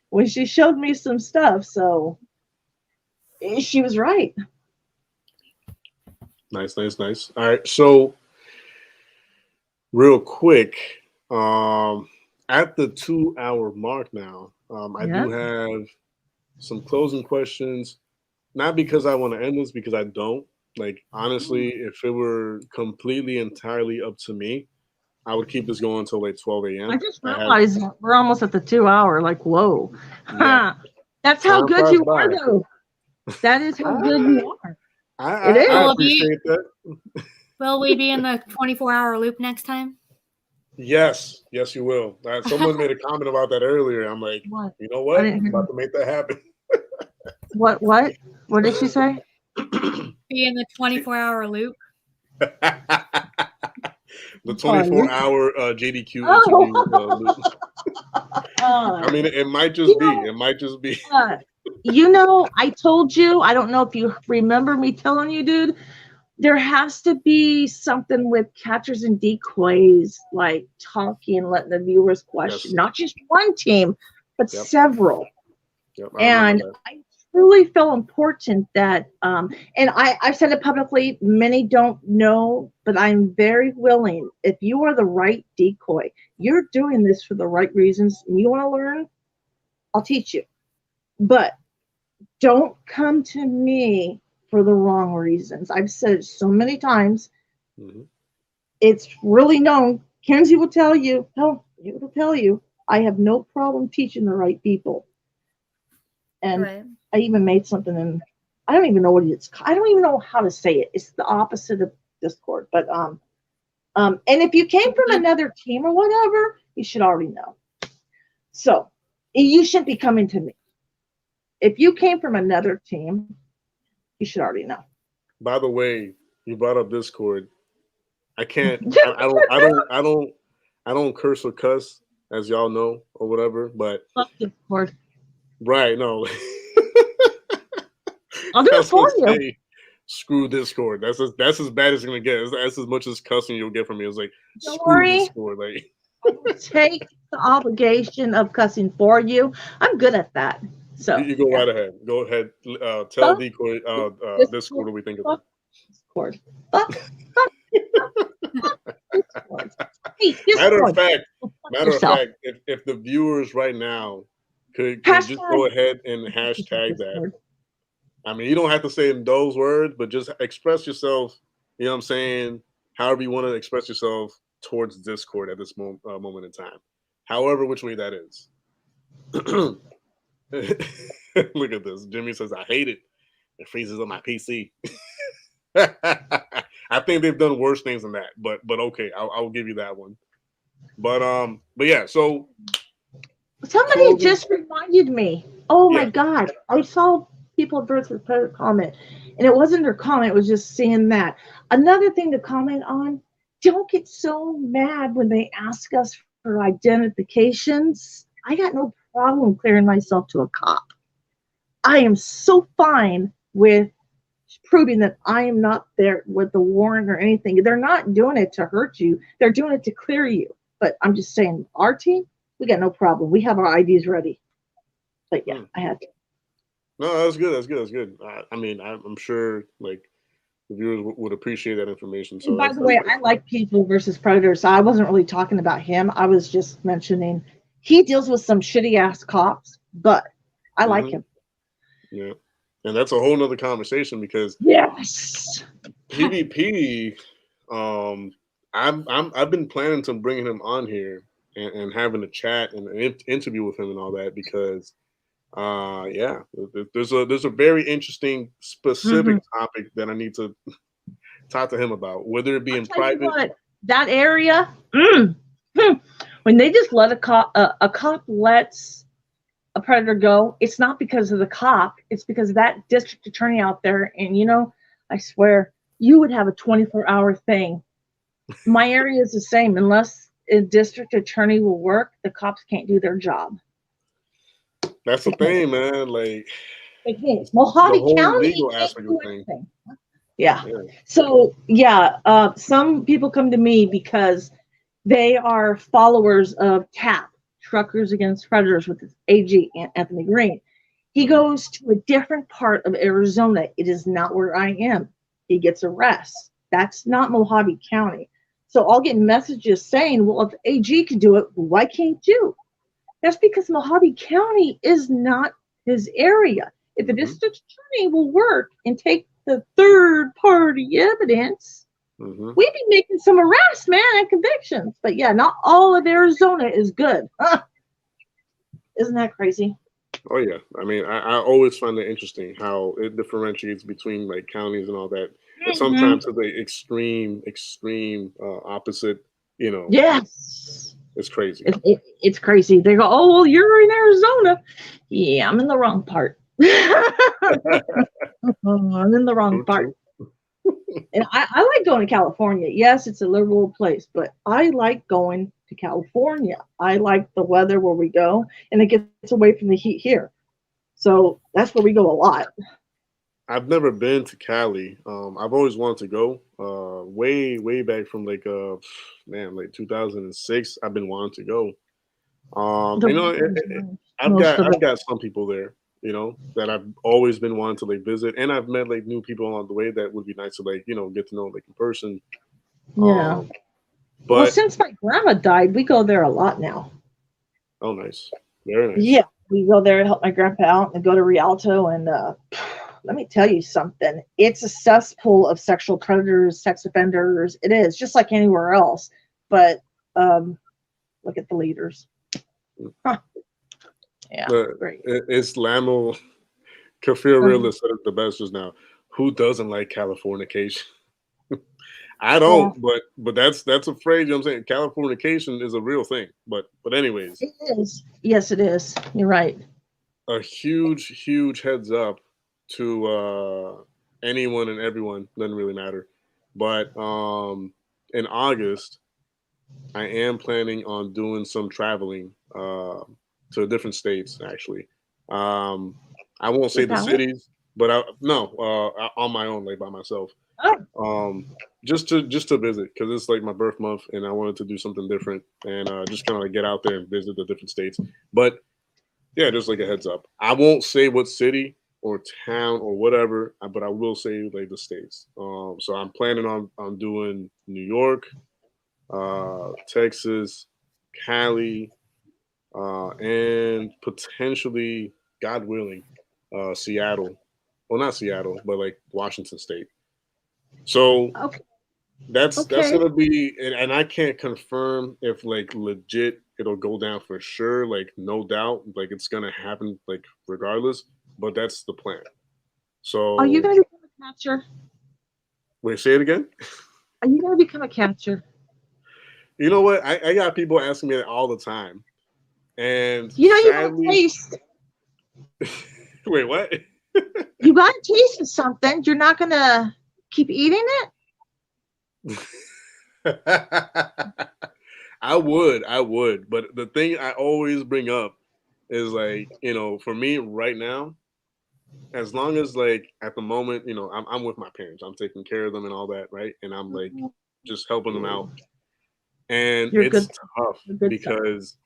when she showed me some stuff, so she was right. Nice, nice, nice. All right, so real quick, um, at the 2 hour mark now, I Yeah. do have some closing questions. Not because I want to end this, because I don't. Like, honestly, if it were completely entirely up to me, I would keep this going until like 12 I a.m. just I have, realized we're almost at the 2 hour. Like, whoa. yeah, That's how time good flies you by. are, though. That is how good I, you are. It I is. Will we appreciate that. will we be in the 24-hour loop next time? Yes, yes, you will. Someone made a comment about that earlier. I'm like, What? you know I what? didn't I'm hear. about to make that happen. What? What? What did she say? Be in the 24-hour loop. The Oh, 24-hour JDQ interview oh. loop. I mean, it might You just be. know, It might just be. I told you, I don't know if you remember me telling you, dude, there has to be something with catchers and decoys, like talking, letting the viewers question, Yes. not just one team, but Yep. several. Yep. I remember And that. I truly feel important that, and I've said it publicly, many don't know, but I'm very willing. If you are the right decoy, you're doing this for the right reasons, and you want to learn, I'll teach you. But don't come to me for the wrong reasons. I've said it so many times. Hmm. It's really known. Kenzie will tell you, hell, he will tell you, I have no problem teaching the right people. And Right. I even made something, and I don't even know what it's. I don't even know how to say it. It's the opposite of Discord, but and if you came from another team or whatever, you should already know. So you shouldn't be coming to me. If you came from another team, you should already know. By the way, you brought up Discord. I can't. I don't curse or cuss, as y'all know or whatever. But Fuck Discord. right, no. I'll do I it was gonna for you. say, screw Discord. That's as bad as it's gonna get. That's as much as cussing you'll get from me. It's like, Don't screw worry. Discord. Like, I will take the obligation of cussing for you. I'm good at that. you, So you go yeah. right ahead. Go ahead. Tell Fuck Decoy Discord Discord. what we think of that. Fuck Discord. Fuck Discord. Hey, Matter of Discord. fact, Go fuck yourself. if the viewers right now could just go Hashtag ahead and hashtag that. Discord. I mean, you don't have to say in those words, but just express yourself. You know what I'm saying? However you want to express yourself towards Discord at this moment in time. However, which way that is. Look at this. Jimmy says, "I hate it. It freezes on my PC." I think they've done worse things than that, but okay, I'll give you that one. But yeah. So Somebody closing. just reminded me. Oh my Yeah. God. I saw people versus Predator comment, and it wasn't their comment, it was just seeing that. Another thing to comment on, don't get so mad when they ask us for identifications. I got no problem clearing myself to a cop. I am so fine with proving that I am not there with the warrant or anything. They're not doing it to hurt you. They're doing it to clear you. But I'm just saying, our team, we got no problem. We have our IDs ready. But yeah, I had to. No, that's good. That's good. That's good. I mean, I'm sure like the viewers would appreciate that information. And So by that's the way, that's I like People versus Predators. So I wasn't really talking about him. I was just mentioning he deals with some shitty ass cops, but I like hmm him. yeah, and that's a whole nother conversation because Yes. PvP. I've been planning to bringing him on here and having a chat and an interview with him and all that because yeah, there's a very interesting specific Mhm. topic that I need to talk to him about, whether it be I'll in tell you private. what, that area, when they just let a cop lets a predator go, it's not because of the cop, it's because of that district attorney out there. And I swear, you would have a 24-hour thing. My area is the same. Unless a district attorney will work, the cops can't do their job. That's They the can't. thing, man. Like They can't. the Mojave whole County, you legal can't aspect of do the thing. anything. Yeah. Yeah. So yeah, some people come to me because they are followers of TAP, Truckers Against Predators with his AG, Anthony Green. He goes to a different part of Arizona. It is not where I am. He gets arrested. That's not Mojave County. So I'll get messages saying, well, if AG could do it, why can't you? That's because Mojave County is not his area. If the district attorney will work and take the third party evidence, we'd be making some arrests, man, and convictions. But yeah, not all of Arizona is good. Isn't that crazy? Oh yeah, I mean, I always find it interesting how it differentiates between like counties and all that. And sometimes it's the extreme opposite. You know, Yes, it's crazy. It's crazy. They go, oh well, you're in Arizona. Yeah, I'm in the wrong part. I'm in the wrong part. And I like going to California. Yes, it's a liberal place, but I like going to California. I like the weather where we go, and it gets away from the heat here. So that's where we go a lot. I've never been to Cali. I've always wanted to go. Way back from like like 2006. I've been wanting to go. You know, I've got some people there, you know, that I've always been wanting to like visit, and I've met like new people along the way that would be nice to like, you know, get to know like in person. Yeah. But well, since my grandma died, we go there a lot now. Oh, nice. Very nice. Yeah, we go there to help my grandpa out and go to Rialto. And let me tell you something. It's a cesspool of sexual predators, sex offenders. It is, just like anywhere else. But look at the leaders. Huh. Yeah, great. It's Lamo. Kafir Realist said it the best just now. Who doesn't like Californication? I don't, but that's a phrase. You know what I'm saying? Californication is a real thing. But anyways, it is. Yes, it is. You're right. A huge heads up to anyone and everyone. Doesn't really matter. But in August, I am planning on doing some traveling to different states. Actually, I won't say the cities, but on my own, like by myself. Just to visit, because it's like my birth month and I wanted to do something different and just kind of like get out there and visit the different states. But yeah, just like a heads up, I won't say what city or town or whatever, but I will say like the states. So I'm planning on doing New York, Texas, Cali, and potentially, God willing, Seattle. Well, not Seattle, but like Washington State. So that's gonna be, and I can't confirm if like legit it'll go down for sure, like no doubt, like it's gonna happen, like regardless. But that's the plan. So are you gonna become a catcher? Wait, say it again. Are you gonna become a catcher? You know what? I got people asking me that all the time, and you know sadly, you taste. Wait, what? You got to taste something. You're not gonna keep eating it. I would, but the thing I always bring up is like, you know, for me right now, as long as like at the moment, you know, I'm with my parents, I'm taking care of them and all that, right? And I'm like just helping them out, and it's tough because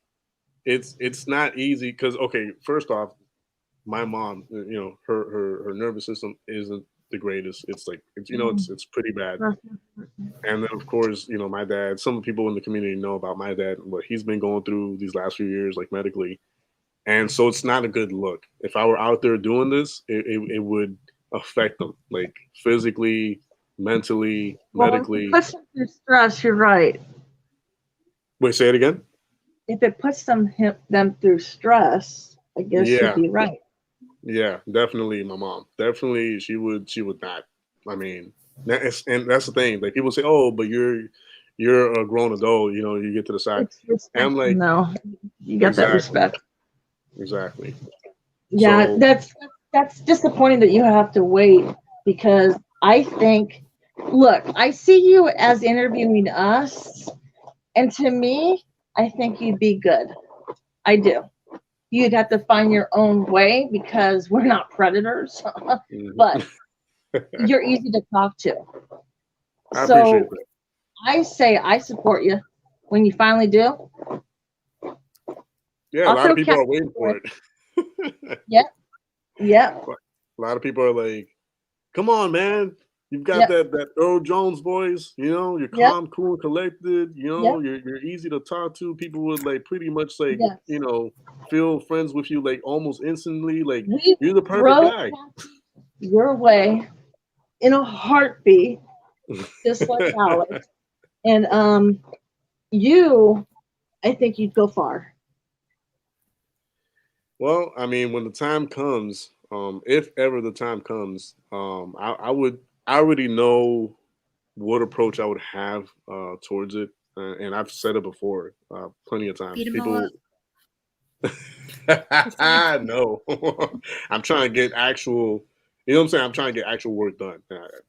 it's not easy. Because okay, first off, my mom, you know, her nervous system isn't the greatest. It's like it's pretty bad. And then of course, you know, my dad. Some people in the community know about my dad, what he's been going through these last few years, like medically, and so it's not a good look. If I were out there doing this, it would affect them, like physically, mentally, medically. If it puts them through stress, you're right. Wait, say it again. If it puts them through stress, I guess you'd be right. Yeah, definitely. My mom, definitely, she would not. I mean, and that's the thing. Like people say, "Oh, but you're a grown adult. You know, you get to the side." And I'm like, no, you got that respect. Exactly. Yeah, so, that's disappointing that you have to wait, because I think, look, I see you as interviewing us, and to me, I think you'd be good. I do. You'd have to find your own way because we're not predators, but you're easy to talk to. I appreciate that. I say I support you when you finally do. Yeah, a I'll lot of throw people cat. are waiting for it. Yep. Yep. A lot of people are like, "Come on, man! You've got Yep. that Earl Jones voice. You know, you're Yep. calm, cool, and collected. You Yep. know, you're easy to talk to. People would like pretty much like, Yes. you know, feel friends with you like almost instantly. Like We you're the perfect throw guy." your way in a heartbeat, just like Alex. And you, I think you'd go far. Well, I mean, when the time comes, if ever the time comes, I already know what approach I would have towards it, and I've said it before plenty of times. Beat them all People, up. Just kidding. no, I'm trying to get actual. You know what I'm saying? I'm trying to get actual work done.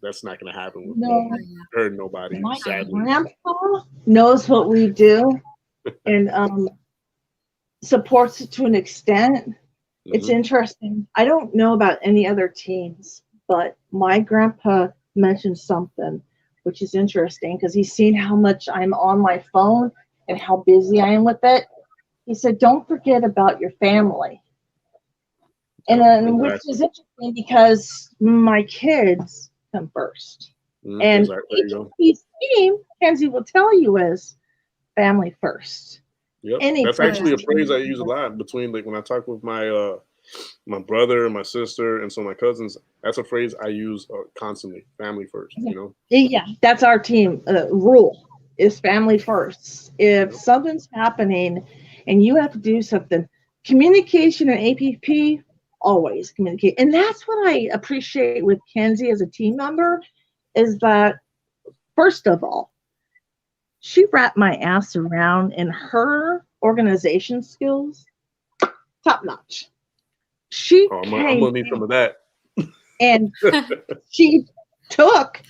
That's not going to happen with No, me hurting nobody, my sadly. grandpa knows what we do and supports it to an extent. It's Hmm. interesting. I don't know about any other teams, but my grandpa mentioned something which is interesting because he's seen how much I'm on my phone and how busy I am with it. He said, "Don't forget about your family." And Yep, then, which exactly. is interesting because my kids come first. And Exactly. There you go. A.P.P's team, Kenzie will tell you, is family first. Yep, Any that's Oh actually yeah. a phrase I team. use a lot between like when I talk with my brother and my sister and some of my cousins. That's a phrase I use constantly. Family first, Yeah, you know. yeah, that's our team rule is family first. If Yep. something's happening and you have to do something, communication and A.P.P. always communicate. And that's what I appreciate with Kenzie as a team member is that, first of all, she wrapped my ass around and her organization skills, top notch. She Oh, I'm came gonna need some of that. and she took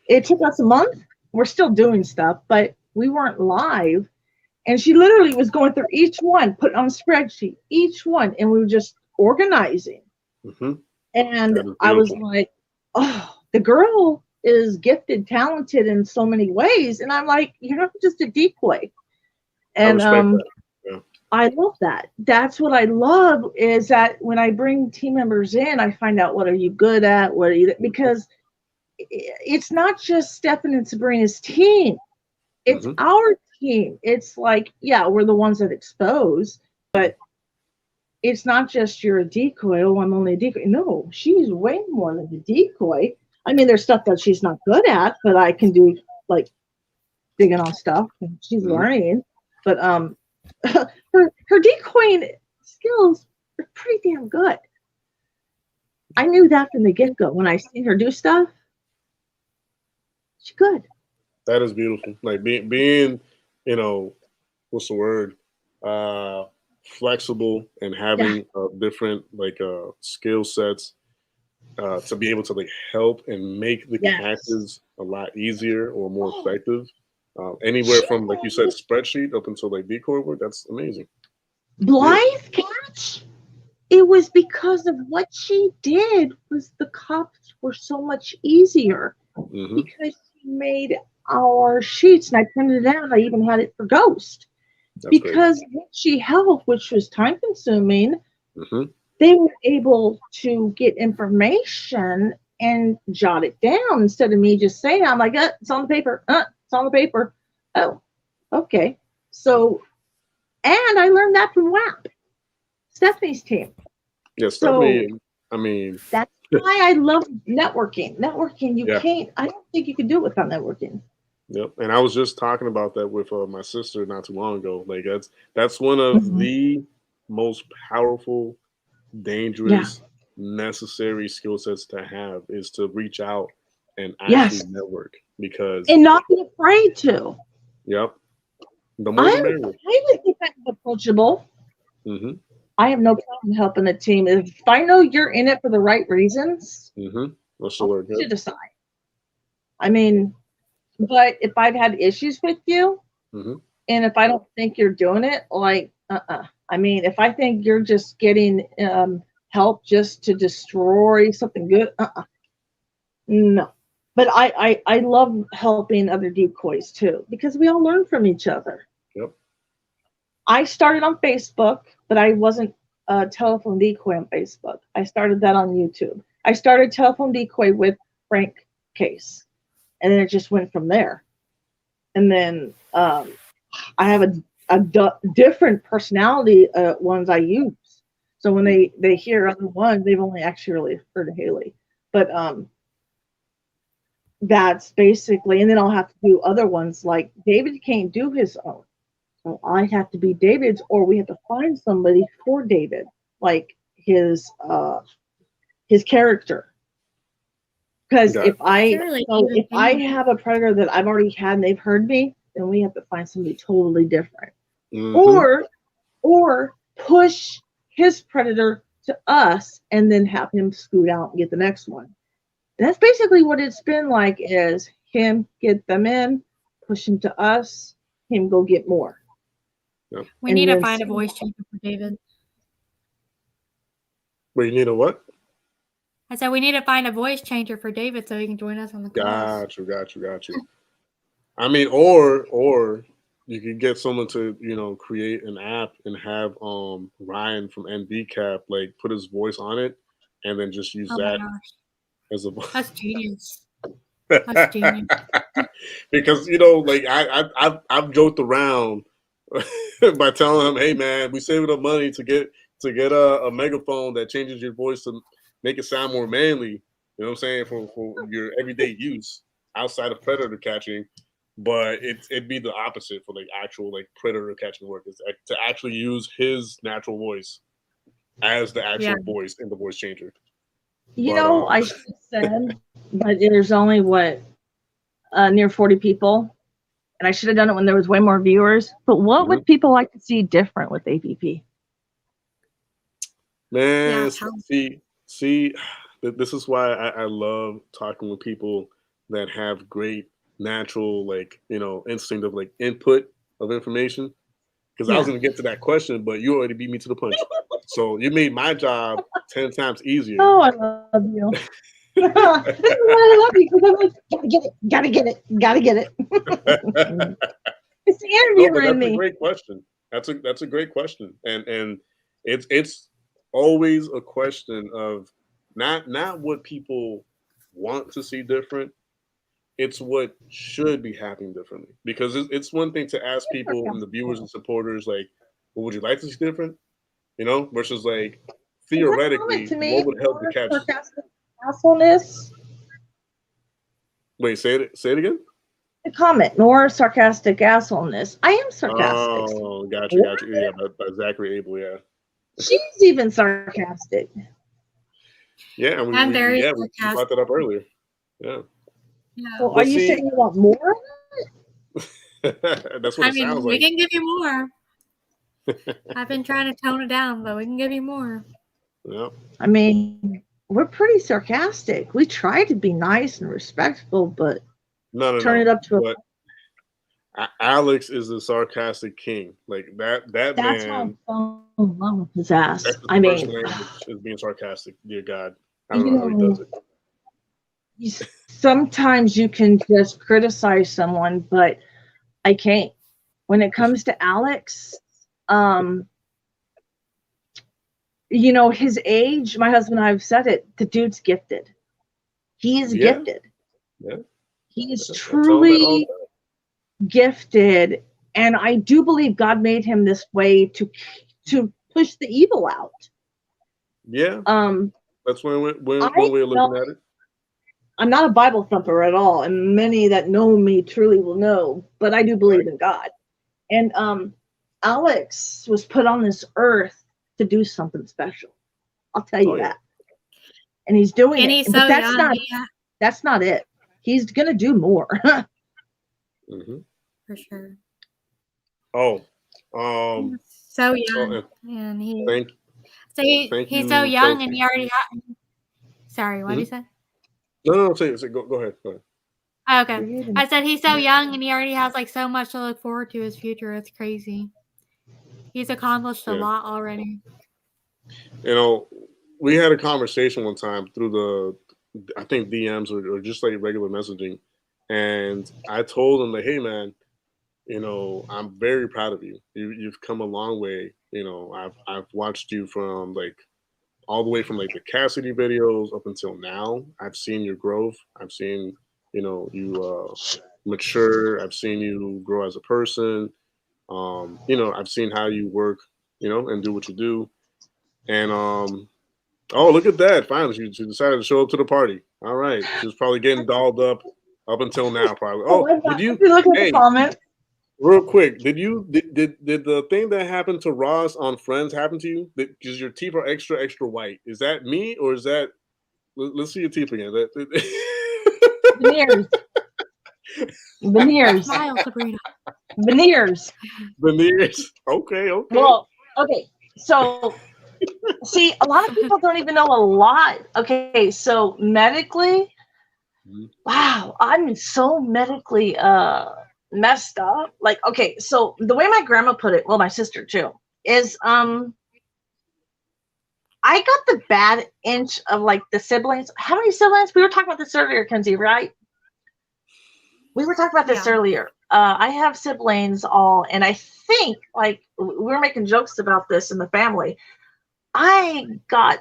it took us a month. We're still doing stuff, but we weren't live. And she literally was going through each one, put on a spreadsheet, each one, and we were just organizing. Hmm. And That is I was beautiful. like, oh, the girl is gifted, talented in so many ways. And I'm like, you're not just a decoy. I And respect that. Yeah. I love that. That's what I love is that when I bring team members in, I find out what are you good at, what are you because it's not just Stefan and Sabrina's team. It's Hmm. our team. It's like, yeah, we're the ones that expose, but it's not just you're a decoy. Oh, I'm only a decoy. No, she's way more than a decoy. I mean, there's stuff that she's not good at, but I can do like digging on stuff and she's Hmm. learning. But her decoying skills are pretty damn good. I knew that from the get go. When I seen her do stuff, she's good. That is beautiful. Like being, you know, what's the word? Uh, Flexible and Yeah. having different like skill sets to be able to like help and make the Yes. catches a lot easier or more Oh, effective. Anywhere she from like you said, spreadsheet up until like decoy work. That's amazing. It's beautiful. Blythe catch. It was because of what she did was the cops were so much easier Hmm. because she made our sheets and I printed it out. I even had it for Ghost That's great. because what she helped, which was time consuming, Hmm. they were able to get information and jot it down instead of me just saying, I'm like, it's on the paper. It's on the paper. Oh, okay. So, and I learned that from WAP, Stephanie's team. Yeah, So Stephanie. I mean, that's why I love networking. Networking, you yeah, can't, I don't think you can do it without networking. yep. And I was just talking about that with my sister not too long ago. Like that's one of Mhm. the most powerful, Yeah. dangerous, necessary skill sets to have is to reach out and actually Yes. network because And not be afraid to. yep, the more the I'm merrier. fine with being approachable. Hmm. I have no problem helping a team. If I know you're in it for the right reasons, Hmm. What's the I'll word? let you Yep. decide. I mean, but if I've had issues with you Hmm. and if I don't think you're doing it, like, I mean, if I think you're just getting help just to destroy something good, no. But I love helping other decoys too because we all learn from each other. Yep. I started on Facebook but I wasn't telephone decoy on Facebook. I started that on YouTube. I started telephone decoy with Frank Case, and then it just went from there. And then I have different personality ones I use. So when they hear other ones, they've only actually really heard of Haley. But that's basically, and then I'll have to do other ones like David can't do his own. So I have to be David's, or we have to find somebody for David, like his character. Because if I have a predator that I've already had and they've heard me, then we have to find somebody totally different. Or push his predator to us and then have him scoot out and get the next one. That's basically what it's been like, is him get them in, push him to us, him go get more. Yep. We need to find a voice changer for David. Wait, you need a what? I said we need to find a voice changer for David so he can join us on the calls. Got you. I mean, or you could get someone to, create an app and have Ryan from NBCAP like put his voice on it and then just use that as a voice. That's genius. That's genius. Because like I've joked around by telling him, hey man, we saving up money to get a megaphone that changes your voice to make it sound more manly. You know what I'm saying, for your everyday use outside of predator catching. But it'd be the opposite for like actual like predator catching work, is to actually use his natural voice as the actual voice in the voice changer. I should have said, but there's only near 40 people, and I should have done it when there was way more viewers. But what would people like to see different with A.P.P? Man, see, this is why I love talking with people that have great natural, like, instinct of like input of information. Because I was going to get to that question, but you already beat me to the punch. So you made my job 10 times easier. Oh, I love you. This is why I love you, because I'm like, gotta get it. It's the interviewer in me. That's a great question. That's a great question, and it's always a question of not what people want to see different. It's what should be happening differently. Because it's one thing to ask people and the viewers and supporters, like, what would you like to see different? Versus like theoretically, what would help the catch? Assholeness. Wait, say it again. A comment, more sarcastic assholeness. I am sarcastic. Oh, gotcha. Yeah, by Zachary Abel, yeah. She's even sarcastic. Yeah, we brought that up earlier. Yeah. So are you saying you want more? That's what it sounds like. We can give you more. I've been trying to tone it down, but we can give you more. Yeah. I mean, we're pretty sarcastic. We try to be nice and respectful, but turn it up to Alex is the sarcastic king. Like that's man. That's why I'm so in love with his ass. Is being sarcastic. Dear God, I don't know how he does it. Sometimes you can just criticize someone, but I can't. When it comes to Alex, his age, my husband and I have said it, the dude's gifted. He is gifted. Yeah. He is truly gifted. And I do believe God made him this way to push the evil out. Yeah. That's one way of looking at it. I'm not a Bible thumper at all, and many that know me truly will know, but I do believe in God. And Alex was put on this earth to do something special. I'll tell you that. And he's doing it. He's but that's not it. He's gonna do more. For sure. Oh. So young. And he's so young, and he already had. Sorry, what did you say? No, say go ahead. Okay. I said he's so young and he already has like so much to look forward to his future. It's crazy. He's accomplished a lot already. We had a conversation one time through I think DMs or just like regular messaging. And I told him that, hey man, I'm very proud of you. You've come a long way. I've watched you from like all the way from like the Cassidy videos up until now. I've seen your growth. I've seen, you mature. I've seen you grow as a person. I've seen how you work, and do what you do. And oh, look at that! Finally, she decided to show up to the party. All right, she was probably getting dolled up until now, probably. Oh Oh, my did God. you? If you look at the Hey, comment, real quick, did the thing that happened to Ross on Friends happen to you? Because your teeth are extra extra white. Is that me or is that? Let's see your teeth again. veneers, veneers, Smile, Sabrina. veneers. Veneers. Okay, okay. Well, okay. So, see, a lot of people don't even know a lot. Okay, so medically, Mhm. wow, I'm so medically messed up. Like, okay, so the way my grandma put it, well, my sister too, is I got the bad inch of like the siblings. How many siblings? We were talking about this earlier, Kenzie, right? We were talking about this Yeah. earlier. I have siblings all, and I think like we were making jokes about this in the family. I got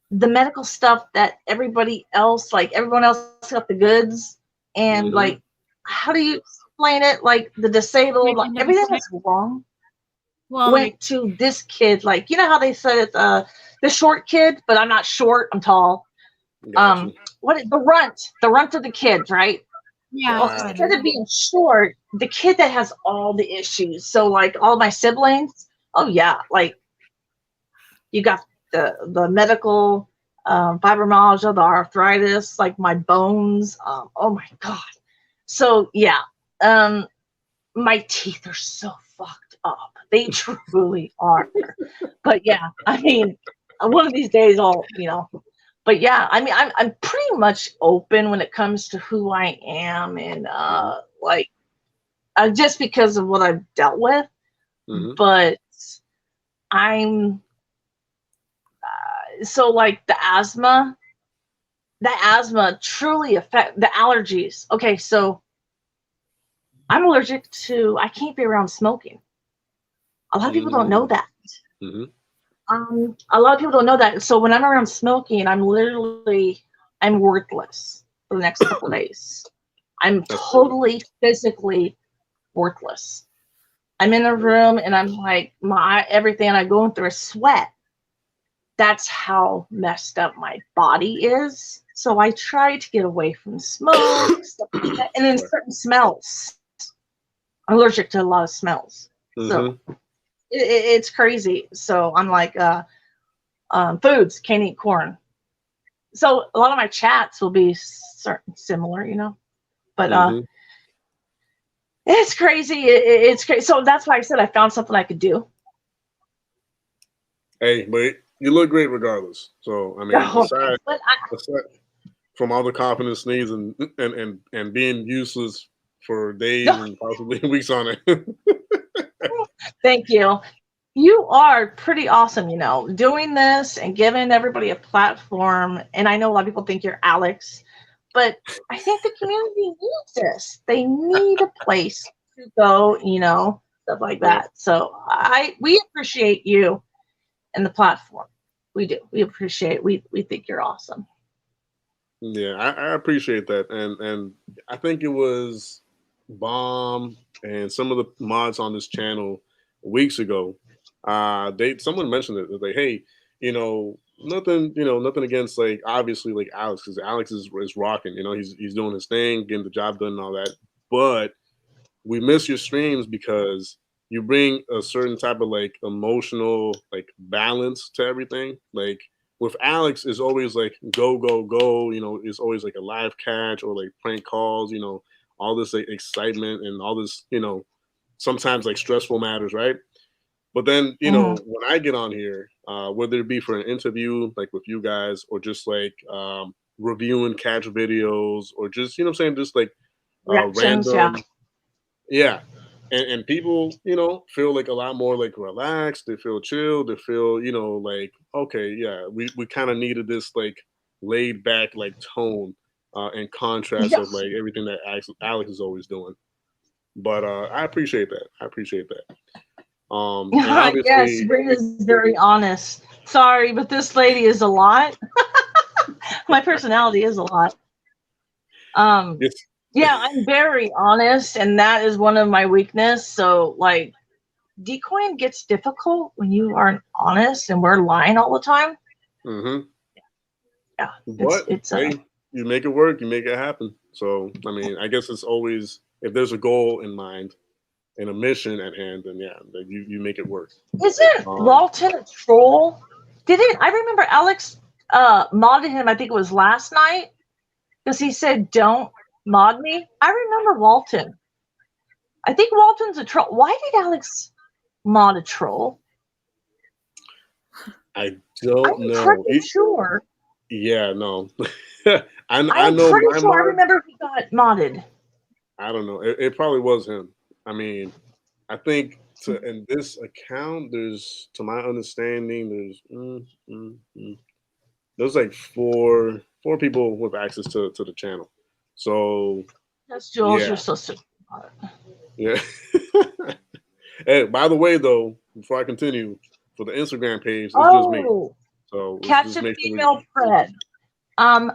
the medical stuff that everybody else, like everyone else got the goods. And Mhm. like, how do you explain it? Like the disabled, like Making them everything sick. that's wrong Well, went to this kid. Like, you know how they said it's the short kid, but I'm not short, I'm tall. Got you. The runt of the kids, right? yeah, Well, that's what I Got instead heard. of being short, the kid that has all the issues. So like all my siblings, oh yeah, like you got the medical fibromyalgia, the arthritis, like my bones. Oh my god. So yeah, um, my teeth are so fucked up. They truly are. But yeah, I mean, one of these days I'll. But yeah, I mean, I'm pretty much open when it comes to who I am, and you. like just because of what I've dealt with. Hmm. But I'm so like the asthma truly affect the allergies. Okay, so I'm allergic to. I can't be around smoking. A lot of people don't know Hmm. that. Hmm. A lot of people don't know that. So when I'm around smoking, I'm worthless for the next couple of days. I'm That's crazy. totally physically worthless. I'm in a room and I'm like my everything, and I'm going through a sweat. That's how messed up my body is. So I try to get away from smoke, stuff like that, and then Sorry. certain smells. I'm allergic to a lot of smells, so Hmm. it's crazy. So I'm like, foods can't eat corn. So a lot of my chats will be certain similar. But Hmm. it's crazy. It's crazy. So that's why I said I found something I could do. Hey, but you look great regardless. So I mean, aside, But aside from all the confidence sneeze and being useless for days I, and possibly weeks on it. thank you. You are pretty awesome, doing this and giving everybody a platform. And I know a lot of people think you're Alex, but I think the community needs this. They need a place to go, stuff like Yeah. that. So we appreciate you and the platform. We do. We appreciate. We think you're awesome. Yeah, I appreciate that, and I think it was Bomb and some of the mods on this channel weeks ago. They someone mentioned it. They're like, hey, nothing against like obviously like Alex because Alex is rocking. He's doing his thing, getting the job done and all that. But we miss your streams because you bring a certain type of like emotional like balance to everything. Like with Alex is always like go go go. It's always like a live catch or like prank calls. All this like, excitement and all this sometimes like stressful matters, right? But then Hmm. when I get on here, whether it be for an interview like with you guys or just like reviewing catch videos or just what I'm saying just like Reactions, yeah. random yeah. And people, feel like a lot more like relaxed. They feel chill. They feel, like, okay, yeah, we kind of needed this like laid back like tone and contrast Yeah. of like everything that Alex is always doing. But I appreciate that. I appreciate that. And Yes, obviously, Sabrina's very honest. Sorry, but this lady is a lot. My personality is a lot. Um, it's yeah, I'm very honest, and that is one of my weakness. So, like, decoying gets difficult when you aren't honest and we're lying all the time. hmm Yeah, but it's hey, you make it work, you make it happen. So I mean, I guess it's always if there's a goal in mind and a mission at hand, then yeah, then you make it work. Isn't Um, Walton a troll? Didn't I remember Alex modded him? I think it was last night because he said, "Don't mod me." I remember Walton. I think Walton's a troll. Why did Alex mod a troll? I don't I'm know. pretty sure. Yeah, no. I I'm know pretty my sure I mod. remember he got modded. I don't know. It probably was him. I mean, I think in this account, there's to my understanding, there's like four people with access to the channel. So Yes, Jules, yeah, you're so sick. yeah. Hey, by the way, though, before I continue, for the Instagram page, it's just me. Oh, So let's catch just a make sure we. female pred. Um,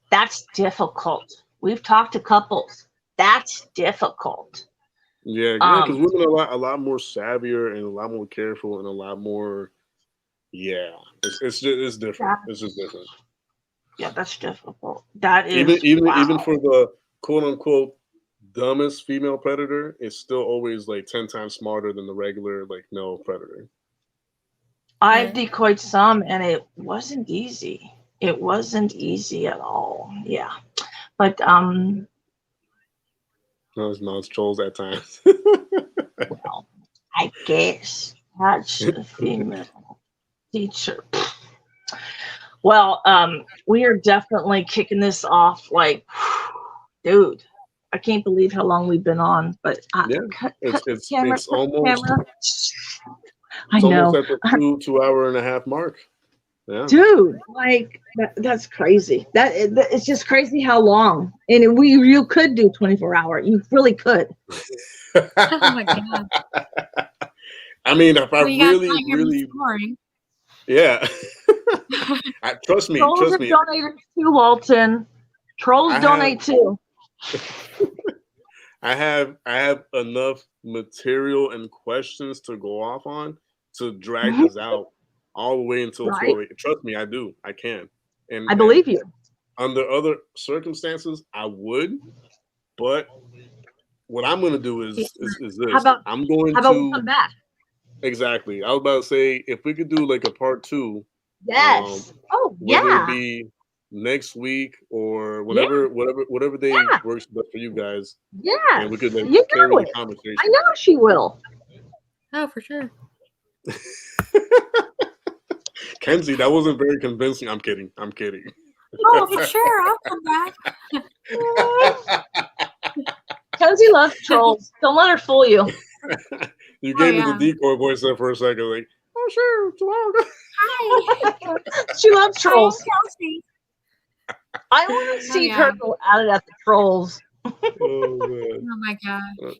that's difficult. We've talked to couples. That's difficult. Yeah, yeah, because Um, women are a lot more savvier and a lot more careful and a lot more. Yeah, it's different. that, It's just different. yeah, that's difficult. That Even is even even wow. for the quote unquote dumbest female predator, it's still always like 10 times smarter than the regular like male predator. I've Yeah. decoyed some, and it wasn't easy. It wasn't easy at all. Yeah, but No, it's trolls at times. well, I guess catch a female teacher. Well, we are definitely kicking this off. Like, dude, I can't believe how long we've been on. But Yeah, cut the it's camera, it's cut the almost camera. I it's almost know, at the two hour and a half mark. Yeah. dude. Like that's crazy. It's just crazy how long. And you could do 24-hour. You really could. Oh my god. I mean, if I Well, you gotta really, find your most really, boring. yeah. Trolls Trust are me. donators too, Walton. Trolls I have, donate too. I have enough material and questions to go off on to drag Mhm. this out all the way until Right? 12. Trust me, I do. I can. I And believe you. under other circumstances, I would. But what I'm gonna do Yeah. is How this. about I'm going how about we to come back? exactly. I was about to say if we could do like a part two, um, Yes. Oh whether it yeah. be next week or Yeah. whatever day Yeah. works best for you guys, and we could Yes. like You carry know the it. I conversation. know she will. Oh, for sure. Kenzie, that wasn't very convincing. I'm kidding. I'm kidding. Oh, for sure. I'll come back. Kenzie loves trolls. Don't let her fool you. You Oh gave me the yeah. decoy voice there for a second, like, oh sure, tomorrow. Hi. She loves Hi, I'm trolls. Kelsey. I want to Oh see yeah. her go at it at the trolls. Oh man. Oh my god. Uh,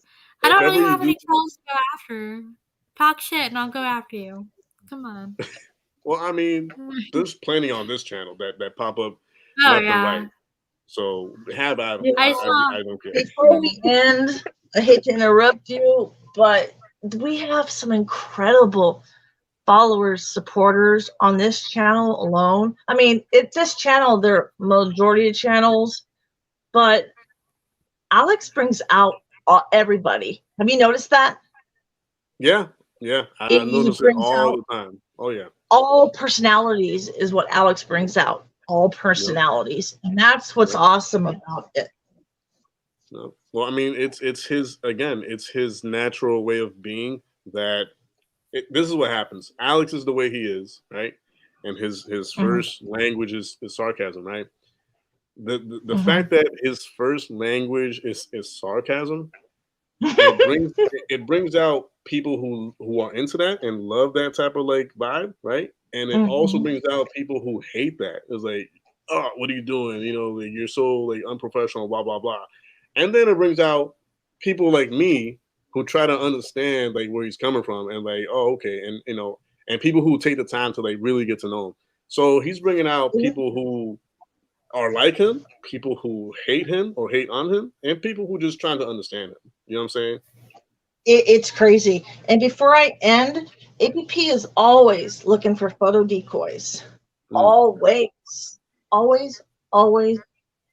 I If don't really ever you have do, any trolls to go after. Talk shit and I'll go after you. Come on. well, I mean, there's plenty on this channel that pop up Oh left and yeah. right. So have at them. You I know, saw. I don't care. before we end, I hate to interrupt you, but we have some incredible followers, supporters on this channel alone. I mean, this channel, they're majority of channels, but Alex brings out everybody. Have you noticed that? Yeah, yeah. I He notice it brings all out the time. Oh yeah. all personalities, is what Alex brings out. All Yep. personalities. And that's what's Yep. awesome about it. No. Well, I mean, it's his again. It's his natural way of being. This is what happens. Alex is the way he is, right? And his Mhm, first language is sarcasm, right? The mhm. fact that his first language is sarcasm, it brings out people who are into that and love that type of like vibe, right? And it also Mhm. brings out people who hate that. It's like, oh, what are you doing? You know, like, you're so like unprofessional, blah blah blah. And then it brings out people like me who try to understand like where he's coming from and like, oh, okay, and and people who take the time to like really get to know him. So he's bringing out people who are like him, people who hate him or hate on him, and people who just trying to understand him. You know what I'm saying? It's crazy. And before I end, APP is always looking for photo decoys. Mm. Always, always, always,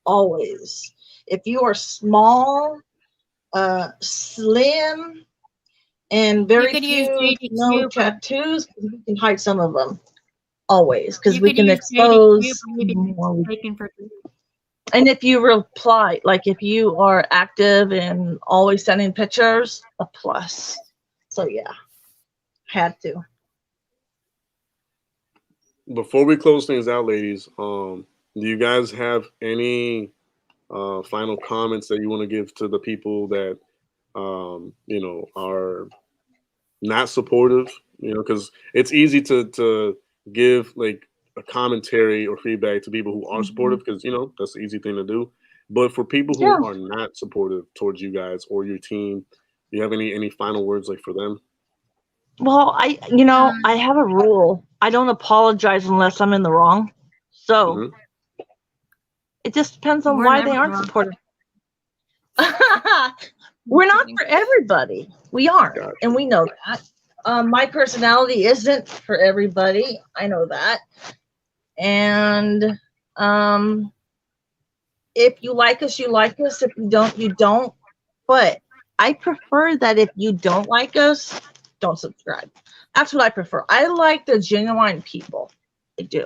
always. If you are small, slim, and You very could use few, no JDQ, but tattoos, we can hide some of them. Always, because you we could can use JDQ, expose but maybe more. taken for. And if you reply, like if you are active and always sending pictures, a plus. So yeah, had to. Before we close things out, ladies, do you guys have any final comments that you want to give to the people that are not supportive? Because it's easy to give like a commentary or feedback to people who are supportive, because that's the easy thing to do. But for people Yeah. who are not supportive towards you guys or your team, do you have any final words like for them? Well, I have a rule. I don't apologize unless I'm in the wrong. So Hmm. it just depends on We're why never they aren't wrong. supportive. We're not for everybody. We aren't, Gotcha. and we know that. My personality isn't for everybody. I know that. And if you like us, you like us. If you don't, you don't. But I prefer that if you don't like us, don't subscribe. That's what I prefer. I like the genuine people. I do.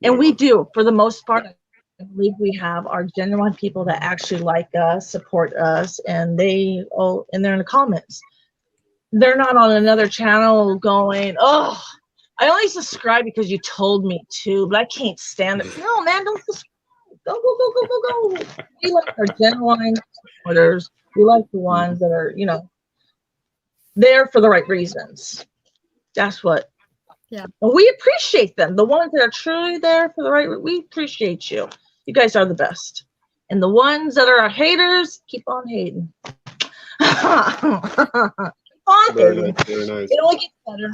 And Right we on. do, for the most part. I believe we have our genuine people that actually like us, support us, and and they're in the comments. They're not on another channel going, oh, I only subscribe because you told me to, but I can't stand it. No, man, don't subscribe. Go, go, go, go, go, go. We like our genuine supporters. We like the ones that are, there for the right reasons. That's what. Yeah. And we appreciate them. The ones that are truly there for the right, we appreciate you. You guys are the best. And the ones that are haters, keep on hating. Keep on Very hating. nice. Very nice. It only gets better.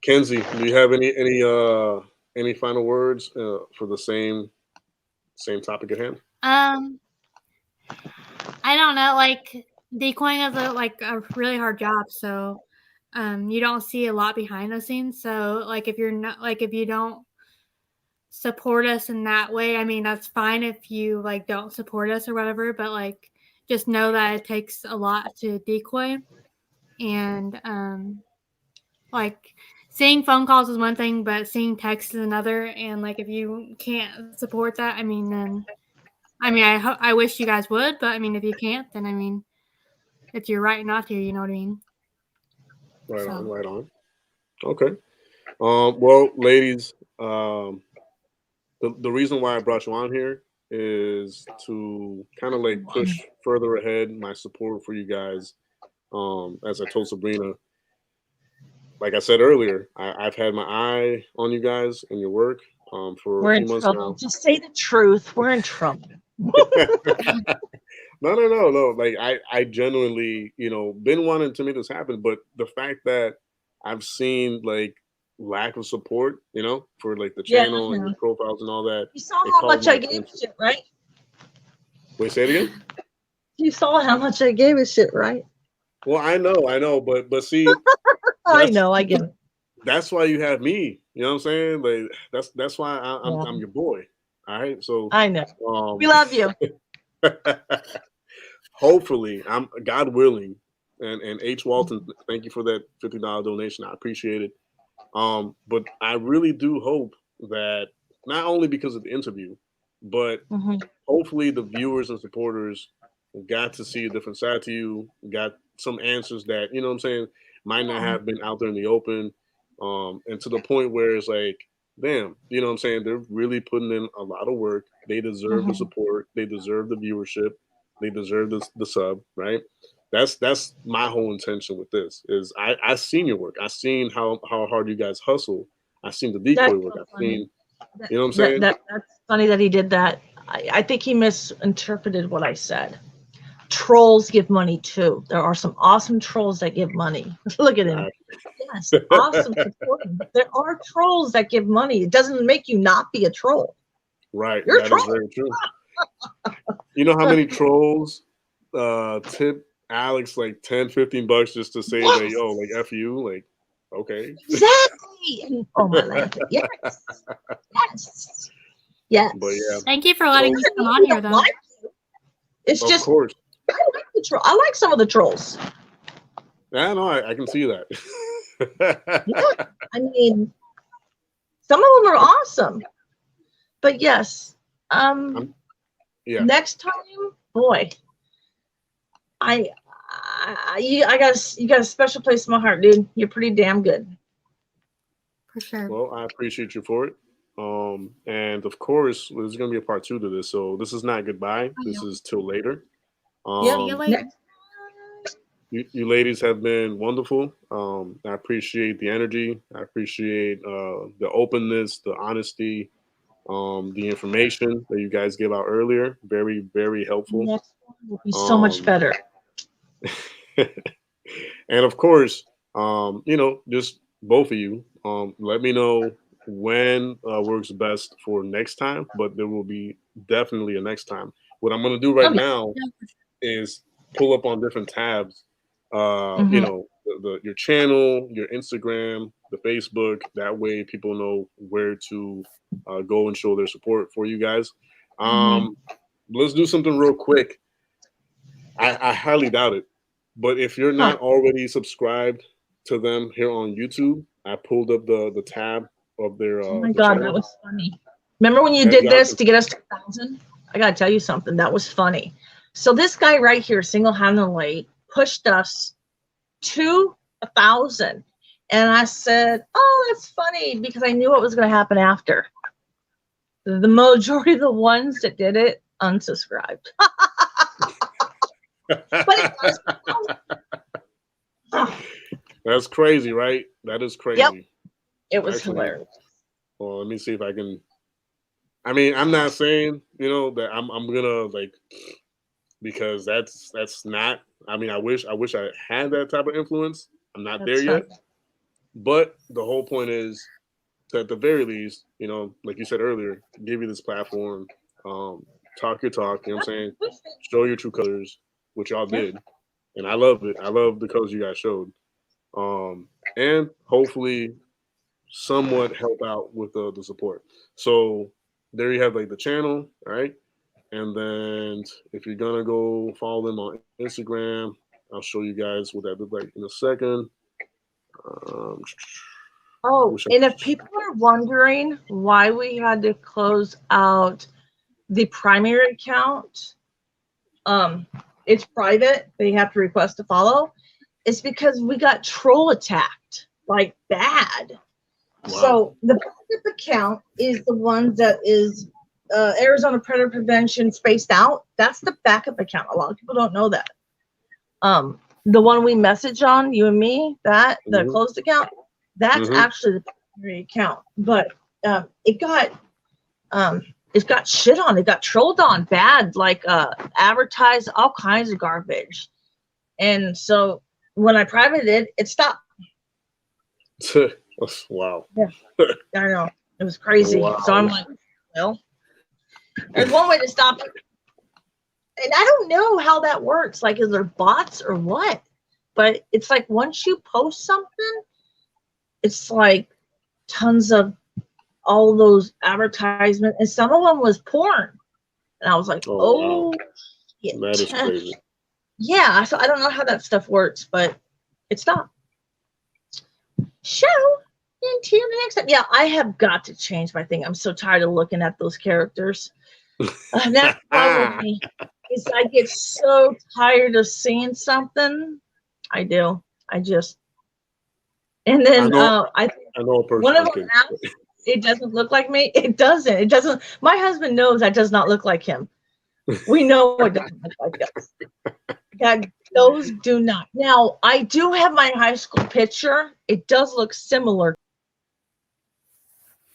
Kenzie, do you have any final words for the same topic at hand? I don't know. Like decoying is a really hard job, so you don't see a lot behind the scenes. So like if you don't support us in that way, I mean that's fine if you like don't support us or whatever, but like just know that it takes a lot to decoy, and like seeing phone calls is one thing, but seeing text is another. And like if you can't support that, I mean then I wish you guys would, but I mean if you can't, then I mean it's your right not to. You know what I mean? Right on. So Right on. Okay. Well, ladies, the reason why I brought you on here is to kind of like push further ahead my support for you guys. As I told Sabrina, like I said earlier, I've had my eye on you guys and your work for a We're few in months trouble. now. Just say the truth. We're in trouble. No. Like I genuinely, been wanting to make this happen, but the fact that I've seen like lack of support, for like the Yeah. channel and your profiles and all that, You saw it how called much my I gave attention. shit, right? Wait, say it again. You saw how much I gave a shit, right? Well, I know, but see, I that's know, I get it. that's why you have me. You know what I'm saying? Like that's why I'm Yeah, your boy. All right, so I know. We um, love you. hopefully, I'm God willing, and H Walton, thank you for that $50 donation. I appreciate it. But I really do hope that not only because of the interview, but Mhm. hopefully the viewers and supporters got to see a different side to you, got some answers that, what I'm saying, might not Yeah. have been out there in the open. And to the point where it's like, damn, what I'm saying? They're really putting in a lot of work. They deserve the Mhm. support. They deserve the viewership. They deserve the sub, right? That's my whole intention with this is I seen your work. I seen how hard you guys hustle. I seen the decoy That's work. so I funny. seen, you know what I'm saying? That's funny that he did that. I think he misinterpreted what I said. trolls give money too. There are some awesome trolls that give money. Look at him. Yes, awesome supporting. But there are trolls that give money. It doesn't make you not be a troll. Right, You're a that is troll. very true. You know how many trolls tip Alex like 10, 15 bucks just to say that, Yes. yo, like F you? Like, okay. Exactly. And, oh my lantern. Yes. Yes. Yes. But yeah, Thank you for letting me Doesn't come mean on we here, don't though. like you. It's of just course. I like the troll. I like some of the trolls. Yeah, no, I can see that. Yeah. I mean, some of them are awesome. But yes, Yeah. next time, boy, you got a special place in my heart, dude. You're pretty damn good. For sure. Well, I appreciate you for it. And of course, there's gonna be a part 2 to this. So this is not goodbye. This is till later. See you later. Next, You ladies have been wonderful. I appreciate the energy. I appreciate the openness, the honesty, the information that you guys gave out earlier. Very, very helpful. next one will be so much better. And of course, just both of you, let me know when works best for next time, but there will be definitely a next time. What I'm going to do right Okay. now is pull up on different tabs, your channel, your Instagram, the Facebook. That way people know where to go and show their support for you guys. Let's do something real quick. I highly doubt it. But if you're not already subscribed to them here on YouTube, I pulled up the tab of their. Oh my the God, channel. that was funny. Remember when you And did y'all this can- to get us to 1,000? I gotta tell you something. That was funny. So this guy right here, single-handedly, pushed us to 1,000, and I said, "Oh, that's funny," because I knew what was going to happen after. The majority of the ones that did it unsubscribed. But it was, That's crazy, right? That is crazy. Yep. It was Actually, hilarious. Well, let me see if I can. I mean, I'm not saying that I'm gonna because that's not. I mean, I wish I had that type of influence. I'm not there That's yet. But the whole point is to, at the very least, like you said earlier, give you this platform, talk your talk. You know what I'm saying? Show your true colors, which y'all did, and I love it. I love the colors you guys showed, and hopefully somewhat help out with the support. So there you have like the channel, right? And then if you're gonna go follow them on Instagram, I'll show you guys what that look like in a second. Oh, and if people are wondering why we had to close out the primary account, it's private. They have to request to follow. It's because we got troll attacked, like bad. Wow. So the backup account is the one that is Arizona Predator Prevention spaced out. That's the backup account. A lot of people don't know that. The one we message on, you and me, the closed account, that's actually the primary account. But it got shit on. It got trolled on bad, like advertised all kinds of garbage. And so when I privated it, it stopped. Wow. Yeah, I know. It was crazy. Wow. So I'm like, well, there's one way to stop it. And I don't know how that works. Like, is there bots or what? But it's like once you post something, it's like tons of all those advertisements. And some of them was porn. And I was like, wow. Shit. That is crazy. Yeah, so I don't know how that stuff works, but it stopped. Show until the next time. Yeah, I have got to change my thing. I'm so tired of looking at those characters. That's bothers me. Is I get so tired of seeing something. I do. I just. And then I know a person. One of them asked, it doesn't look like me. It doesn't. It doesn't. My husband knows that does not look like him. We know it doesn't look like us. God, those do not. Now, I do have my high school picture. It does look similar.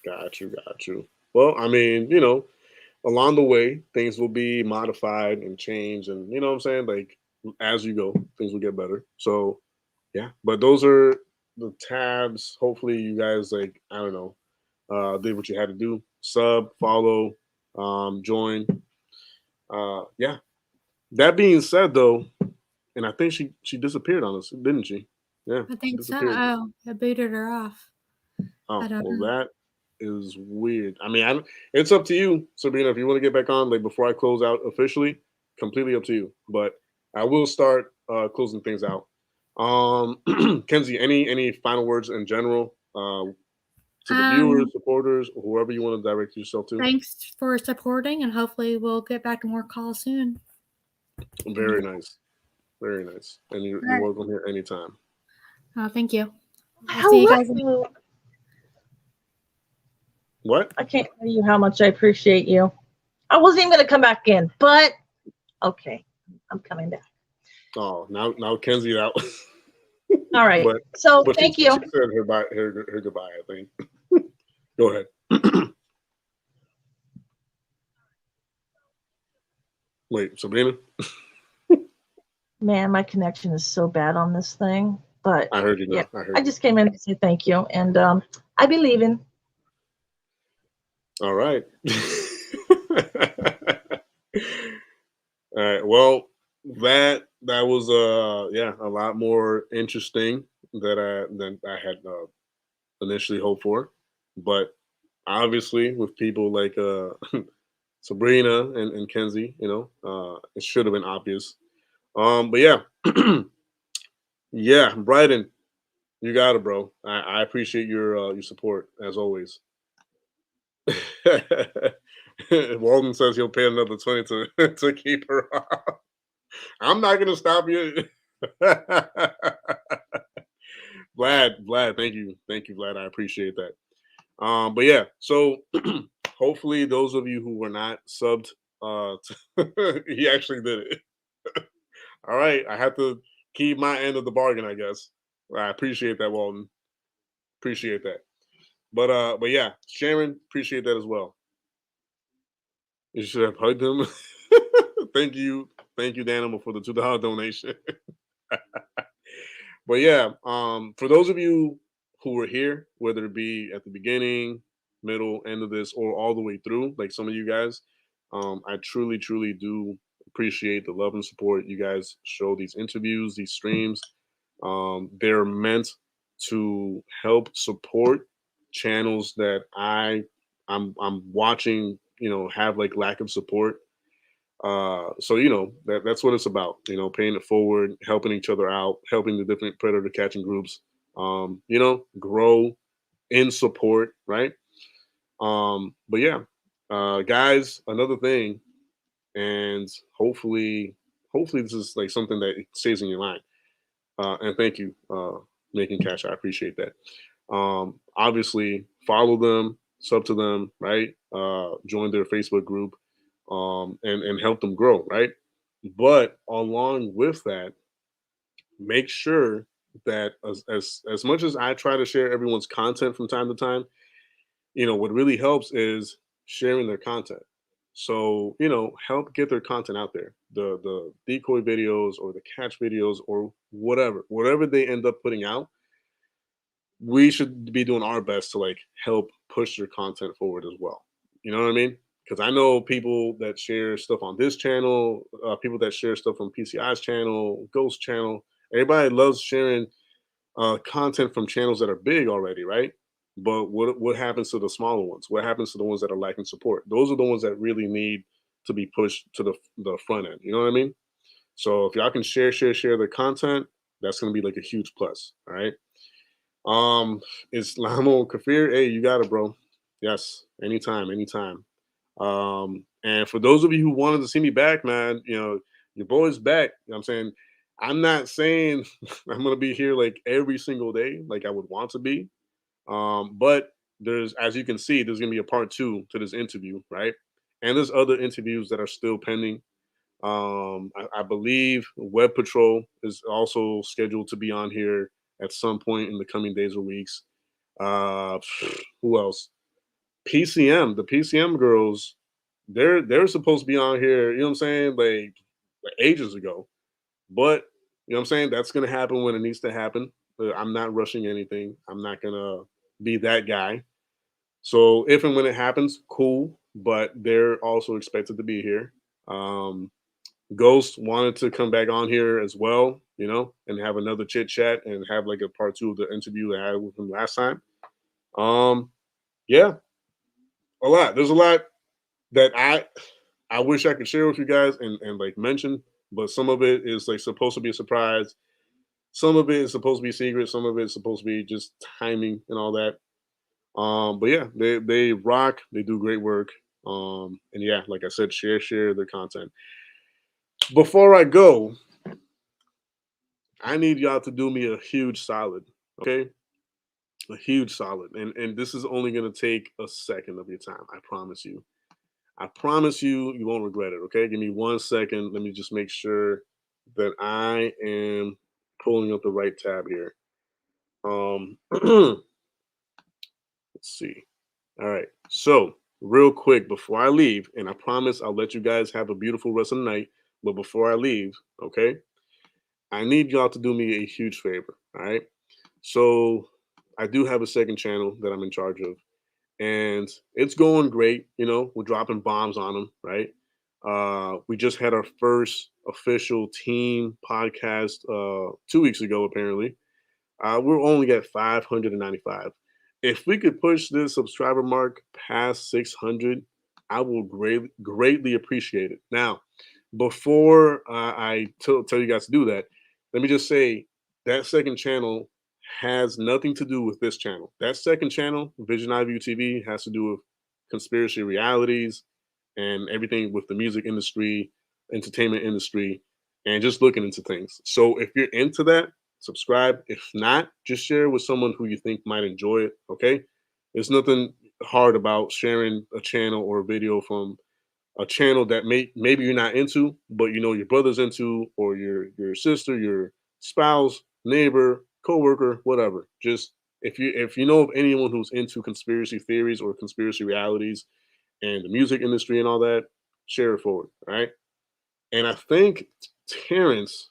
Got you. Well, I mean, along the way, things will be modified and changed, and you know what I'm saying. Like as you go, things will get better. So yeah, but those are the tabs. Hopefully, you guys like I don't know, did what you had to do. Sub, follow, join. Yeah. That being said, though, and I think she disappeared on us, didn't she? Yeah, I she think so. disappeared. Oh, I booted her off. I Oh don't well, know. that is weird. I mean, it's up to you, Sabrina. If you want to get back on, like before I close out officially, completely up to you. But I will start closing things out. Kenzie, any final words in general to the viewers, Um, supporters, or whoever you want to direct yourself to? Thanks for supporting, and hopefully we'll get back to more calls soon. And, Very nice, very nice, and all you're right. welcome here anytime. Thank you. I'll see you guys. Hello. What? I can't tell you how much I appreciate you. I wasn't even going to come back in, but okay, I'm coming back. Oh, now Kenzie out. All right. but So but thank she you. said her goodbye. I think. Go ahead. Wait, Sabrina. Man, my connection is so bad on this thing. But I heard you yeah, now. I I heard you. just came in to say thank you. And I be leaving. All right. All right. Well, that was yeah a lot more interesting than I had initially hoped for, but obviously with people like Sabrina and Kenzie, you know, it should have been obvious. But yeah, yeah, Bryden, you got it, bro. I appreciate your support as always. Walden says he'll pay another 20 to to keep her off. I'm not gonna stop you. Vlad, thank you, Vlad. I appreciate that. But yeah, so hopefully those of you who were not subbed, he actually did it. All right, I have to keep my end of the bargain, I guess. I appreciate that, Walden. Appreciate that. But yeah, Sharon, appreciate that as well. You should have hugged him. Thank you, Danimal, for the $2 donation. But yeah, for those of you who were here, whether it be at the beginning, middle, end of this, or all the way through, like some of you guys, I truly, truly do appreciate the love and support you guys show these interviews, these streams. They're meant to help support channels that I'm watching, you know, have like lack of support. So you know that's what it's about. You know, paying it forward, helping each other out, helping the different predator catching groups. You know, grow in support, right? But yeah, guys, another thing, and hopefully this is like something that stays in your mind. And thank you, making cash. I appreciate that. Obviously, follow them, sub to them, right? Join their Facebook group, and help them grow, right? But along with that, make sure that as much as I try to share everyone's content from time to time, you know what really helps is sharing their content. So you know, help get their content out there. The decoy videos or the catch videos or whatever they end up putting out, we should be doing our best to like help push their content forward as well. You know what I mean? Because I know people that share stuff on this channel, people that share stuff from PCI's channel, Ghost channel. Everybody loves sharing content from channels that are big already, right? But what happens to the smaller ones? What happens to the ones that are lacking support? Those are the ones that really need to be pushed to the front end. You know what I mean? So if y'all can share the content, that's gonna be like a huge plus. All right. Islamo Kafir, hey, you got it, bro. Yes, anytime, anytime. And for those of you who wanted to see me back, man, you know, your boy's back. You know what I'm saying? I'm not saying I'm gonna be here like every single day, like I would want to be. But there's, as you can see, there's gonna be a part two to this interview, right? And there's other interviews that are still pending. I believe Web Patrol is also scheduled to be on here at some point in the coming days or weeks. Uh, who else? PCM, the PCM girls, they're supposed to be on here, you know what I'm saying, like ages ago. But you know what I'm saying? That's gonna happen when it needs to happen. I'm not rushing anything. I'm not gonna be that guy. So if and when it happens, cool. But they're also expected to be here. Um, Ghost wanted to come back on here as well, you know, and have another chit chat and have like a part two of the interview that I had with him last time. Um, yeah, a lot. There's a lot that I wish I could share with you guys and like mention, but some of it is like supposed to be a surprise. Some of it is supposed to be secret. Some of it is supposed to be just timing and all that. But yeah, they rock. They do great work. And yeah, like I said, share their content. Before I go, I need y'all to do me a huge solid. Okay, a huge solid. And this is only gonna take a second of your time. I promise you. I promise you, you won't regret it. Okay, give me 1 second. Let me just make sure that I am pulling up the right tab here. Let's see. All right. So, real quick before I leave, and I promise I'll let you guys have a beautiful rest of the night. But before I leave, okay, I need y'all to do me a huge favor. All right. So, I do have a second channel that I'm in charge of, and it's going great. You know, we're dropping bombs on them, right? We just had our first official team podcast 2 weeks ago, apparently. We're only at 595. If we could push this subscriber mark past 600, I will greatly appreciate it. Now, before tell you guys to do that, let me just say that second channel has nothing to do with this channel. That second channel, Vision Eye View TV, has to do with conspiracy realities and everything with the music industry, entertainment industry, and just looking into things. So if you're into that, subscribe. If not, just share with someone who you think might enjoy it. Okay. There's nothing hard about sharing a channel or a video from a channel that maybe you're not into, but you know your brother's into, or your sister, your spouse, neighbor, coworker, whatever. Just if you know of anyone who's into conspiracy theories or conspiracy realities and the music industry and all that, share it forward. All right. And I think Terrence,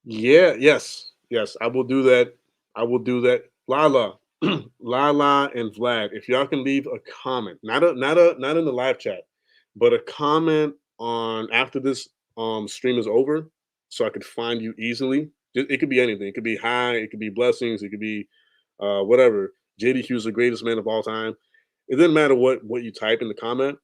yeah, yes, I will do that. I will do that. Lala, Lala, and Vlad, if y'all can leave a comment, not in the live chat, but a comment on after this stream is over, so I could find you easily. It could be anything. It could be hi. It could be blessings. It could be whatever. JDQ is the greatest man of all time. It doesn't matter what you type in the comment,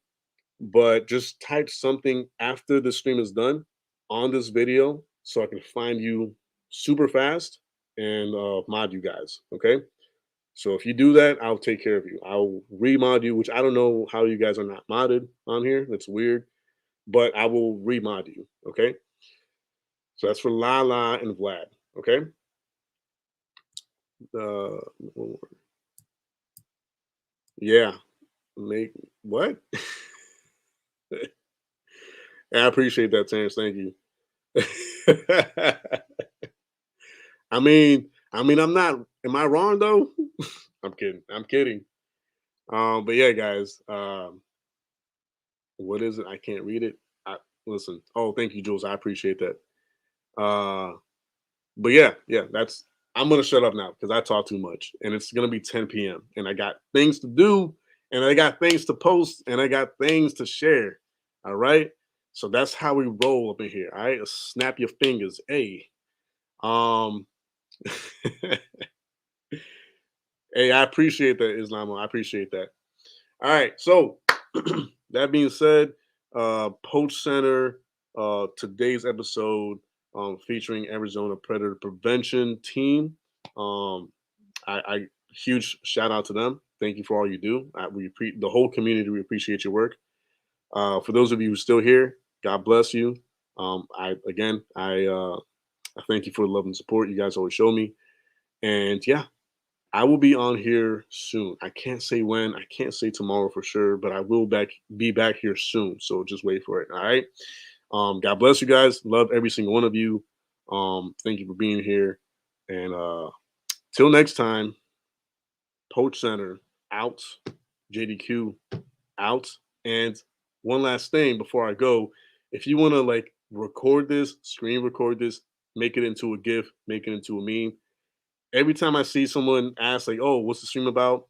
but just type something after the stream is done on this video so I can find you super fast and mod you guys. Okay. So if you do that, I'll take care of you. I'll remod you, which I don't know how you guys are not modded on here. That's weird, but I will remod you. Okay. So that's for Lala and Vlad. Okay. Uh, yeah. Make what? I appreciate that, Terrence. Thank you. I'm not. Am I wrong though? I'm kidding. I'm kidding. But yeah, guys. What is it? I can't read it. Listen. Oh, thank you, Jules. I appreciate that. Uh, but yeah. That's. I'm gonna shut up now because I talk too much, and it's gonna be 10 p.m. and I got things to do, and I got things to post, and I got things to share. All right. So that's how we roll up in here. All right. Snap your fingers. Hey. Um. Hey, I appreciate that, Islamo. I appreciate that. All right. So that being said, Poach Center, today's episode featuring Arizona Predator Prevention Team. Um, I huge shout out to them. Thank you for all you do. The whole community. We appreciate your work. For those of you who are still here, God bless you. I thank you for the love and support you guys always show me. And yeah, I will be on here soon. I can't say when. I can't say tomorrow for sure, but I will be back here soon. So just wait for it. All right. God bless you guys. Love every single one of you. Thank you for being here. And till next time, Poach Center out. JDQ out. And one last thing before I go, if you want to like record this, screen record this, make it into a GIF, make it into a meme. Every time I see someone ask like, "Oh, what's the stream about?"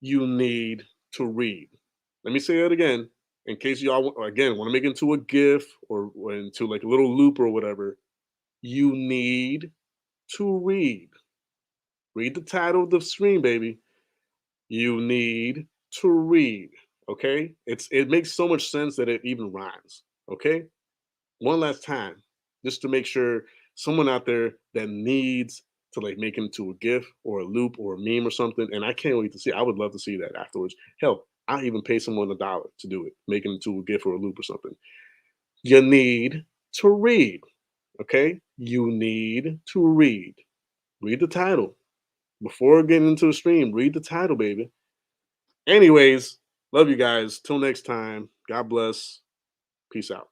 You need to read. Let me say that again, in case y'all again want to make it into a GIF or into like a little loop or whatever. You need to read. Read the title of the stream, baby. You need to read. Okay? It makes so much sense that it even rhymes. Okay? One last time, just to make sure someone out there that needs to like make it into a GIF or a loop or a meme or something, and I can't wait to see. I would love to see that afterwards. Hell, I'll even pay someone $1 to do it, make it into a GIF or a loop or something. You need to read. Okay? You need to read. Read the title. Before getting into the stream, read the title, baby. Anyways, love you guys. Till next time. God bless. Peace out.